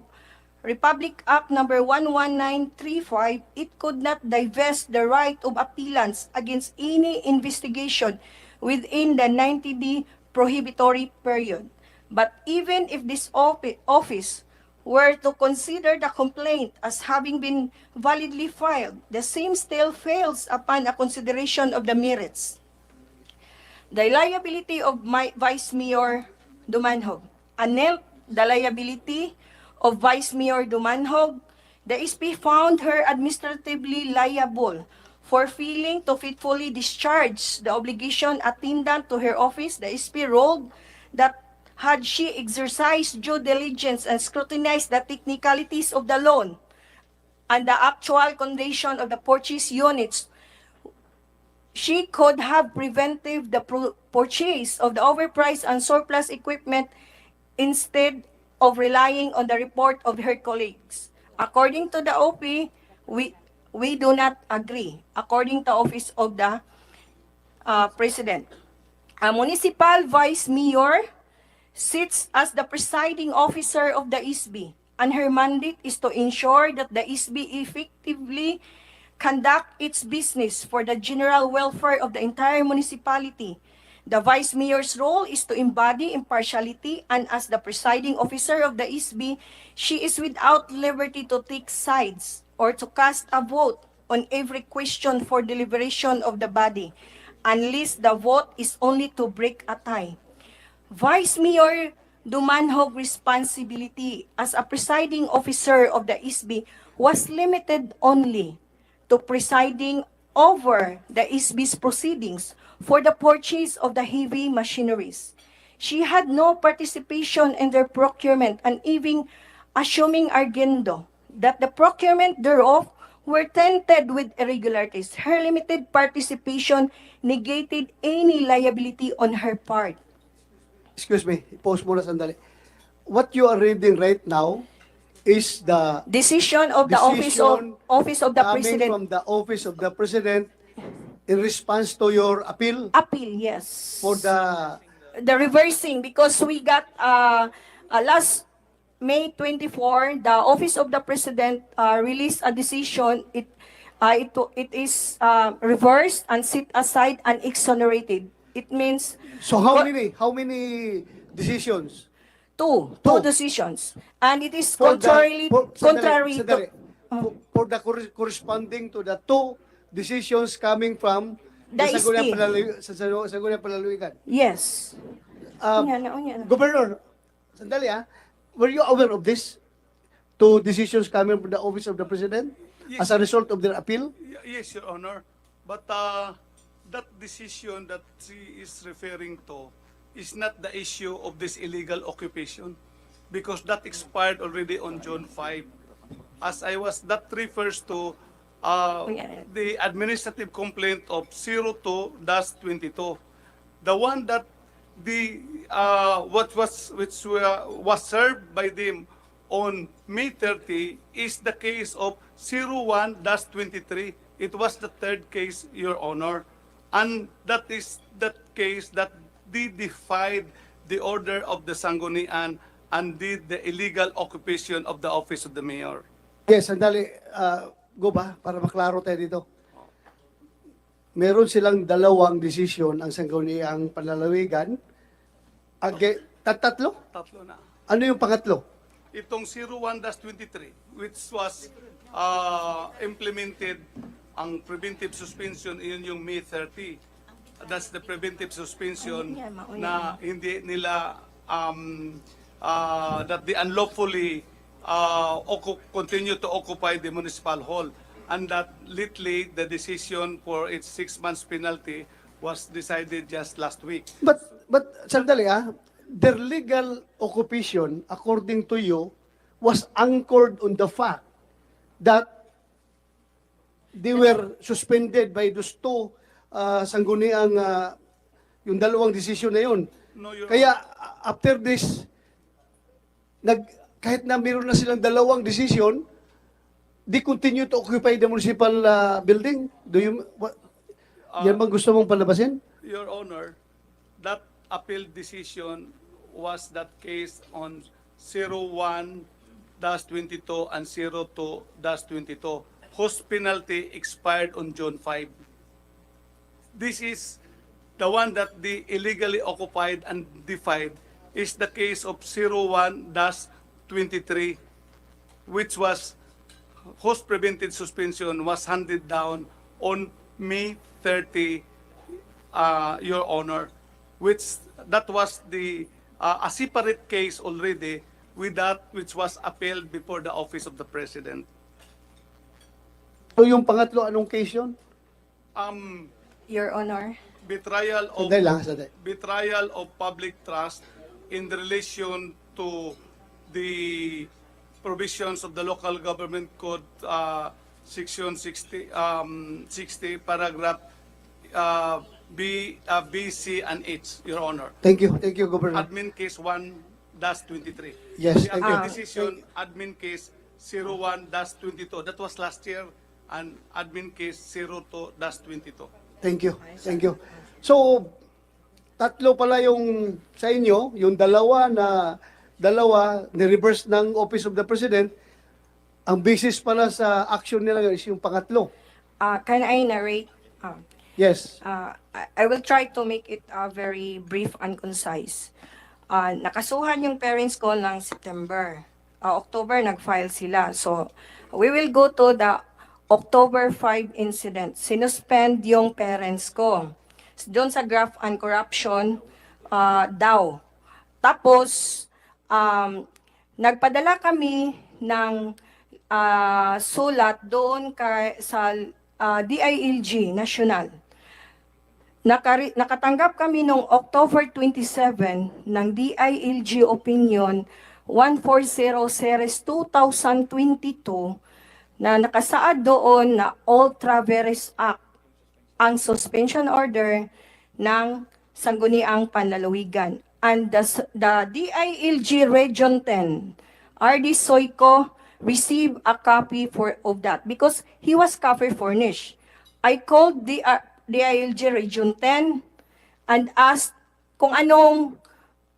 Republic Act number 11935, it could not divest the right of appellants against any investigation within the 90-day prohibitory period. But even if this office were to consider the complaint as having been validly filed, the same still fails upon a consideration of the merits. The liability of Vice Mayor Dumanhog. Anent the liability of Vice Mayor Dumanhog, the SP found her administratively liable for failing to faithfully discharge the obligation attendant to her office. The SP ruled that had she exercised due diligence and scrutinized the technicalities of the loan and the actual condition of the purchase units, she could have prevented the purchase of the overpriced and surplus equipment instead of relying on the report of her colleagues. According to the OP, we do not agree, according to Office of the President. A municipal vice mayor sits as the presiding officer of the ISB, and her mandate is to ensure that the ISB effectively conduct its business for the general welfare of the entire municipality. The vice mayor's role is to embody impartiality, and as the presiding officer of the ISB, she is without liberty to take sides or to cast a vote on every question for deliberation of the body, unless the vote is only to break a tie. Vice Mayor Dumanhog's responsibility as a presiding officer of the ISB was limited only to presiding over the ISB's proceedings for the purchase of the heavy machineries. She had no participation in their procurement, and even assuming arguendo that the procurement thereof were tainted with irregularities, her limited participation negated any liability on her part.
Excuse me, pause muna sandali. What you are reading right now is the
decision of the office of the
coming
President.
from the office of the President in response to your appeal
Appeal, yes.
for the
reversing, because we got last May 24, the office of the President released a decision. It is reversed and set aside and exonerated. It means
so how many decisions?
Two decisions, and it is
For the-
contrary
for-
contrary
sandali,
to
for the corresponding to the two decisions coming from
The SP.
Sangguniang Palaluigan.
yes. Unya na.
Governor, sandali were you aware of this? Two decisions coming from the office of the President as a result of their appeal?
Yes, Your Honor. But that decision that she is referring to is not the issue of this illegal occupation, because that expired already on June 5. That refers to the administrative complaint of 02-22. The one that the was served by them on May 30 is the case of 01-23. It was the third case, Your Honor, and that is that case that they defied the order of the Sanggunian and did the illegal occupation of the office of the mayor.
Yes, sandali. Go ba? Para maklaro tayo dito. Meron silang dalawang desisyon ang sangguniang panlalawigan. Tatlo?
Tatlo na.
Ano yung pangatlo?
Itong 01-23, which was implemented ang preventive suspension, iyon yung May 30. That's the preventive suspension na hindi nila that they unlawfully continue to occupy the municipal hall, and that lately the decision for its 6 months penalty was decided just last week.
But sandali their legal occupation, according to you, was anchored on the fact that they were suspended by those two sangguniang yung dalawang desisyon na yun.
No, Your
Kaya after this, kahit na meron na silang dalawang desisyon, they continue to occupy the municipal building. Yan bang gusto mong palabasin?
Your Honor, that appeal decision was that case on 01-22 and 02-22, whose penalty expired on June 5. This is the one that they illegally occupied and defied is the case of 01-23, which was whose preventive suspension was handed down on May 30, Your Honor, which that was the a separate case already with that which was appealed before the office of the President.
So yung pangatlo, anong case yun?
Your Honor.
Betrayal of
Sandali.
betrayal of public trust in relation to the provisions of the Local Government Code, Section 60, paragraph B, C, and H, Your Honor.
Thank you, Governor.
Admin case 1-23.
Yes,
The
thank
appeal
you.
decision, admin case 01-22. That was last year, and admin case 02-22.
Thank you. So, tatlo pala yung sa inyo, yung dalawa ni-reverse ng Office of the President, ang basis pala sa action nila is yung pangatlo.
Can I narrate?
Yes.
I will try to make it very brief and concise. Nakasuhan yung parents ko ng September. October, nag-file sila. So, we will go to the October 5 incident. Sinuspend yung parents ko. Doon sa graft and corruption daw. Tapos, nagpadala kami ng sulat doon sa DILG National. Nakatanggap kami noong October 27 ng DILG Opinion 140 Series 2022 na nakasaad doon na All Travelers Act ang suspension order ng Sangguniang Panlalawigan. And the DILG Region 10, RD Soyko, received a copy of that because he was cover furnished. I called the DILG Region 10 and asked kung anong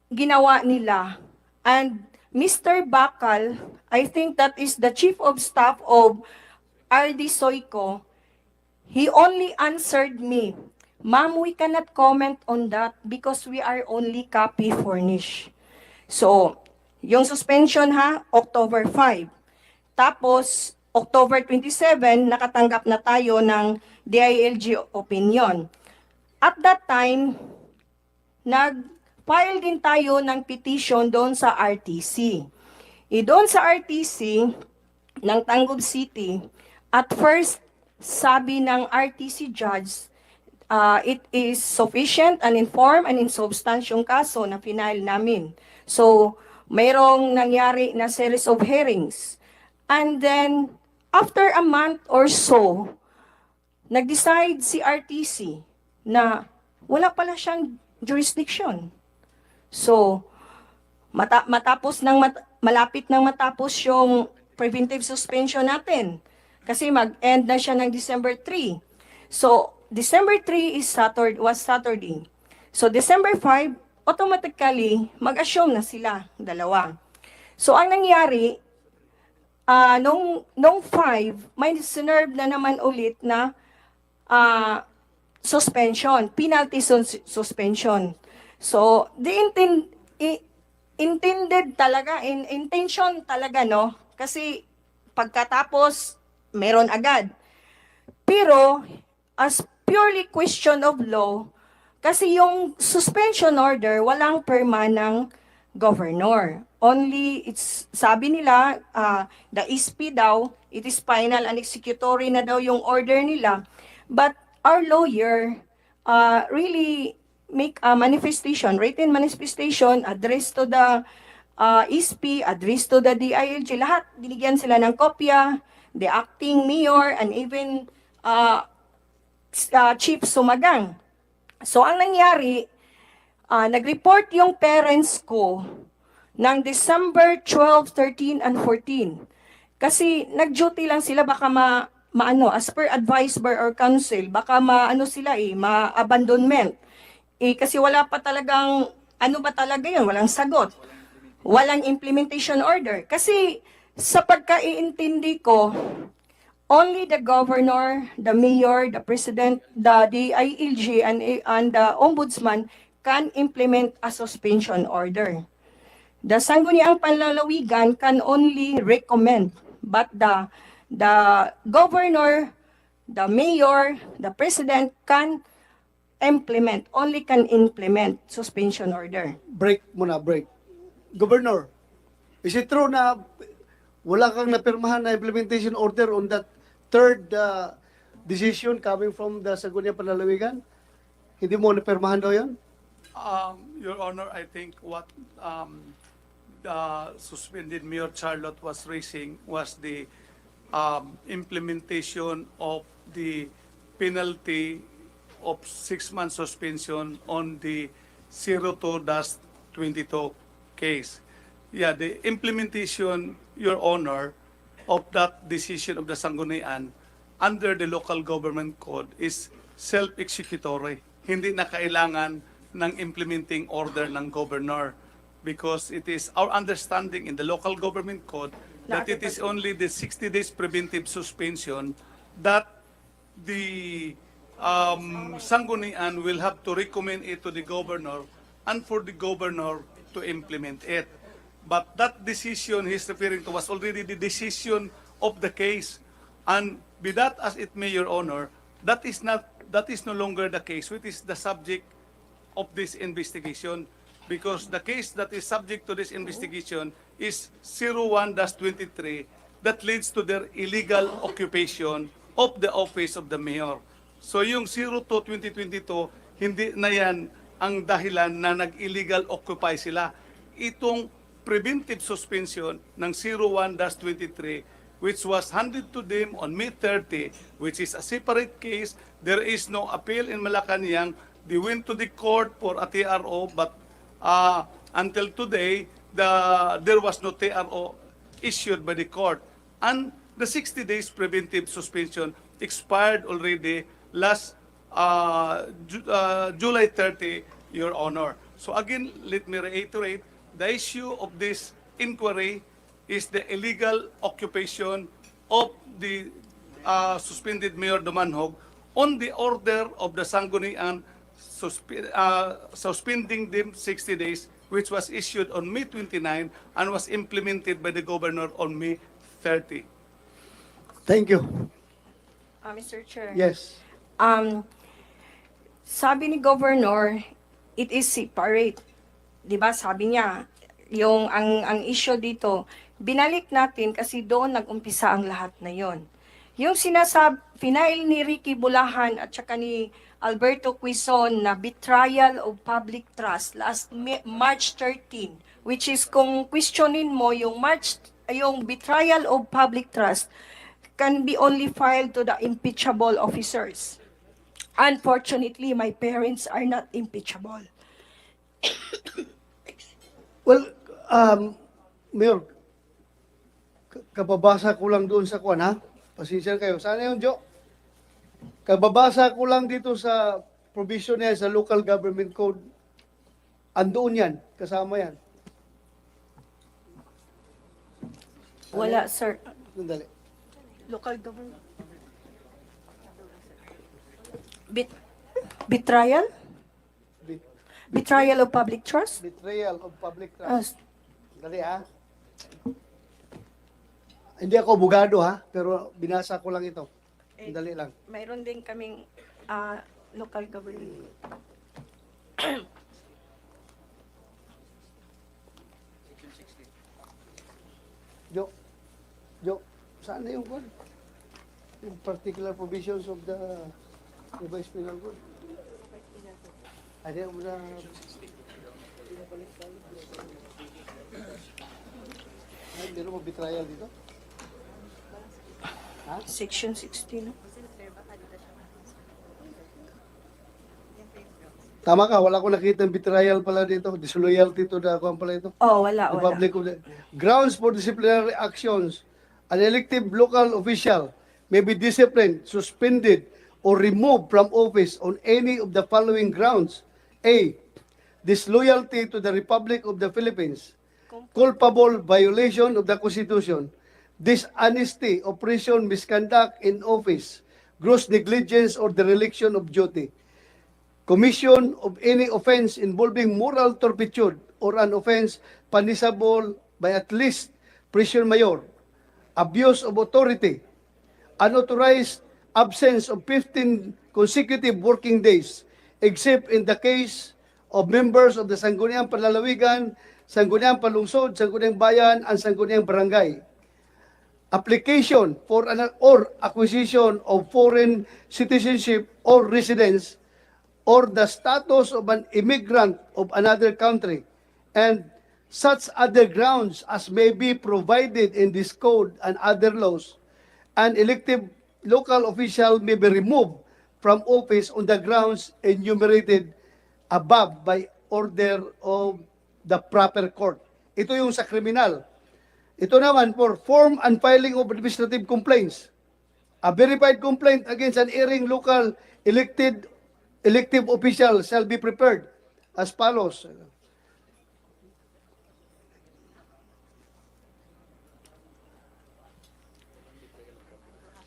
ginawa nila. And Mr. Bakal, I think that is the Chief of Staff of RD Soyko, he only answered me, "Ma'am, we cannot comment on that because we are only copy furnished." So, yung suspension October 5. Tapos, October 27, nakatanggap na tayo ng DILG opinion. At that time, nag-file din tayo ng petition doon sa RTC. Doon sa RTC ng Tangub City, at first, sabi ng RTC judge, it is sufficient and informed and insubstantial yung kaso na final namin. So, mayroong nangyari na series of hearings. And then, after a month or so, nag-decide si RTC na wala pala siyang jurisdiction. So, malapit nang matapos yung preventive suspension natin. Kasi mag-end na siya ng December 3. So, December 3 was Saturday. So, December 5, automatically, mag-assume na sila, dalawa. So, ang nangyari, nung 5, may sinerve na naman ulit na suspension, penalty suspension. So, intended talaga, intention talaga, no? Kasi pagkatapos, meron agad. Pero, as purely question of law, kasi yung suspension order, walang perma ng governor. Only, sabi nila, the SP daw, it is final and executory na daw yung order nila. But our lawyer really make a manifestation, written manifestation, address to the SP, address to the DILG, lahat, binigyan sila ng kopya, the acting mayor, and even Chief Sumagang. So, ang nangyari, nag-report yung parents ko ng December 12, 13, and 14. Kasi nag-duty lang sila, baka as per advice by our council, baka ma-abandonment. Kasi wala pa talagang, ano ba talaga yun? Walang sagot. Walang implementation order. Kasi sa pagkaiintindi ko, only the governor, the mayor, the president, the DILG, and the ombudsman can implement a suspension order. The Sangguniang Panlalawigan can only recommend, but the governor, the mayor, the president can implement suspension order.
Break muna, break. Governor, is it true na wala kang napirmahan na implementation order on that third decision coming from the Sangguniang Panlalawigan? Hindi mo napirmahan daw yan?
Your Honor, I think what the suspended Mayor Charlotte was raising was the implementation of the penalty of 6-month suspension on the 02-22 case. Yeah, the implementation, Your Honor, of that decision of the Sanggunian under the local government code is self-executory. Hindi na kailangan ng implementing order ng governor because it is our understanding in the local government code that it is only the 60 days preventive suspension that the Sanggunian will have to recommend it to the governor and for the governor to implement it. But that decision he's referring to was already the decision of the case. And be that as it may, Your Honor, that is no longer the case, which is the subject of this investigation. Because the case that is subject to this investigation is 01-23 that leads to their illegal occupation of the office of the mayor. So yung 02-2022, hindi na yan ang dahilan na nag-illegal occupy sila. Itong preventive suspension ng 01-23 which was handed to them on May 30, which is a separate case. There is no appeal in Malacanang. They went to the court for a TRO, but until today, there was no TRO issued by the court. And the 60 days preventive suspension expired already last July 30, Your Honor. So again, let me reiterate, the issue of this inquiry is the illegal occupation of the suspended Mayor Dumanhog on the order of the Sanggunian suspending them 60 days, which was issued on May 29 and was implemented by the governor on May 30.
Thank you.
Mr. Chair.
Yes.
Sabi ni Governor, it is separate. 'Di ba? Sabi niya, yung ang issue dito, binalik natin kasi doon nag-umpisa ang lahat na 'yon. Yung final ni Ricky Bulahan at saka ni Alberto Quizon na betrayal of public trust last March 13, which is kung questionin mo yung betrayal of public trust can be only filed to the impeachable officers. Unfortunately, my parents are not impeachable.
Well, Mayor, kababasa ko lang doon sa kuwan, ha? Pasensya kayo. Sana yun, Jo? Kababasa ko lang dito sa provision niya sa local government code. Andoon yan. Kasama yan.
Wala, sir.
Sandali.
Local government. Betrayal? Betrayal of public trust?
Betrayal of public
Ah,
trust. Dali, ha? Hindi ako abogado, ha? Pero binasa ko lang ito. Dali lang.
mayroon din kaming local government.
Jo, saan na yung code? Yung particular provisions of the revised penal code? Ay, mo na... Ay, meron mo betrayal dito? Ha?
Section 16.
Tama ka, wala ko nakita ng betrayal pala dito. Disloyalty to the kung pala ito.
Oh, wala.
Republic of the grounds for disciplinary actions. An elected local official may be disciplined, suspended, or removed from office on any of the following grounds. A. Disloyalty to the Republic of the Philippines. Culpable violation of the Constitution. Dishonesty, oppression, misconduct in office. Gross negligence or dereliction of duty. Commission of any offense involving moral turpitude or an offense punishable by at least prison mayor, abuse of authority, unauthorized absence of 15 consecutive working days, except in the case of members of the Sangguniang Panlalawigan, Sangguniang Panlungsod, Sangguniang Bayan, and Sangguniang Barangay. Application for an or acquisition of foreign citizenship or residence or the status of an immigrant of another country, and such other grounds as may be provided in this code and other laws. An elective local official may be removed from office on the grounds enumerated above by order of the proper court. Ito yung sa kriminal. Ito naman for form and filing of administrative complaints. A verified complaint against an erring local elective official shall be prepared as follows.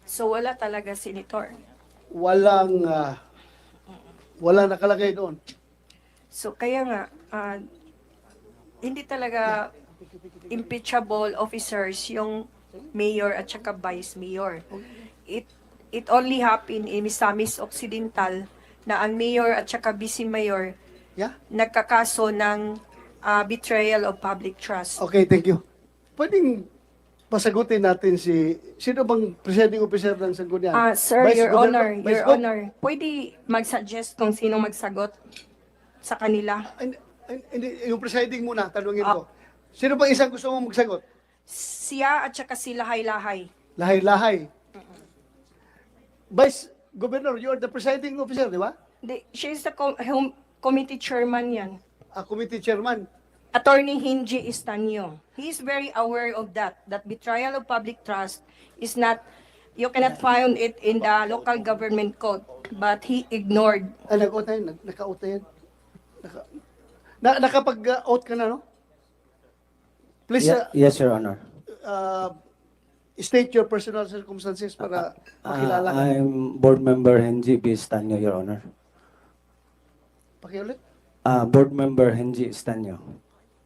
So wala talaga, Senator.
Walang nakalagay doon.
So kaya nga, hindi talaga impeachable officers yung mayor at saka vice mayor. It only happened in Misamis Occidental na ang mayor at saka vice mayor nagkakaso ng betrayal of public trust.
Okay, thank you. Pwedeng pasagutin natin sino bang presiding officer ng Sangguniang?
Sir, Your Honor,
Vice
Your
Gov?
Honor, pwede mag-suggest kung sino magsagot sa kanila.
Hindi, yung presiding muna, tanungin ko. Sino bang isang gusto mong magsagot?
Siya at saka si Lahay-Lahay.
Lahay-lahay. Vice Governor, you are the presiding officer, di ba?
She's the committee chairman yan.
Committee chairman.
Attorney Hinji Estanio. He is very aware of that betrayal of public trust is not, you cannot find it in the local government code, but he ignored.
Nag-out na yun, naka-out na yan. Nakapag-out ka na, no? Please,
Yes, Your Honor.
state your personal circumstances para makilala ka.
I'm Board Member Henji B. Estanio, Your Honor.
Pakiulit.
Board Member Henji Estanio.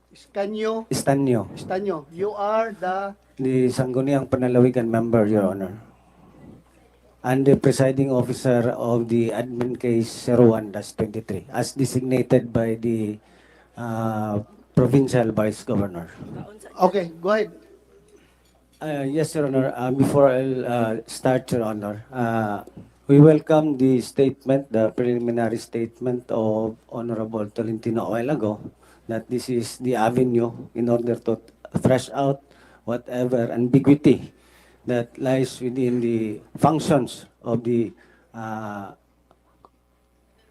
Estanio.
Estanio.
You are
The Sangguniang Panlalawigan member, Your Honor. And the presiding officer of the admin case 01-23 as designated by the provincial vice governor.
Okay, go ahead.
Yes, Your Honor. Before I'll start, Your Honor, we welcome the statement, the preliminary statement of Honorable Tolentino a while ago, that this is the avenue in order to thresh out whatever ambiguity that lies within the functions of the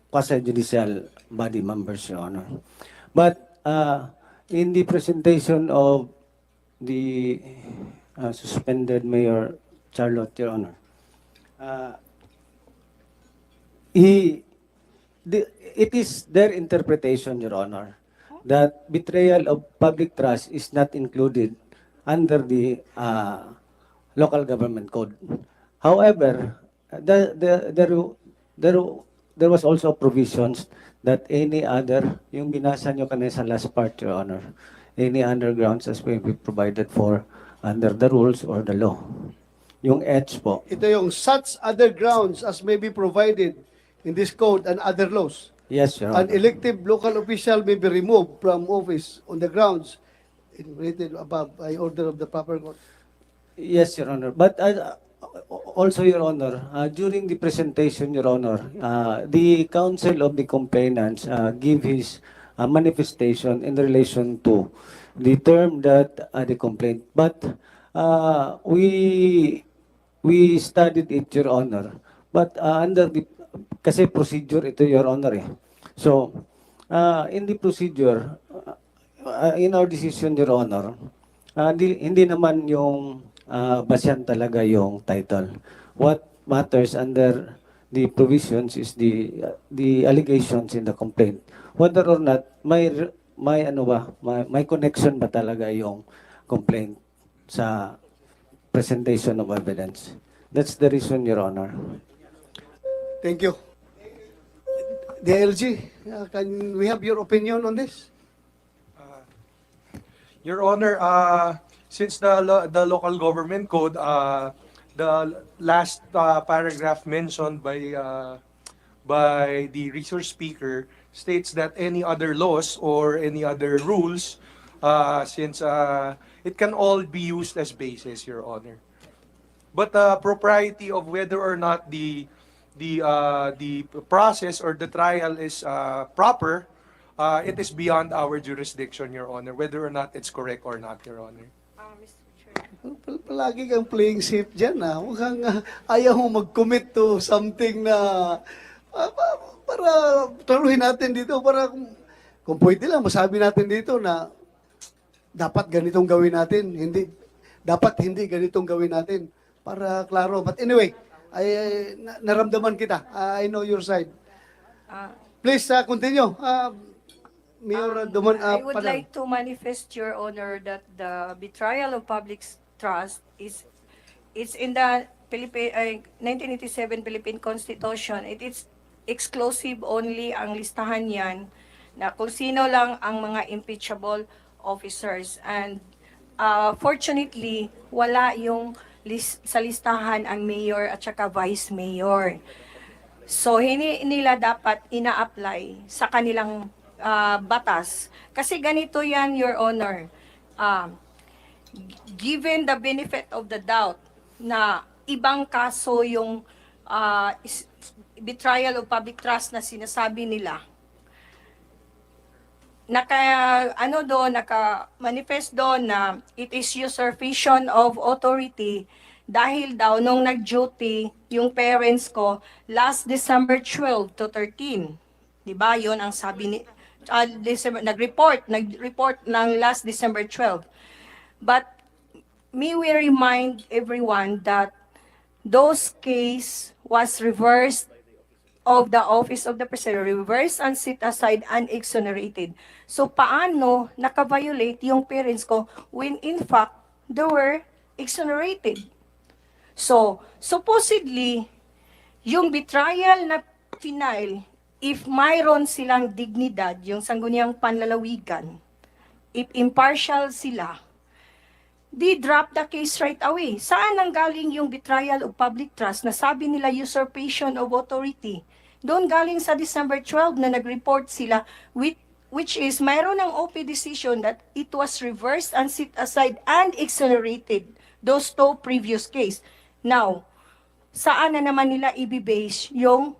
quasi-judicial body members, Your Honor. But In the presentation of the suspended Mayor Charlotte, Your Honor, uh, it is their interpretation, Your Honor, that betrayal of public trust is not included under the local government code. However, there, there was also provisions that any other, yung binasa nyo kanina sa last part, Your Honor, any other grounds as may be provided for under the rules or the law. Yung H po.
Ito yung such other grounds as may be provided in this code and other laws.
Yes, Your
An
Honor.
elective local official may be removed from office on the grounds enumerated above by order of the proper court.
Yes, Your Honor. But also, Your Honor, during the presentation, Your Honor, the counsel of the complainants give his manifestation in relation to the term that the complaint. But we studied it, Your Honor. But under the, kasi procedure ito, Your Honor eh. So, in the procedure, in our decision, Your Honor, hindi naman yung basyan talaga yung title. What matters under the provisions is the allegations in the complaint. Whether or not may connection ba talaga yung complaint sa presentation of evidence. That's the reason, Your Honor.
Thank you. DLG, can we have your opinion on this?
Your Honor, since the local government code, the last paragraph mentioned by the resource speaker states that any other laws or any other rules, since it can all be used as basis, Your Honor. But the propriety of whether or not the process or the trial is proper, it is beyond our jurisdiction, Your Honor, whether or not it's correct or not, Your Honor.
Palagi kang playing safe dyan, ha? Mukhang ayaw mo mag-commit to something na para taruhin natin dito, para kung pwede lang, masabi natin dito na dapat ganitong gawin natin, dapat hindi ganitong gawin natin, para klaro. But anyway, naramdaman kita. I know your side. Please, continue. Mayor Duman,
I would
Padang.
like to manifest, Your Honor, that the betrayal of public trust it's in the 1987 Philippine Constitution. It is exclusive only ang listahan yan na kung sino lang ang mga impeachable officers. And fortunately, wala yung sa listahan ang mayor at saka vice mayor. So, hindi nila dapat ina-apply sa kanilang batas. Kasi ganito yan, Your Honor. Given the benefit of the doubt na ibang kaso yung betrayal of public trust na sinasabi nila, naka-manifest doon na it is usurpation of authority dahil daw nung nag-duty yung parents ko last December 12 to 13. Diba? Yun ang sabi ni nag-report ng last December 12. But may we remind everyone that those case was reversed of the office of the president, reversed and set aside and exonerated. So paano naka-violate yung parents ko when in fact they were exonerated? So supposedly yung betrayal na final, if mayroon silang dignidad, yung sangguniang panlalawigan, if impartial sila, they drop the case right away. Saan nanggaling yung betrayal of public trust na sabi nila usurpation of authority? Doon galing sa December 12 na nag-report sila, which is mayroon ng OP decision that it was reversed and set aside and exonerated those two previous case. Now, saan na naman nila i-base yung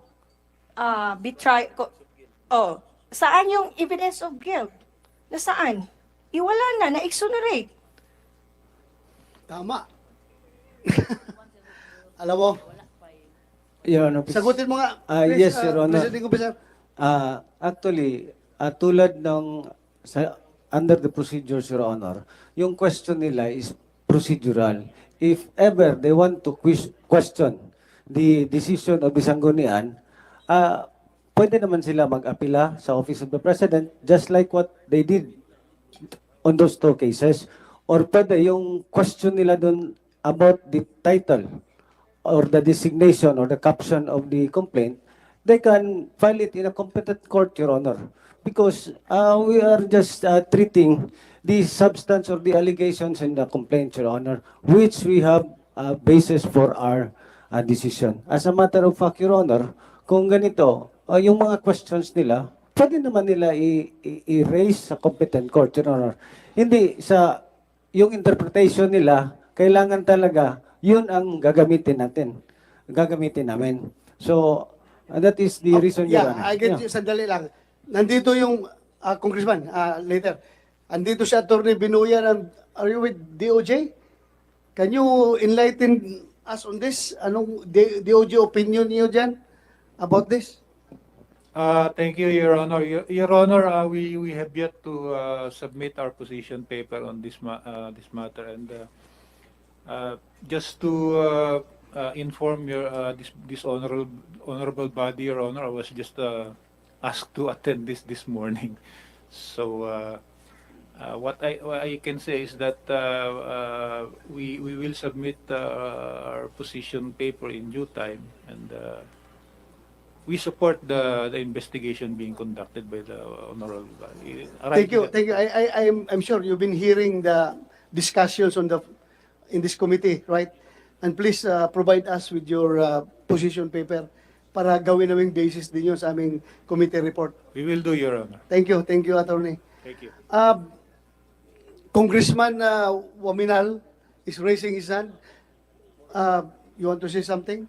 saan yung evidence of guilt? Nasaan? Iwala na, na-exonerate.
Tama. Alam mo,
Your Honor, please.
sagutin mo nga. Please,
Yes, Your Honor.
Presiding Officer.
Actually, tulad ng under the procedures, Your Honor, yung question nila is procedural. If ever they want to question the decision of the Sanggunian, pwede naman sila mag-apila sa Office of the President just like what they did on those two cases. Or pwede yung question nila dun about the title or the designation or the caption of the complaint, they can file it in a competent court, Your Honor. Because we are just treating the substance or the allegations in the complaint, Your Honor, which we have basis for our decision. As a matter of fact, Your Honor, kung ganito, yung mga questions nila, pwede naman nila i-raise sa competent court, Your Honor. Hindi sa yung interpretation nila, kailangan talaga yun ang gagamitin namin. So, that is the reason, Your Honor.
I get you, sandali lang. Nandito yung congressman, later. Andito si Attorney Binuya are you with DOJ? Can you enlighten us on this? Anong DOJ opinion niyo dyan about this?
Thank you, Your Honor. Your Honor, we have yet to submit our position paper on this matter, and just to inform this honorable body, Your Honor, I was just asked to attend this morning. So what I can say is that we will submit our position paper in due time, and we support the investigation being conducted by the honorable body.
Thank you. I'm sure you've been hearing the discussions in this committee, right? And please provide us with your position paper para gawin naming basis din yun sa aming committee report.
We will do, Your Honor.
Thank you, Attorney.
Thank you.
Congressman Waminal is raising his hand. You want to say something?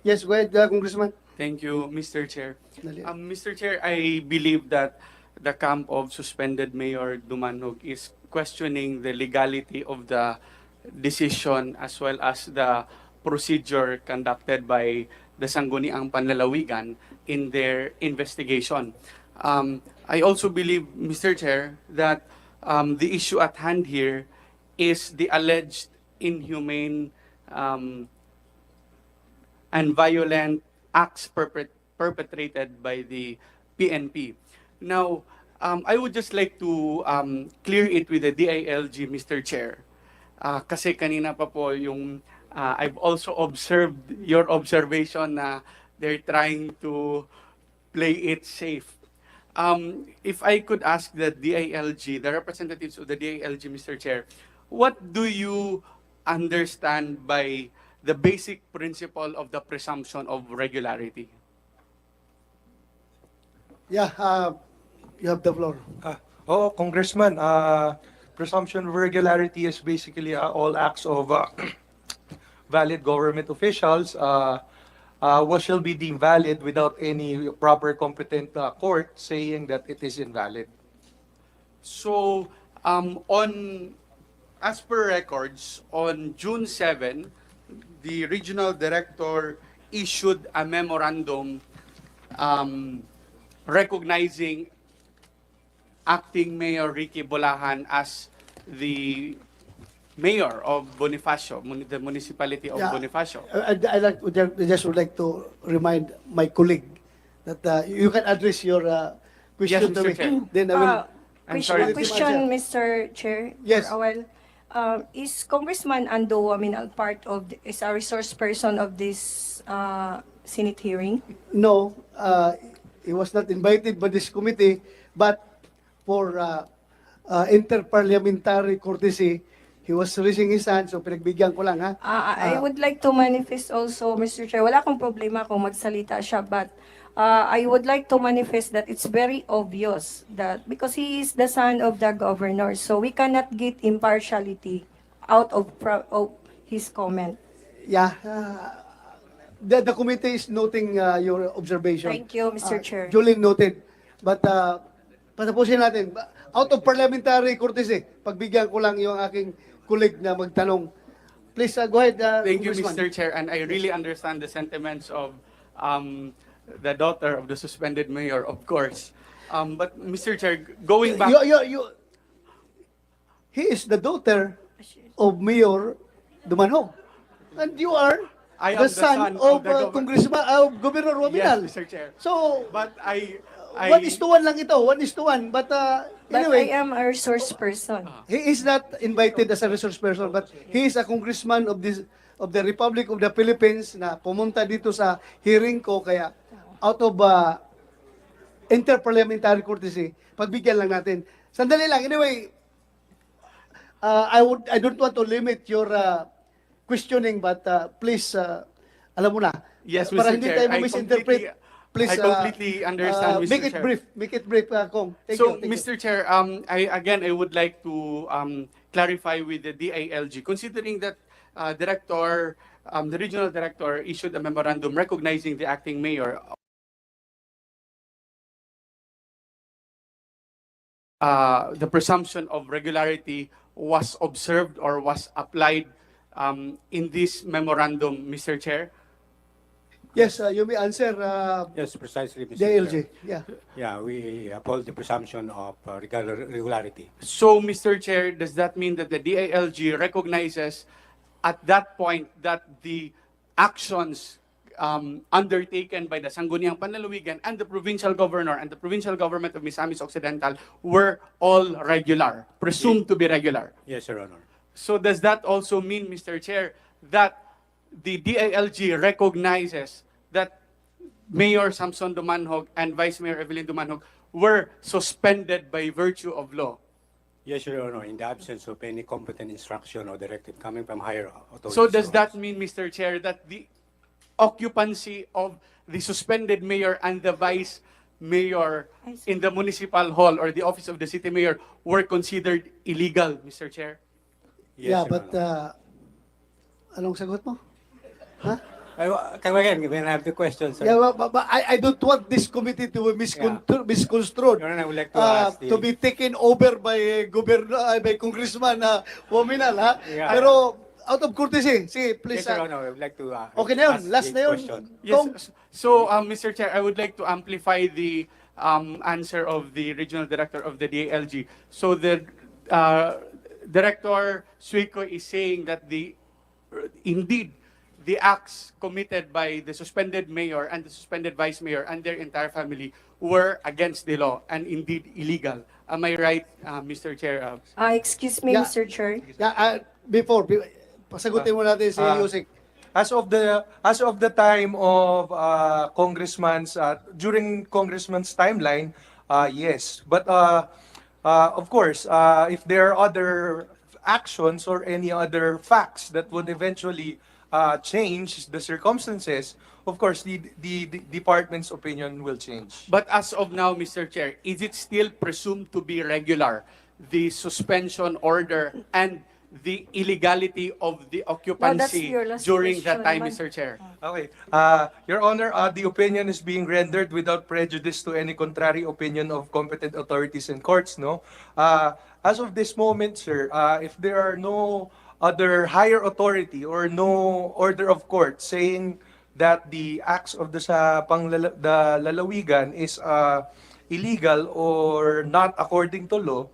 Yes, go ahead, Congressman.
Thank you, Mr. Chair. Mr. Chair, I believe that the camp of suspended Mayor Dumanog is questioning the legality of the decision as well as the procedure conducted by the Sangguniang Panlalawigan in their investigation. I also believe, Mr. Chair, that the issue at hand here is the alleged inhumane and violent acts perpetrated by the PNP. Now, I would just like to clear it with the DILG, Mr. Chair. Kasi kanina pa po yung I've also observed your observation na they're trying to play it safe. If I could ask the DILG, the representatives of the DILG, Mr. Chair, what do you understand by the basic principle of the presumption of regularity?
Yeah, you have the floor.
Congressman, presumption of regularity is basically all acts of valid government officials what shall be deemed valid without any proper competent court saying that it is invalid.
So, as per records, on June 7, the regional director issued a memorandum recognizing acting Mayor Ricky Bolahan as the mayor of Bonifacio, the municipality of Bonifacio.
I just would like to remind my colleague that you can address your question to
Mr.
me.
Chair.
Then I will.
Question, Mr. Chair.
Yes.
For a while. Is Congressman Ando Waminal part of, is a resource person of this Senate hearing?
No, he was not invited by this committee, but for interparliamentary courtesy, he was raising his hand, so pinagbigyan ko lang, ha?
I would like to manifest also, Mr. Chair, wala akong problema kung magsalita siya, but I would like to manifest that it's very obvious that because he is the son of the governor, so we cannot get impartiality out of his comment.
Yeah, the committee is noting your observation.
Thank you, Mr. Chair.
Duly noted. But patapusin natin. Out of parliamentary courtesy, pagbigyan ko lang yung aking colleague na magtanong. Please, go ahead.
Thank you,
Congressman.
Mr. Chair, and I really understand the sentiments of the daughter of the suspended mayor, of course. But Mr. Chair, going back,
He is the daughter of Mayor Dumanhog. And you are
I am
the son of Congressman, Governor Rominal.
yes, Mr. Chair.
So,
But I
1:1 lang ito, 1:1. But
But
anyway,
I am a resource person.
he is not invited as a resource person, but he is a congressman of the Republic of the Philippines na pumunta dito sa hearing ko, kaya out of interparliamentary courtesy, pagbigyan lang natin. Sandali lang. Anyway, I don't want to limit your questioning, but please, alam mo na.
Yes,
Para
Mr.
hindi
Chair,
tayo misinterpret. Please,
I completely understand, Mr.
make it
Chair.
brief. Make it brief, Kong. Thank
So,
you. Thank you.
Mr. Chair, I would like to clarify with the DILG, considering that the regional director issued a memorandum recognizing the acting mayor. The presumption of regularity was observed or was applied in this memorandum, Mr. Chair.
Yes, you may answer,
Yes, precisely, Mr.
DLG.
Chair.
Yeah.
Yeah, we uphold the presumption of regularity.
So, Mr. Chair, does that mean that the DILG recognizes at that point that the actions undertaken by the Sangguniang Panlalawigan and the provincial governor and the provincial government of Misamis Occidental were all regular, presumed to be regular?
Yes, Your Honor.
So does that also mean, Mr. Chair, that the DILG recognizes that Mayor Samson Dumanhog and Vice Mayor Evelyn Dumanhog were suspended by virtue of law?
Yes, Your Honor, in the absence of any competent instruction or directive coming from higher authorities.
So does that mean, Mr. Chair, that the occupancy of the suspended mayor and the vice mayor in the municipal hall or the office of the city mayor were considered illegal, Mr. Chair?
Yes,
Yeah,
Your
but
Honor.
anong sagot mo? Huh?
Come again, when I have the question, sir.
Yeah, but I don't want this committee to be misconstrued.
Your Honor, I would like to ask
To be taken over by by Congressman Wominal, ha?
Yeah.
Pero out of courtesy, sige, please.
Yes, Your Honor, I would like to
Okay na yun,
ask
last
the
na yun.
question.
Kong.
Yes. So, Mr. Chair, I would like to amplify the answer of the regional director of the DILG. So the Director Suico is saying that indeed the acts committed by the suspended mayor and the suspended vice mayor and their entire family were against the law and indeed illegal. Am I right, Mr. Chair?
Excuse me,
Yeah.
Mr. Chair.
Yeah, pasagutin mo natin si Yusik.
As of the time of during Congressman's timeline, yes. But of course, if there are other actions or any other facts that would eventually change the circumstances, of course, the department's opinion will change.
But as of now, Mr. Chair, is it still presumed to be regular, the suspension order and the illegality of the occupancy
your last
during that
question
time,
naman.
Mr. Chair?
Okay. Your Honor, the opinion is being rendered without prejudice to any contrary opinion of competent authorities and courts, no? As of this moment, sir, if there are no other higher authority or no order of court saying that the acts of the lalawigan is illegal or not according to law,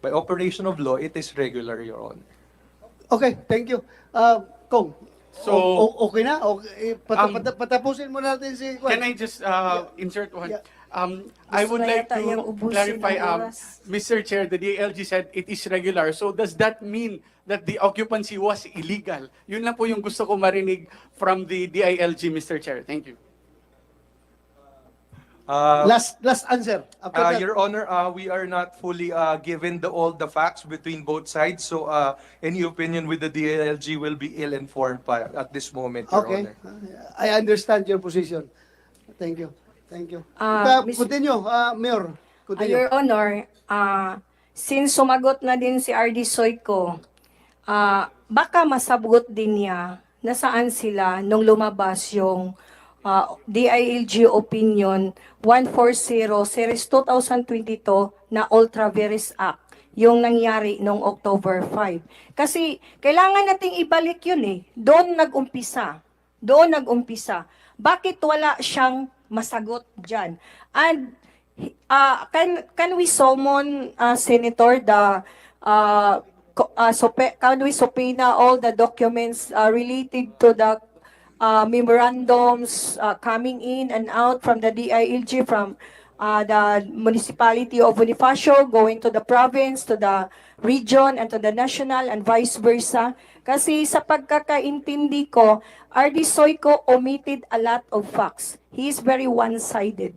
by operation of law, it is regular, Your Honor.
Okay, thank you. Kong,
So,
okay na? Okay, patapusin mo natin si...
Can I just insert one?
Yeah.
I would
na
like
yata yung
to
ubusin
clarify,
ng oras.
Mr. Chair, the DILG said it is regular. So does that mean that the occupancy was illegal? Yun lang po yung gusto ko marinig from the DILG, Mr. Chair. Thank you.
Last answer. After that.
Your Honor, we are not fully given all the facts between both sides, so any opinion with the DILG will be ill-informed at this moment, Your
Okay.
Honor.
I understand your position. Thank you. Thank you. Continue, Mayor. Continue.
Your Honor, since sumagot na din si RD Soyco, baka masagot din niya na saan sila nung lumabas yung DILG Opinion 140 Series 2022 na Ultra Vires Act, yung nangyari noong October 5. Kasi kailangan nating ibalik yun eh. Doon nag-umpisa. Bakit wala siyang masagot dyan? And Can we summon, Senator, can we subpoena all the documents related to the memorandums coming in and out from the DILG, from the municipality of Bonifacio going to the province, to the region, and to the national, and vice versa? Kasi sa pagkakaintindi ko, RD Soyco omitted a lot of facts. He is very one-sided.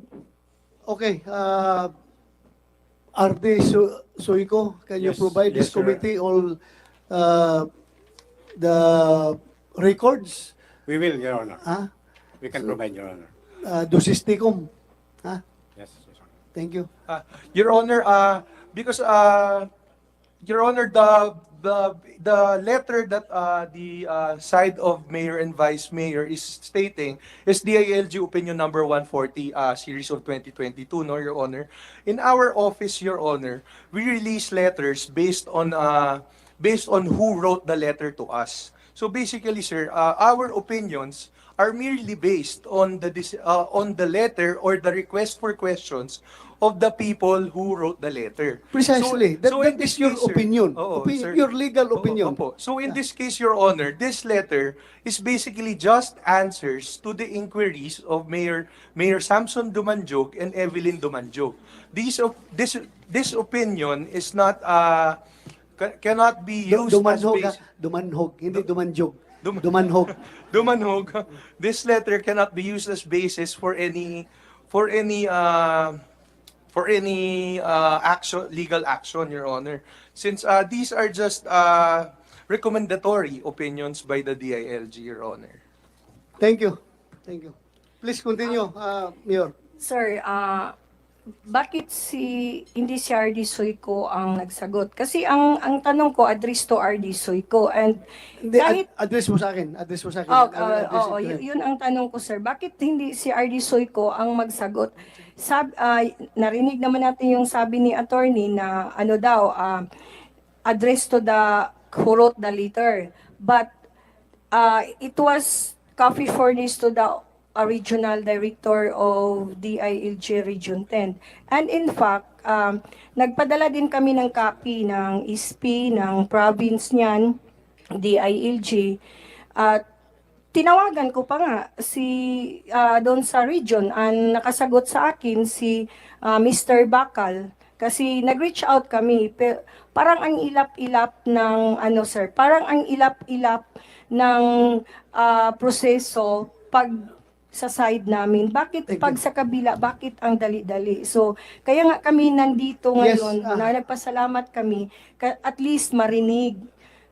Okay, RD Suico, can you
Yes,
provide this
yes, sir.
committee all the records?
We will, Your Honor.
Ah?
We can provide, Your Honor.
Dosisticum. Ah?
Yes, Your Honor.
Thank you.
Your Honor, because Your Honor, the letter that the side of mayor and vice mayor is stating is DILG opinion number 140 series of 2022, no, Your Honor. In our office, Your Honor, we release letters based on who wrote the letter to us. So basically, sir, our opinions are merely based on the letter or the request for questions of the people who wrote the letter.
Precisely. That
in
is
this
your
case, sir,
opinion.
sir,
Your legal opinion.
opo. So in this case, Your Honor, this letter is basically just answers to the inquiries of Mayor Samson Dumanjog and Evelyn Dumanjog. This opinion is not cannot be used
Dumanhog,
as
Dumanhog, hindi Dumanjog. Dumanhog.
Dumanhog. This letter cannot be used as basis for any legal action, Your Honor, since these are just recommendatory opinions by the DILG, Your Honor.
Thank you. Thank you. Please continue, Mayor.
Sir, bakit hindi si RD Soyco ang nagsagot? Kasi ang tanong ko, address to RD Soyco. And
Hindi, address mo sa akin. Address mo sa akin.
Yun ang tanong ko, sir. Bakit hindi si RD Soyco ang magsagot? Narinig naman natin yung sabi ni attorney na address to the who wrote the letter. But it was copy furnished to the regional director of DILG Region 10. And in fact, nagpadala din kami ng copy ng ISP ng province niyan, DILG. At tinawagan ko pa nga doon sa region, ang nakasagot sa akin si Mr. Bakal. Kasi nag-reach out kami, parang ang ilap-ilap ng sir, parang ang ilap-ilap ng proseso pag sa side namin. Bakit pag sa kabila, bakit ang dali-dali? So, kaya nga kami nandito ngayon, na nagpasalamat kami, at least marinig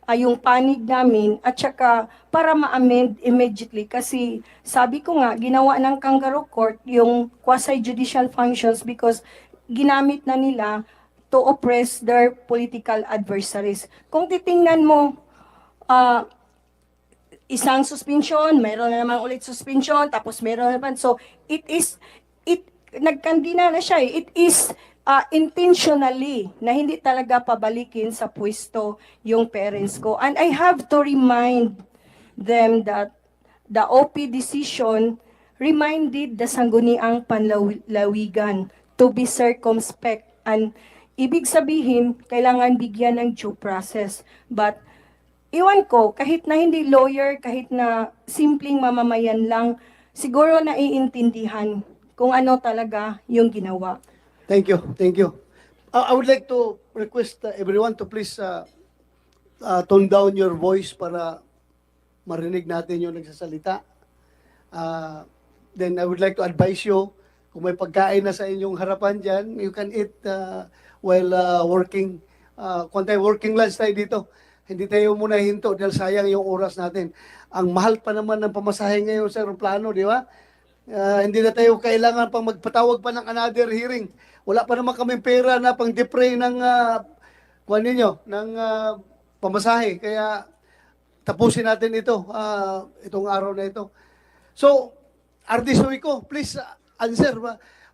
yung panig namin, at saka para ma-amend immediately. Kasi sabi ko nga, ginawa ng kangaroo court yung quasi-judicial functions because ginamit na nila to oppress their political adversaries. Kung titingnan mo, isang suspension, mayroon na naman ulit suspension, tapos mayroon na naman. So, nagkandina na siya. It is intentionally na hindi talaga pabalikin sa pwesto yung parents ko. And I have to remind them that the OP decision reminded the Sangguniang Panlawigan to be circumspect. And ibig sabihin, kailangan bigyan ng due process. But iwan ko, kahit na hindi lawyer, kahit na simpleng mamamayan lang, siguro naiintindihan kung ano talaga yung ginawa.
Thank you. Thank you. I would like to request everyone to please tone down your voice para marinig natin yung nagsasalita. Then I would like to advise you, kung may pagkain na sa inyong harapan dyan, you can eat while working. Kung tayo working lunch tayo dito, hindi tayo muna hinto dahil sayang yung oras natin. Ang mahal pa naman ng pamasahe ngayon sa aeroplano, di ba? Hindi na tayo kailangan pang magpatawag pa ng another hearing. Wala pa naman kaming pera na pang defray ng ng pamasahe. Kaya tapusin natin ito, itong araw na ito. So, RD Soyco, please answer.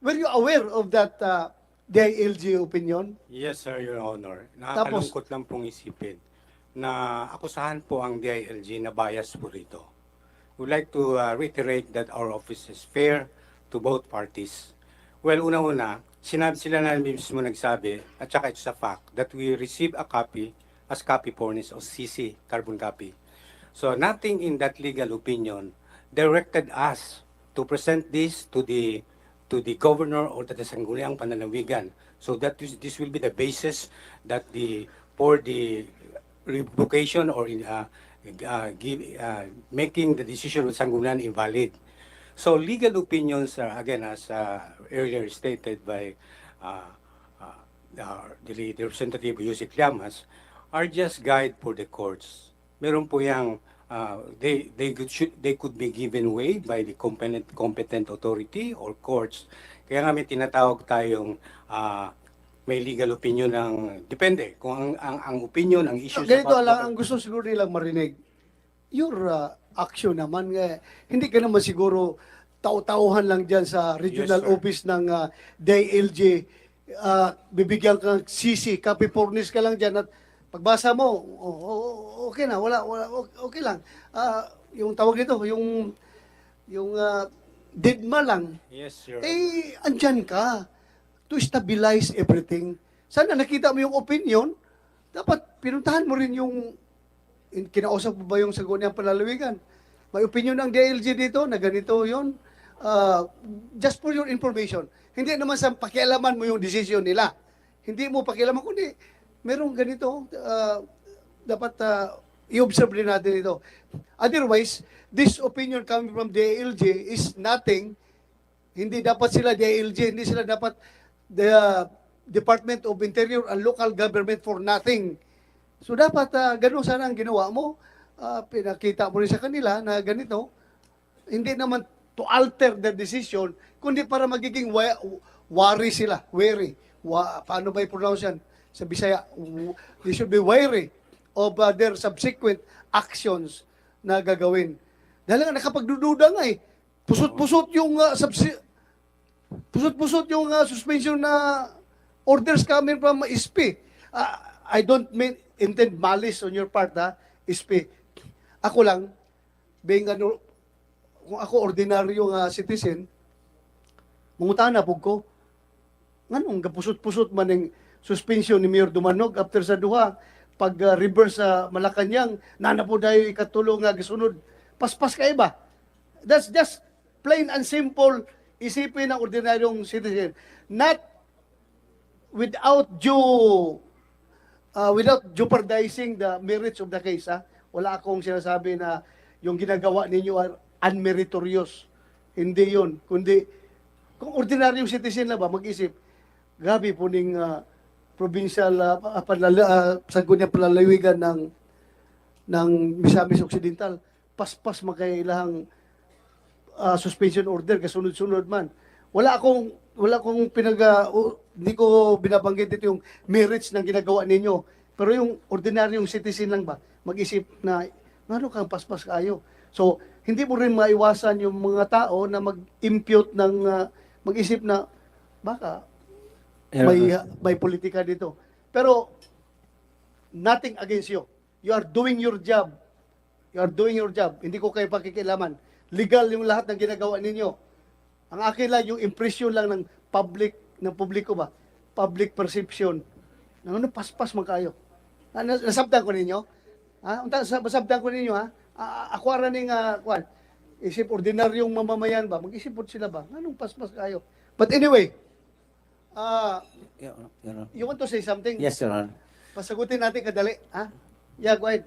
Were you aware of that DILG opinion?
Yes, sir, Your Honor.
Tapos,
Nakakalungkot lang pong isipin na akusahan po ang DILG na bias po rito. We'd like to reiterate that our office is fair to both parties. Well, una-una, sila na mismo nagsabi, at saka it's a fact, that we receive a copy as copy furnished o CC, carbon copy. So nothing in that legal opinion directed us to present this to the governor or to the Sangguniang Panlalawigan. So that this will be the basis that for the revocation or making the decision of Sangguniang invalid. So legal opinions are, again, as earlier stated by the Representative Yusik Llamas, are just guide for the courts. Meron po yang they could be given way by the competent authority or courts. Kaya nga may tinatawag tayong may legal opinion ng depende kung ang opinion, ang issue
Ganito lang, ang gusto siguro nilang marinig, your action naman, hindi ka naman siguro tau-tauhan lang dyan sa regional office ng DILG, bibigyan kang CC, copy furnish ka lang dyan at pagbasa mo, okay na, okay lang. Yung tawag nito, yung didma lang,
Yes, sir.
andyan ka to stabilize everything. Sana nakita mo yung opinion, dapat pinuntahan mo rin yung kinausap mo ba yung Sangguniang Panlalawigan? May opinion ng DILG dito na ganito yon. Just for your information. Hindi naman sa pakialaman mo yung decision nila. Hindi mo pakialaman, kundi merong ganito, dapat i-observe rin natin ito. Otherwise, this opinion coming from DILG is nothing. Hindi dapat sila DILG, hindi sila dapat the Department of Interior and Local Government for nothing. So dapat ganun sana ang ginawa mo. Pinakita mo rin sa kanila na ganito. Hindi naman to alter the decision, kundi para magiging wary sila. Wary. Paano ba i-pronounce yan? Sa Bisaya, they should be wary of their subsequent actions na gagawin. Dahil nga nakapagdududa nga eh. Pusot-pusot yung suspension na orders coming from SP. I don't intend malice on your part, SP. Ako lang, being kung ako ordinaryong citizen, mungutahan na po ko, nganong gapusot-pusot man yung suspension ni Mayor Dumanog after sa duha, pag reverse sa Malacanang, nanapo dayo ikatulong nga gisunod. Paspas ka iba. That's just plain and simple isipin ng ordinaryong citizen. Not without jeopardizing the merits of the case. Wala akong sinasabi na yung ginagawa ninyo are unmeritorious. Hindi yun. Kundi, kung ordinaryong citizen lang ba, mag-isip, gabi po ning provincial Sangguniang Panlalawigan ng Misamis Occidental, paspas makailang suspension order, kasunod-sunod man. Wala akong hindi ko binabanggit dito yung merits ng ginagawa ninyo. Pero yung ordinaryong citizen lang ba, mag-isip na, ano kang paspas kayo? So, hindi mo rin maiwasan yung mga tao na mag-impute ng, mag-isip na, baka may politika dito. Pero, nothing against you. You are doing your job. You are doing your job. Hindi ko kayo pakikilaman. Legal yung lahat ng ginagawa ninyo. Ang akin lang, yung impression lang ng publiko ba? Public perception. Ano, paspas man kayo. Nasabdan ko ninyo? Nasabdan ko ninyo, akwara ning, isip ordinaryong mamamayan ba? Mag-isip po sila ba? Anong paspas kayo? But anyway, you want to say something?
Yes, Your Honor.
Pasagutin natin kadali. Yeah, go ahead.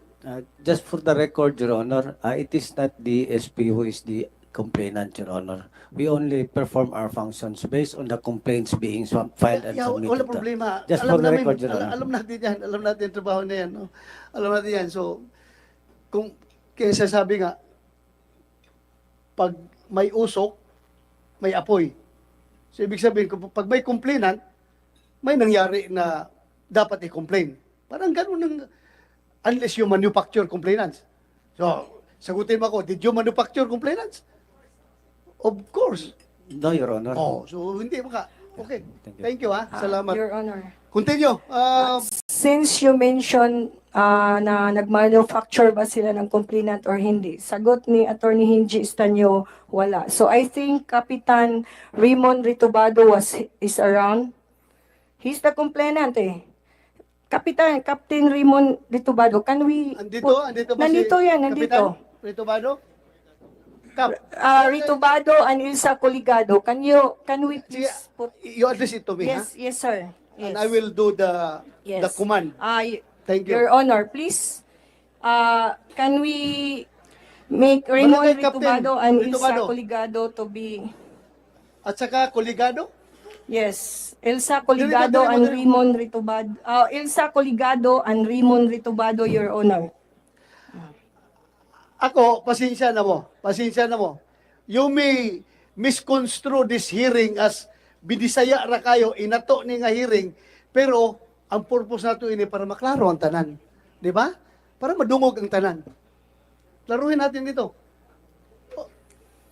Just for the record, Your Honor, it is not the SP who is the complainant, Your Honor. We only perform our functions based on the complaints being filed and submitted.
Wala problema.
Just for the record, Your Honor.
Alam natin yan. Alam natin yung trabaho na yan. No? Alam natin yan. So, kaya sasabi nga, pag may usok, may apoy. So, ibig sabihin, pag may complainant, may nangyari na dapat i-complain. Parang ganun ng, unless you manufacture complainants. So, sagutin mo ako, did you manufacture complainants? Of course.
No, Your Honor.
So hindi maka. Okay. Thank you, Salamat.
Your Honor.
Continue.
Since you mentioned na nag-manufacture ba sila ng complainant or hindi. Sagot ni Attorney Hinji Estanyo, wala. So I think Kapitan Raymond Ritobado is around. He's the complainant eh. Captain Raymond Ritobado, can we
Andito ba
nandito
si
yan, nandito.
Kapitan Ritobado? Kap,
Ritobado and Ilsa Coligado, can we please put...
you address it to me, ha?
Yes, sir. Yes.
And I will do the command. Thank you.
Your Honor, please, can we make Raymond
Barangay Captain
Ritobado and
Ritobado.
Ilsa Coligado to be...
At saka Coligado?
Yes, Ilsa Coligado and Raymond Ritobado. Ilsa Coligado and Raymond Ritobado, Your Honor.
Ako, pasensya na mo. You may misconstrue this hearing as bidisaya ra kayo, inato ni nga hearing, pero ang purpose nato ini para maklaro ang tanan. Di ba? Para madungog ang tanan. Laruhin natin dito.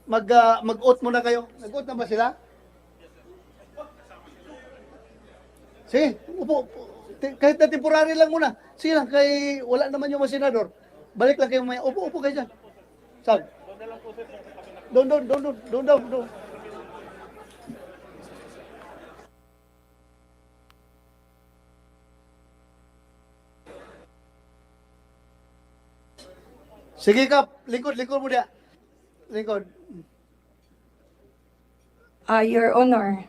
Mag-oath muna kayo. Nag-oath na ba sila? Sige, upo. Kahit na temporary lang muna. Sige lang, kay wala naman yung mga senador. Balik lang kayo mamaya. Upo kayo dyan. Saan? Doon. Sige Kap, lingkod mo dia. Lingkod.
Your Honor,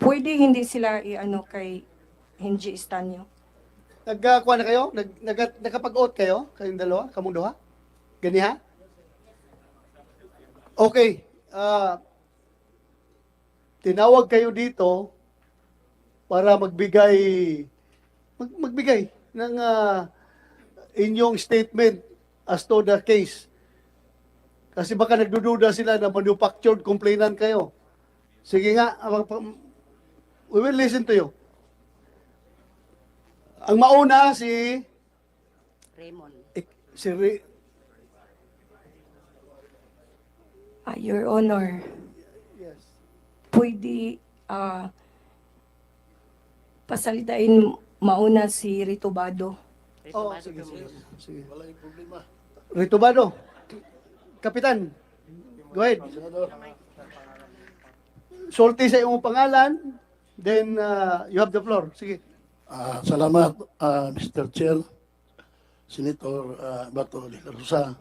Pwede
hindi sila i-ano kay Hinji Estanyo.
Nagkuha na kayo? Nakapag-oath kayo? Kayong dalawa? Kamong duha? Ganiha? Okay. Tinawag kayo dito para magbigay ng inyong statement as to the case. Kasi baka nagdududa sila na manufactured complainant kayo. Sige nga, we will listen to you. Ang mauna si
Raymond.
Your Honor,
Yes.
pwede pasalitain mauna si Ritobado.
Oh, sige. Wala yung problema. Ritobado. Kapitan. Go ahead. Sulti sa iyong pangalan, then you have the floor. Sige.
Salamat, Mr. Chair, Senator Bato de la Rosa.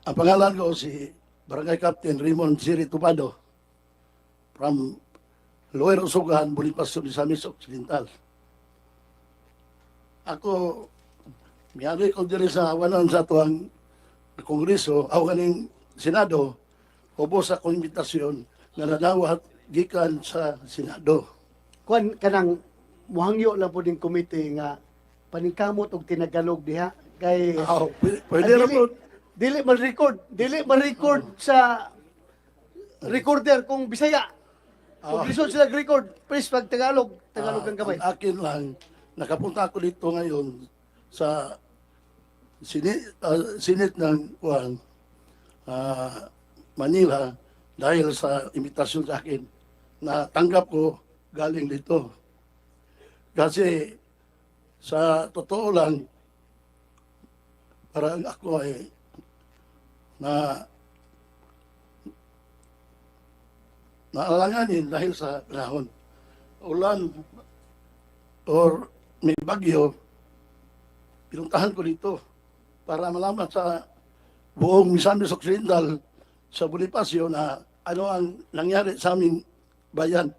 Ang pangalan ko si Barangay Captain Raymond Siri Tupado from Lower Usugan, Bonifacio, Misamis Occidental. Ako, miyagi ko diri sa wanan sa tuwang Kongreso, aw ganing Senado, ubo sa akong imbitasyon na nadawat gikan sa Senado.
Kuan kanang muhangyo lang po din committee nga paningkamot og tinagalog diha kay
pwede ra po.
Dili man-record sa recorder kung Bisaya. Kung lisod sila record, please pag Tagalog ang kamay.
Ang akin lang, nakapunta ako dito ngayon sa Senate ng Manila dahil sa imbitasyon sa akin na tanggap ko galing dito. Kasi sa totoo lang, parang ako ay naalanganin dahil sa panahon. Ulan or may bagyo, pinuntahan ko dito para malaman sa buong Misamis Occidental sa Bonifacio na ano ang nangyari sa aming bayan.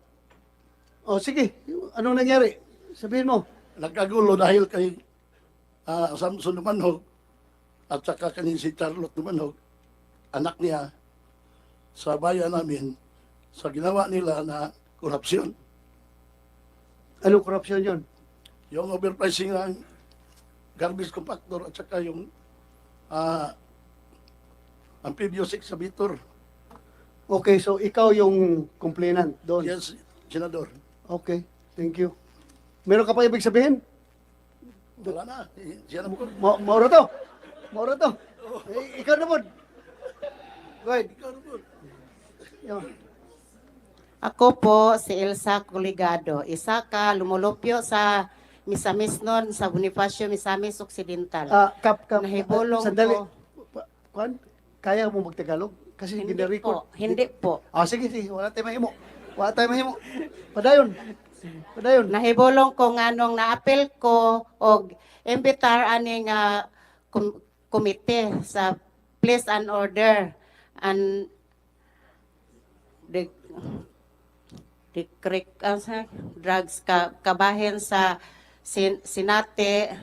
Oh, sige. Anong nangyari? Sabihin mo.
Nagkagulo dahil kay Samson Lumanhog at saka kanin si Charlotte Lumanhog, anak niya, sa bayan namin sa ginawa nila na korupsyon.
Anong korupsyon yun?
Yung overpricing ng garbage compactor at saka yung amphibious excavator.
Okay, so ikaw yung complainant doon?
Yes, Senador.
Okay, thank you. Meron ka pa ibig sabihin?
Wala na. Siya na mo.
Mauro to. Ikaw na po. Go ahead.
Ako po si Elsa Coligado, isa ka lumulupyo sa Misamis nun sa Bonifacio, Misamis Occidental.
Kap,
Nahibulong
sandali.
ko.
Kwan, kaya mo magtagalog? Kasi
Hindi
gina-record.
po, hindi po.
Sige, sige. Wala tayong mahimo. Wala tayong mahimo. Padayon. Padayon.
Nahibulong ko nga nung na-appeal ko og imbitar ani nga komite sa place and order and the drugs kabahin sa Sinate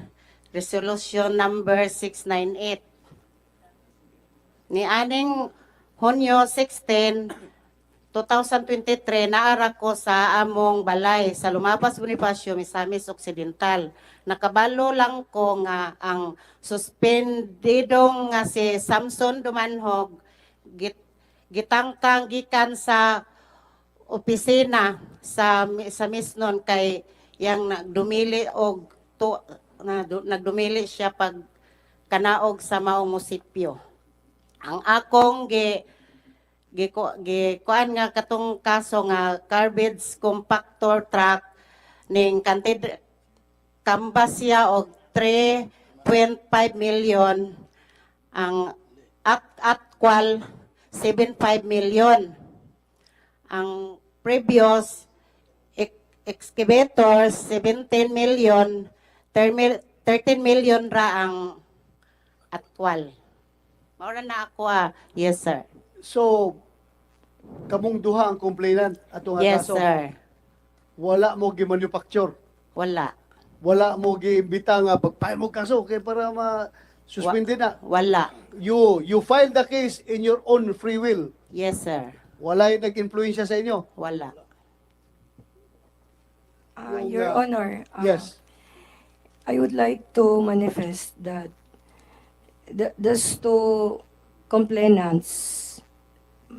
Resolution number 698. Ni aning Hunyo 16, 2023, naara ko sa among balay sa Lumapas Bonifacio, Misamis Occidental. Nakabalo lang ko nga ang suspendidong nga si Samson Dumanhog gitangtang gikan sa opisina sa misnon kay yang nagdumili og nagdumili siya pag kanaog sa maong musipyo. Ang akong kuan nga katong kaso nga garbage compactor truck ning kambas siya og 3.5 million, ang actual 7.5 million. Ang previous excavator 17 million, 13 million ra ang actual. Maura na ako Yes, sir.
So, kamong duha ang complainant atong
Yes,
kaso.
sir.
Wala mo gi-manufacture.
Wala.
Wala mo gi-imbita nga pagpahin mo kaso kay para ma-suspende na.
Wala.
You filed the case in your own free will.
Yes, sir.
Wala yung nag-influensya sa inyo.
Wala.
Your Honor,
yes.
I would like to manifest that those two complainants,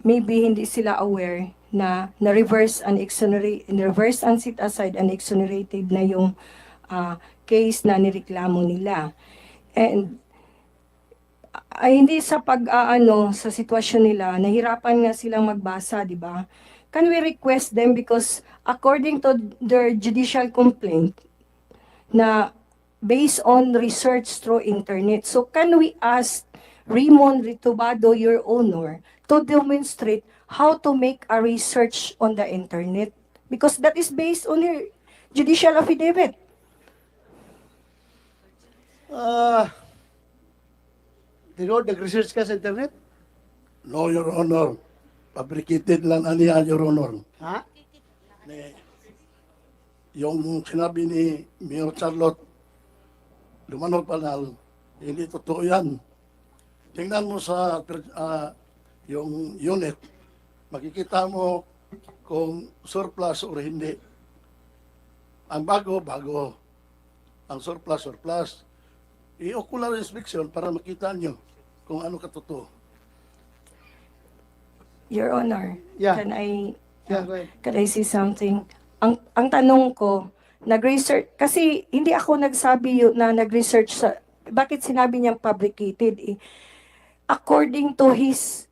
maybe hindi sila aware na na-reverse and reverse and set aside and exonerated na yung case na nireklamo nila. And hindi sa sa sitwasyon nila, nahirapan nga silang magbasa, di ba? Can we request them because according to their judicial complaint na based on research through internet, so can we ask Raymond Ritubado, your honor, to demonstrate how to make a research on the internet? Because that is based on her judicial affidavit.
Tinod, nag-research ka sa internet?
No, Your Honor. Fabricated lang aniya, Your Honor.
Ha?
Yung sinabi ni Mayor Charlotte Dumanhog Panal, hindi totoo yan. Tingnan mo sa yung unit, makikita mo kung surplus o hindi. Ang bago. Ang surplus. I-ocular inspection para makita nyo kung ano katotoo.
Your Honor,
Yeah.
can
Go ahead.
I say something? Ang tanong ko, nag-research, kasi hindi ako nagsabi na nag-research sa, bakit sinabi niyang fabricated eh? According to his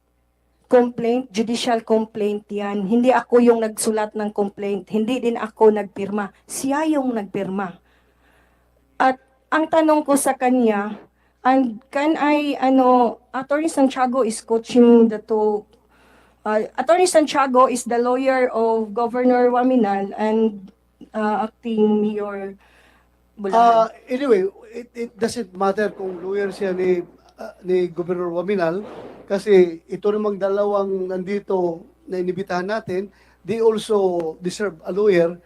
complaint, judicial complaint yan, hindi ako yung nagsulat ng complaint, hindi din ako nagpirma, siya yung nagpirma. At ang tanong ko sa kanya, and can Attorney Santiago is coaching the two. Attorney Santiago is the lawyer of Governor Waminal and acting Mayor Bulacan.
Anyway, it doesn't matter kung lawyer siya ni Governor Waminal kasi ito namang dalawang nandito na inibitahan natin, they also deserve a lawyer.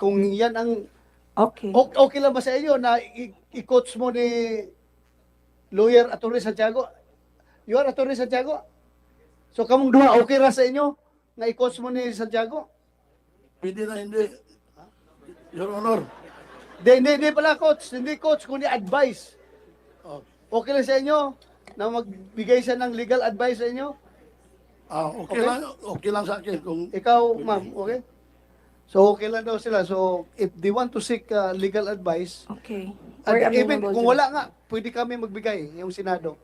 Kung yan ang okay lang ba sa inyo na i-coach mo ni lawyer Attorney Santiago? You are Attorney Santiago? So kamong duha okay ra sa inyo na i-coach mo ni Santiago?
Hindi na hindi. Your Honor.
Hindi pala coach, hindi coach kundi advice. Okay lang sa inyo na magbigay siya ng legal advice sa inyo?
Okay lang sa akin kung
ikaw, ma'am, okay? So okay lang daw sila. So if they want to seek legal advice,
okay.
Even kung wala nga, pwede kami magbigay yung Senado.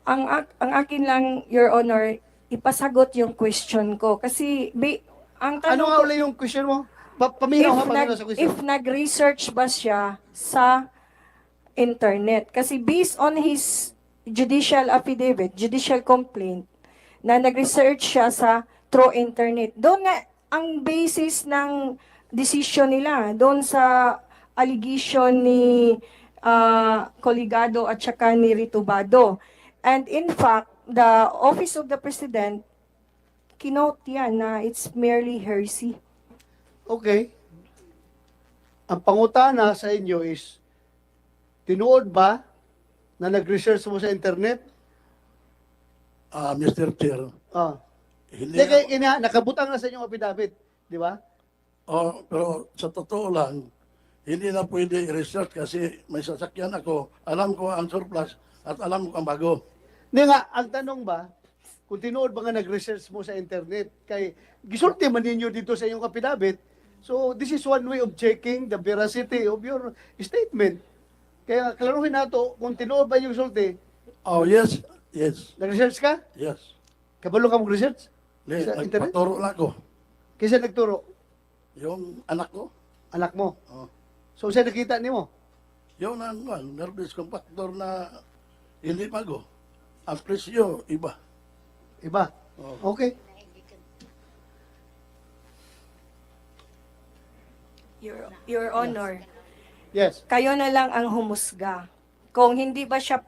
Ang akin lang, Your Honor, ipasagot yung question ko. Kasi, ang tanong
Ano nga ulit yung question mo? Paminaw ha, paminaw sa
if
question.
nag-research ba siya sa internet. Kasi based on his judicial affidavit, judicial complaint, na nag-research siya sa through internet. Doon nga ang basis ng decision nila, doon sa allegation ni Coligado at saka ni Ritubado. And in fact, the Office of the President, kinote yan na it's merely heresy.
Okay. Ang pangutana sa inyo is, tinuod ba na nag-research mo sa internet?
Mr. Chair,
Ah.
hindi
Hindi kay nakabutang na sa inyong affidavit, di ba?
pero sa totoo lang, hindi na pwede i-research kasi may sasakyan ako, alam ko ang surplus at alam ko ang bago.
Hindi nga, ang tanong ba, kung tinuod ba nga nag-research mo sa internet, kay gisulti man ninyo dito sa inyong affidavit, so this is one way of checking the veracity of your statement. Kaya klaruhin nato kung tinuod ba yung sulti.
Oh, yes.
Nag-research ka?
Yes.
Kabalo ka mag-research?
Hindi,
Sa internet?
nagpaturo na ako.
Kisa nagturo?
Yung anak ko.
Anak mo?
Oh.
So, saan nakita ni mo?
Yung nervous compactor na hindi bago. Ang presyo, iba.
Iba?
Oh.
Okay.
Your Honor,
Yes.
kayo na lang ang humusga. Kung hindi ba siya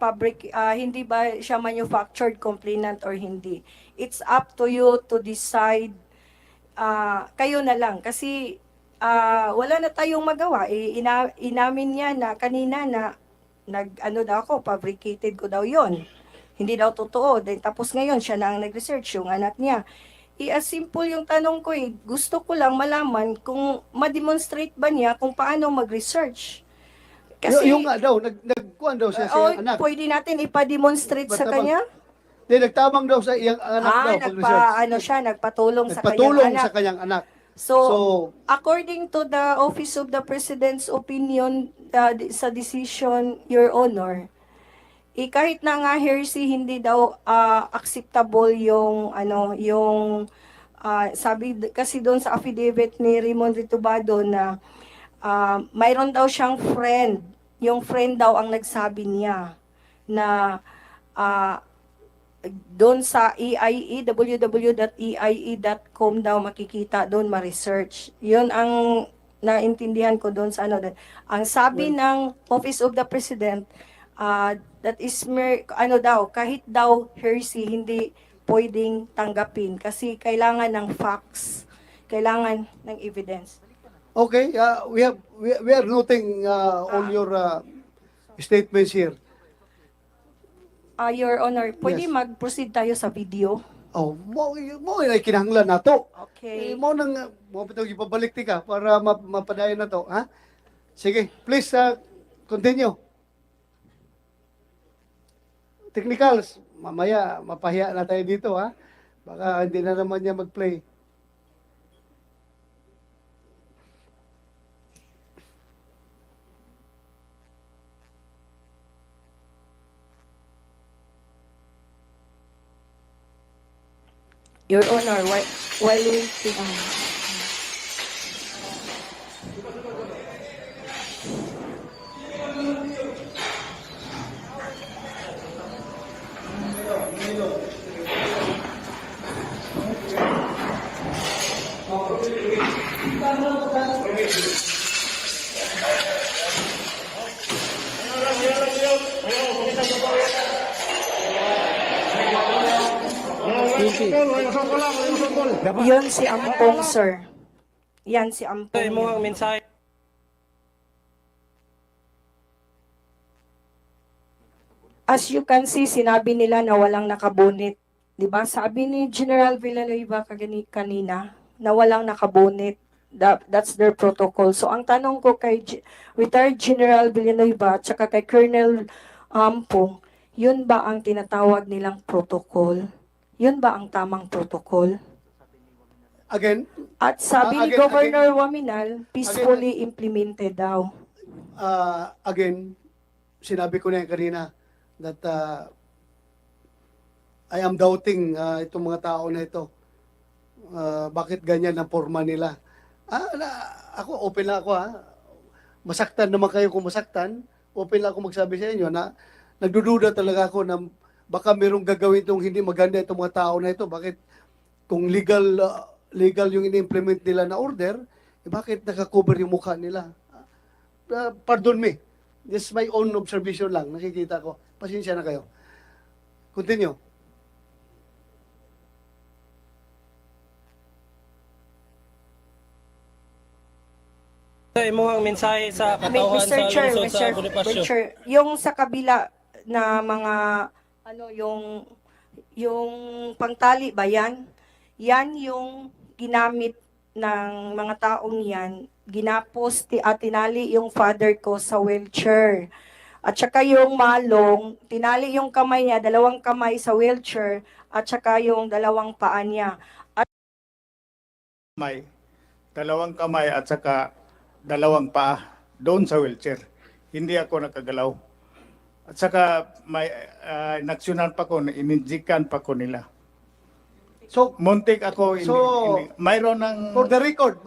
hindi ba siya manufactured complainant or hindi. It's up to you to decide. Kayo na lang kasi wala na tayong magawa. Inamin niya na kanina na daw ako, fabricated ko daw 'yon. Hindi daw totoo. Then, tapos ngayon siya na ang nag-research, yung anak niya. As simple yung tanong ko gusto ko lang malaman kung ma-demonstrate ba niya kung paano mag-research. Kasi,
yung nga daw, nagkuhan daw siya sa iyang anak.
pwede natin ipa-demonstrate sa kanya?
Hindi, nagtabang daw sa iyang anak daw pag-research.
Nagpatulong sa
Nagpatulong
kanyang anak.
sa kanyang anak.
So, according to the Office of the President's opinion sa decision, Your Honor, kahit na nga heresy, hindi daw acceptable yung sabi kasi doon sa affidavit ni Raymond Ritubado na mayroon daw siyang friend. Yung friend daw ang nagsabi niya na doon sa EIE, www.eie.com daw makikita, doon ma-research. Yun ang naintindihan ko doon sa Ang sabi ng Office of the President, that is kahit daw heresy, hindi pwedeng tanggapin kasi kailangan ng facts, kailangan ng evidence.
Okay, we are noting all your statements here.
Your Honor, pwede
Yes.
mag-proceed tayo sa video?
Oh, mo ay kinahanglan nato.
Okay.
Mo nang mo pitong ipabalik ti ka para mapadayon na to, ha? Sige, please continue. Technicals, mamaya mapahiya na tayo dito, ha? Baka hindi na naman niya mag-play.
Your Honor, while waiting. Yun si Ampong, sir. Yan si Ampong.
Ay, mo ang mensahe.
As you can see, sinabi nila na walang nakabunit. Diba? Sabi ni General Villanueva kanina na walang nakabunit. That's their protocol. So, ang tanong ko kay retired General Villanueva at saka kay Colonel Ampong, yun ba ang tinatawag nilang protocol? Yun ba ang tamang protocol?
Again?
At sabi ni
Again,
Governor Waminal, peacefully implemented daw.
Again, sinabi ko na yan kanina that I am doubting itong mga tao na ito. Bakit ganyan ang forma nila? Ako, open lang ako ha. Masaktan naman kayo kung masaktan. Open lang ako magsabi sa inyo na nagdududa talaga ako na baka merong gagawin itong hindi maganda itong mga tao na ito. Bakit kung legal yung in-implement nila na order, bakit nakakover yung mukha nila? Pardon me. This is my own observation lang. Nakikita ko. Pasensya na kayo. Continue.
Sa imuhang mensahe sa katauhan
Mr.
sa
Chair,
lungsod sa Bonifacio.
Mr. Chair, yung sa kabila na mga yung pangtali ba yan? Yan yung ginamit ng mga taong yan, ginapos at tinali yung father ko sa wheelchair. At saka yung malong, tinali yung kamay niya, 2 kamay sa wheelchair, at saka yung 2 paa niya.
May 2 kamay at saka 2 paa doon sa wheelchair. Hindi ako nakagalaw. At saka may naksyonan pa ko, ininjikan pa ko nila.
So,
muntik ako, mayroon ng...
For the record,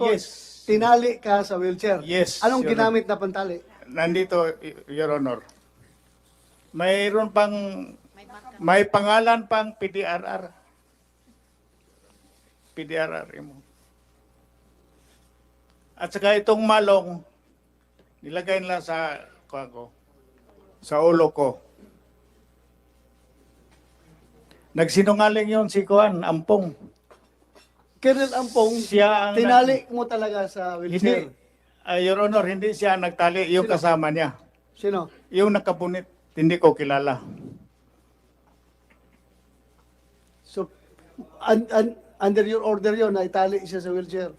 yes.
Tinali ka sa wheelchair.
Yes.
Anong
Your
ginamit na pantali?
Nandito, Your Honor. Mayroon pang, may pangalan pang PDRR. PDRR mo. At saka itong malong, nilagay nila sa ulo ko. Nagsinungaling yon si Kuan, Ampong.
Colonel Ampong,
siya ang
tinali mo talaga sa wheelchair.
Hindi, Your Honor, hindi siya nagtali, yung kasama niya.
Sino?
Yung nakapunit, hindi ko kilala.
So, under your order yon na itali siya sa wheelchair.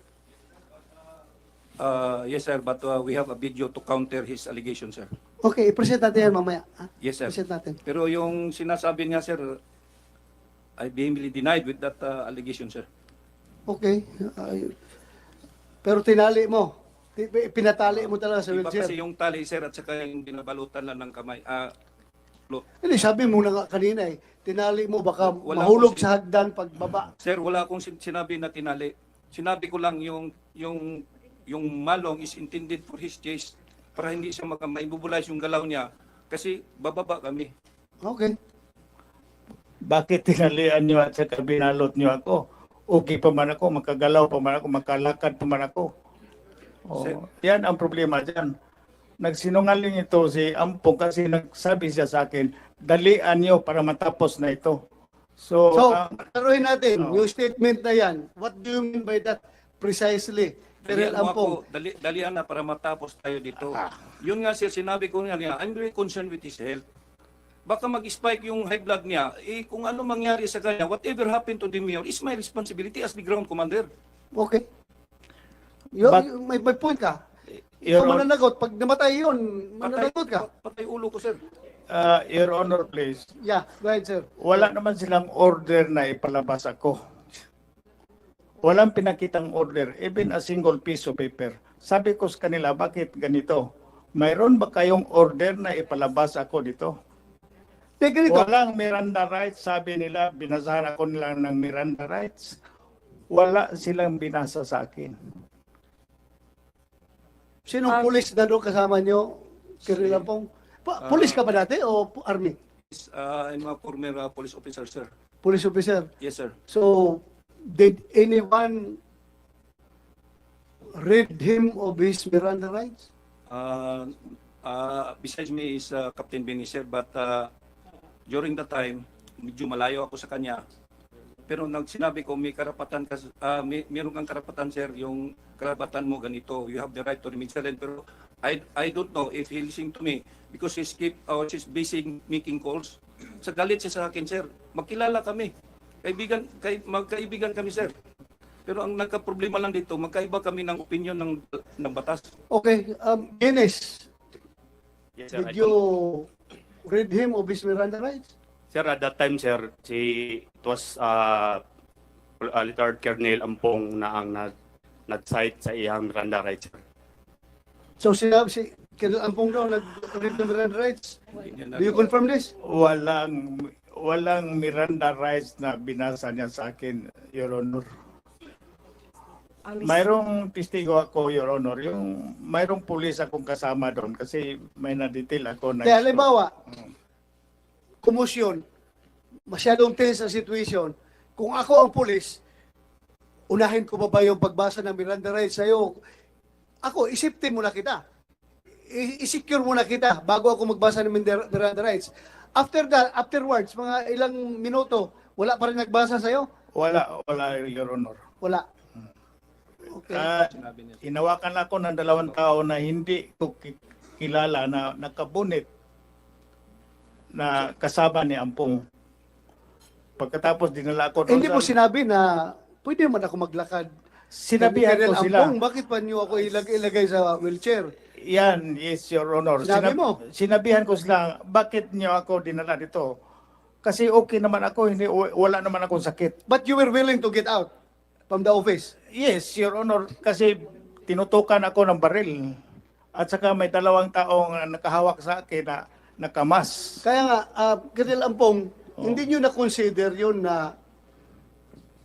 Yes, sir, but we have a video to counter his allegation, sir.
Okay, i-present natin yan mamaya.
Yes, sir.
Present natin.
Pero yung sinasabi niya, sir, I vehemently denied with that allegation, sir.
Okay. Pero tinali mo. Pinatali mo talaga sa
Iba
wheelchair.
kasi yung tali, sir, at saka yung binabalutan lang ng kamay.
Hindi, sabi mo na nga kanina eh. Tinali mo, baka
Wala
mahulog
akong
sa hagdan pagbaba.
Sir, wala akong sinabi na tinali. Sinabi ko lang yung malong is intended for his chest para hindi siya maibubulay yung galaw niya kasi bababa kami.
Okay.
Bakit tinalian niyo at saka binalot niyo ako? Okay pa man ako, makagalaw pa man ako, makalakad pa man ako. Yan ang problema dyan. Nagsinungaling ito si Ampong kasi nagsabi siya sa akin, dalian niyo para matapos na ito. So
taruhin natin, yung statement na yan, what do you mean by that precisely? Colonel
Dalian mo
Ampong.
ako, dalian na para matapos tayo dito. Yun nga sir, sinabi ko nga niya, I'm very concerned with his health. Baka mag-spike yung high blood niya, kung ano mangyari sa kanya, whatever happened to the mayor is my responsibility as the ground commander.
Okay. May point ka.
Your
Ikaw mananagot. Pag namatay yun, mananagot ka.
Patay ulo ko, sir.
Your Honor, please.
Yeah, go ahead, sir.
Wala naman silang order na ipalabas ako. Walang pinakitang order, even a single piece of paper. Sabi ko sa kanila, bakit ganito? Mayroon ba kayong order na ipalabas ako dito? Walang Miranda rights, sabi nila, binasahan ako nila ng Miranda rights. Wala silang binasa sa akin.
Sinong pulis na doon kasama nyo? Colonel Ampong? Pulis ka ba dati o army?
I'm a former police officer, sir.
Police officer?
Yes, sir.
So, did anyone read him of his Miranda rights?
Besides me is Captain Benny, sir, but during that time, medyo malayo ako sa kanya. Pero sinabi ko, may karapatan ka, meron kang karapatan, sir, yung karapatan mo ganito. You have the right to remain silent. Pero I don't know if he listened to me because she's busy making calls. Sa galit siya sa akin, sir. Magkilala kami. Magkaibigan kami, sir. Pero ang nagka-problema lang dito, magkaiba kami ng opinion ng batas.
Okay, Guinness,
Yes, sir.
did you read him of his Miranda rights?
Sir, at that time, sir, it was retired Colonel Ampong na ang nag-cite sa iyang Miranda rights, sir.
So, si Colonel Ampong daw nag-read ng Miranda rights? Do you confirm this?
Walang Miranda rights na binasa niya sa akin, Your Honor. Mayroong testigo ako, Your Honor, yung mayroong pulis akong kasama doon kasi may na-detail ako na.
Kaya halimbawa, kumusyon, masyadong tense ang situation. Kung ako ang pulis, unahin ko pa ba yung pagbasa ng Miranda rights sa'yo? Ako, isipin muna kita. I-secure muna kita bago ako magbasa ng Miranda rights. After that, afterwards, mga ilang minuto, wala pa rin nagbasa sa'yo?
Wala, Your Honor.
Wala. Okay.
Inawakan ako ng 2 tao na hindi ko kilala na nakabunit na kasama ni Ampong. Pagkatapos dinala ko doon
Hindi mo sinabi na pwede man ako maglakad.
Sinabihan ko sila.
Bakit pa niyo ako ilagay sa wheelchair?
Yan, yes, Your Honor.
Sinabi mo?
Sinabihan ko sila, bakit niyo ako dinala dito? Kasi okay naman ako, wala naman akong sakit.
But you were willing to get out from the office?
Yes, Your Honor, kasi tinutukan ako ng baril. At saka may 2 taong nakahawak sa akin na nakamas.
Kaya nga, Colonel Ampong, hindi nyo na-consider yun na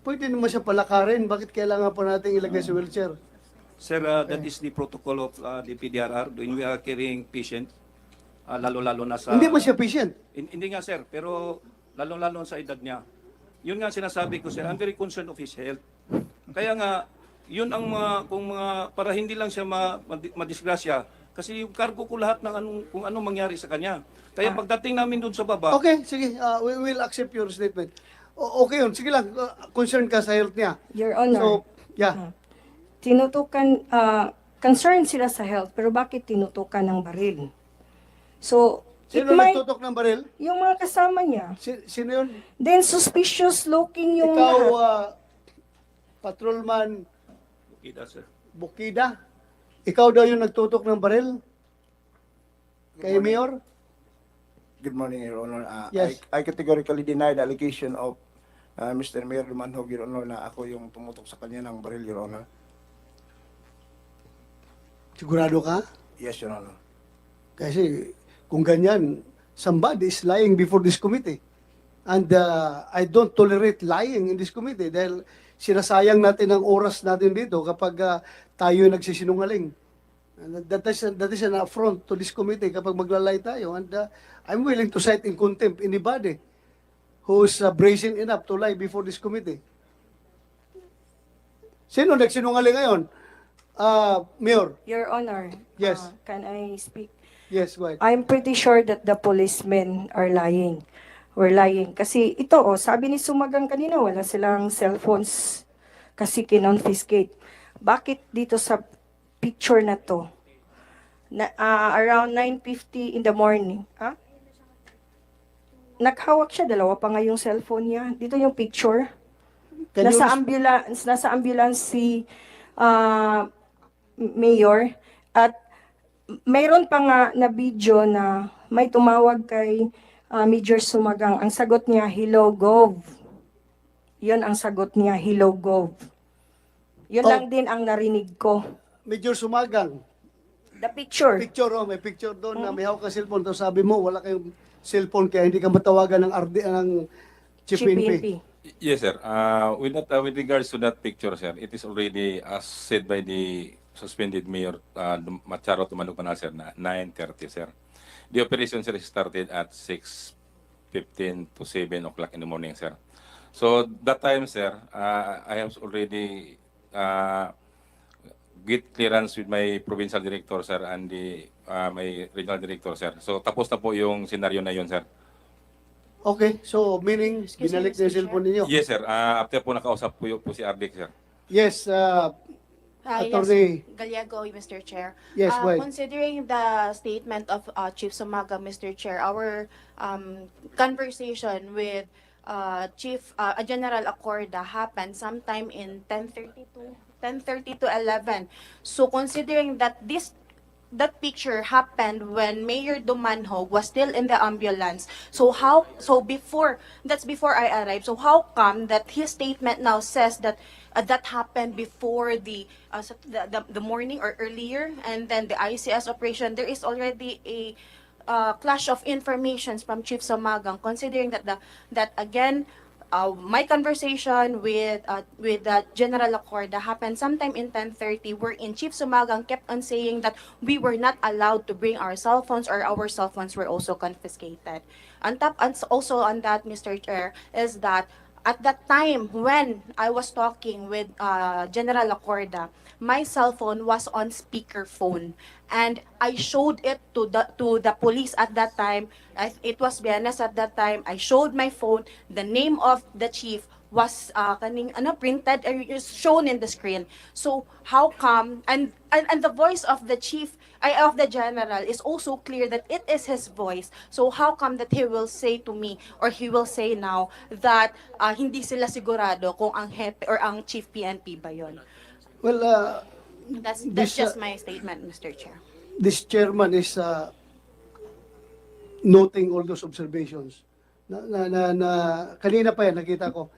pwede naman siya palakarin. Bakit kailangan pa natin ilagay sa wheelchair?
Sir, that is the protocol of the PDRR when we are carrying patient, lalo-lalo na sa...
Hindi mo siya patient?
Hindi nga, sir, pero lalo-lalo sa edad niya. Yun nga sinasabi ko, sir, I'm very concerned of his health. Kaya nga, yun ang para hindi lang siya madisgrasya, kasi yung cargo ko lahat ng kung anong mangyari sa kanya. Kaya pagdating namin doon sa baba...
Okay, sige, we will accept your statement. Okay yun, sige lang, concerned ka sa health niya.
Your Honor.
So, yeah.
Tinutukan, concerned sila sa health, pero bakit tinutukan ng baril? So,
Sino nagtutok ng baril?
Yung mga kasama niya.
Sino yun?
Then suspicious looking yung
Ikaw,
lahat.
patrolman
Bukida, sir.
Bukida, ikaw daw yung nagtutok ng baril? Kay Mayor?
Good morning, Your Honor.
Yes.
I categorically deny the allegation of Mr. Mayor Dumanhog, Your Honor, na ako yung tumutok sa kanya ng baril, Your Honor.
Sigurado ka?
Yes, Your Honor.
Kasi kung ganyan, somebody is lying before this committee. And I don't tolerate lying in this committee dahil sinasayang natin ang oras natin dito kapag tayo nagsisinungaling. And that is an affront to this committee kapag maglalay tayo. And I'm willing to cite in contempt anybody who's brazen enough to lie before this committee. Sino nagsinungaling ngayon? Mayor.
Your Honor.
Yes.
Can I speak?
Yes, go ahead.
I'm pretty sure that the policemen are lying. We're lying. Kasi ito, sabi ni Sumagang kanina, wala silang cellphones kasi kinonfiscate. Bakit dito sa picture na to, around 9:50 in the morning, naghawak siya, 2 pa nga yung cellphone niya. Dito yung picture. Nasa ambulance si Mayor at mayroon pa nga na video na may tumawag kay Major Sumagang. Ang sagot niya, hello, Gov. Yun ang sagot niya, hello, Gov. Yun lang din ang narinig ko.
Major Sumagang.
The picture.
May picture doon na may hawak ka cellphone. Tapos sabi mo, wala kayong cellphone kaya hindi ka matawagan ng Chief PNP.
Yes, sir. With regards to that picture, sir, it is already, as said by the suspended Mayor Macharo Tumanog Panal, sir, na 9:30, sir. The operation, sir, started at 6:15 to 7 o'clock in the morning, sir. So that time, sir, I have already get clearance with my provincial director, sir, and my regional director, sir. So tapos na po yung scenario na yun, sir.
Okay, so meaning, binalik na yung cellphone ninyo?
Yes, sir. After po nakausap po si Ardic, sir.
Yes, Attorney.
Yes, Gallego, Mr. Chair.
Yes, go ahead.
Considering the statement of Chief Sumaga, Mr. Chair, our conversation with General Acorda happened sometime in 10:30 to 11. So considering that that picture happened when Mayor Dumanhog was still in the ambulance. That's before I arrived. So how come that his statement now says that that happened before the morning or earlier, and then the ICS operation? There is already a clash of informations from Chief Samagang, considering that again my conversation with the General Acorda happened sometime in 10:30, wherein Chief Sumagang kept on saying that we were not allowed to bring our cell phones, or our cell phones were also confiscated. On top, and also on that, Mr. Chair, is that at that time when I was talking with General Acorda, my cell phone was on speakerphone, and I showed it to the police at that time. It was Bienes at that time. I showed my phone. The name of the chief was printed, is shown in the screen. So how come, and the voice of the chief, of the general, is also clear that it is his voice. So how come that he will say to me, or he will say now, that hindi sila sigurado kung ang hepe or ang chief PNP ba yun?
Well,
That's
this,
just my statement, Mr. Chair.
this chairman is noting all those observations. Kanina pa yan, nakita ko.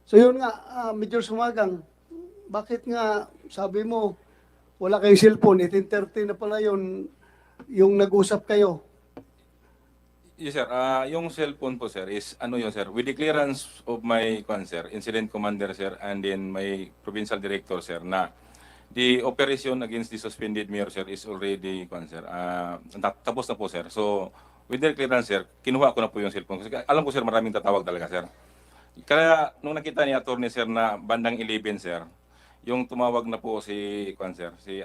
So yun nga, Major Sumagang, bakit nga, sabi mo, wala kayong cellphone, 18:30 na pala yun, yung nag-usap kayo.
Yes, sir. Yung cellphone po, sir, is ano yun, sir? With the clearance of my sir, incident commander, sir, and then my provincial director, sir, na the operation against the suspended mayor, sir, is already, sir, tapos na po, sir. So, with their clearance, sir, kinuha ko na po yung cellphone. Kasi alam ko, sir, maraming tatawag talaga, sir. Kaya, nung nakita ni attorney, sir, na bandang 11, sir, yung tumawag na po si, sir, si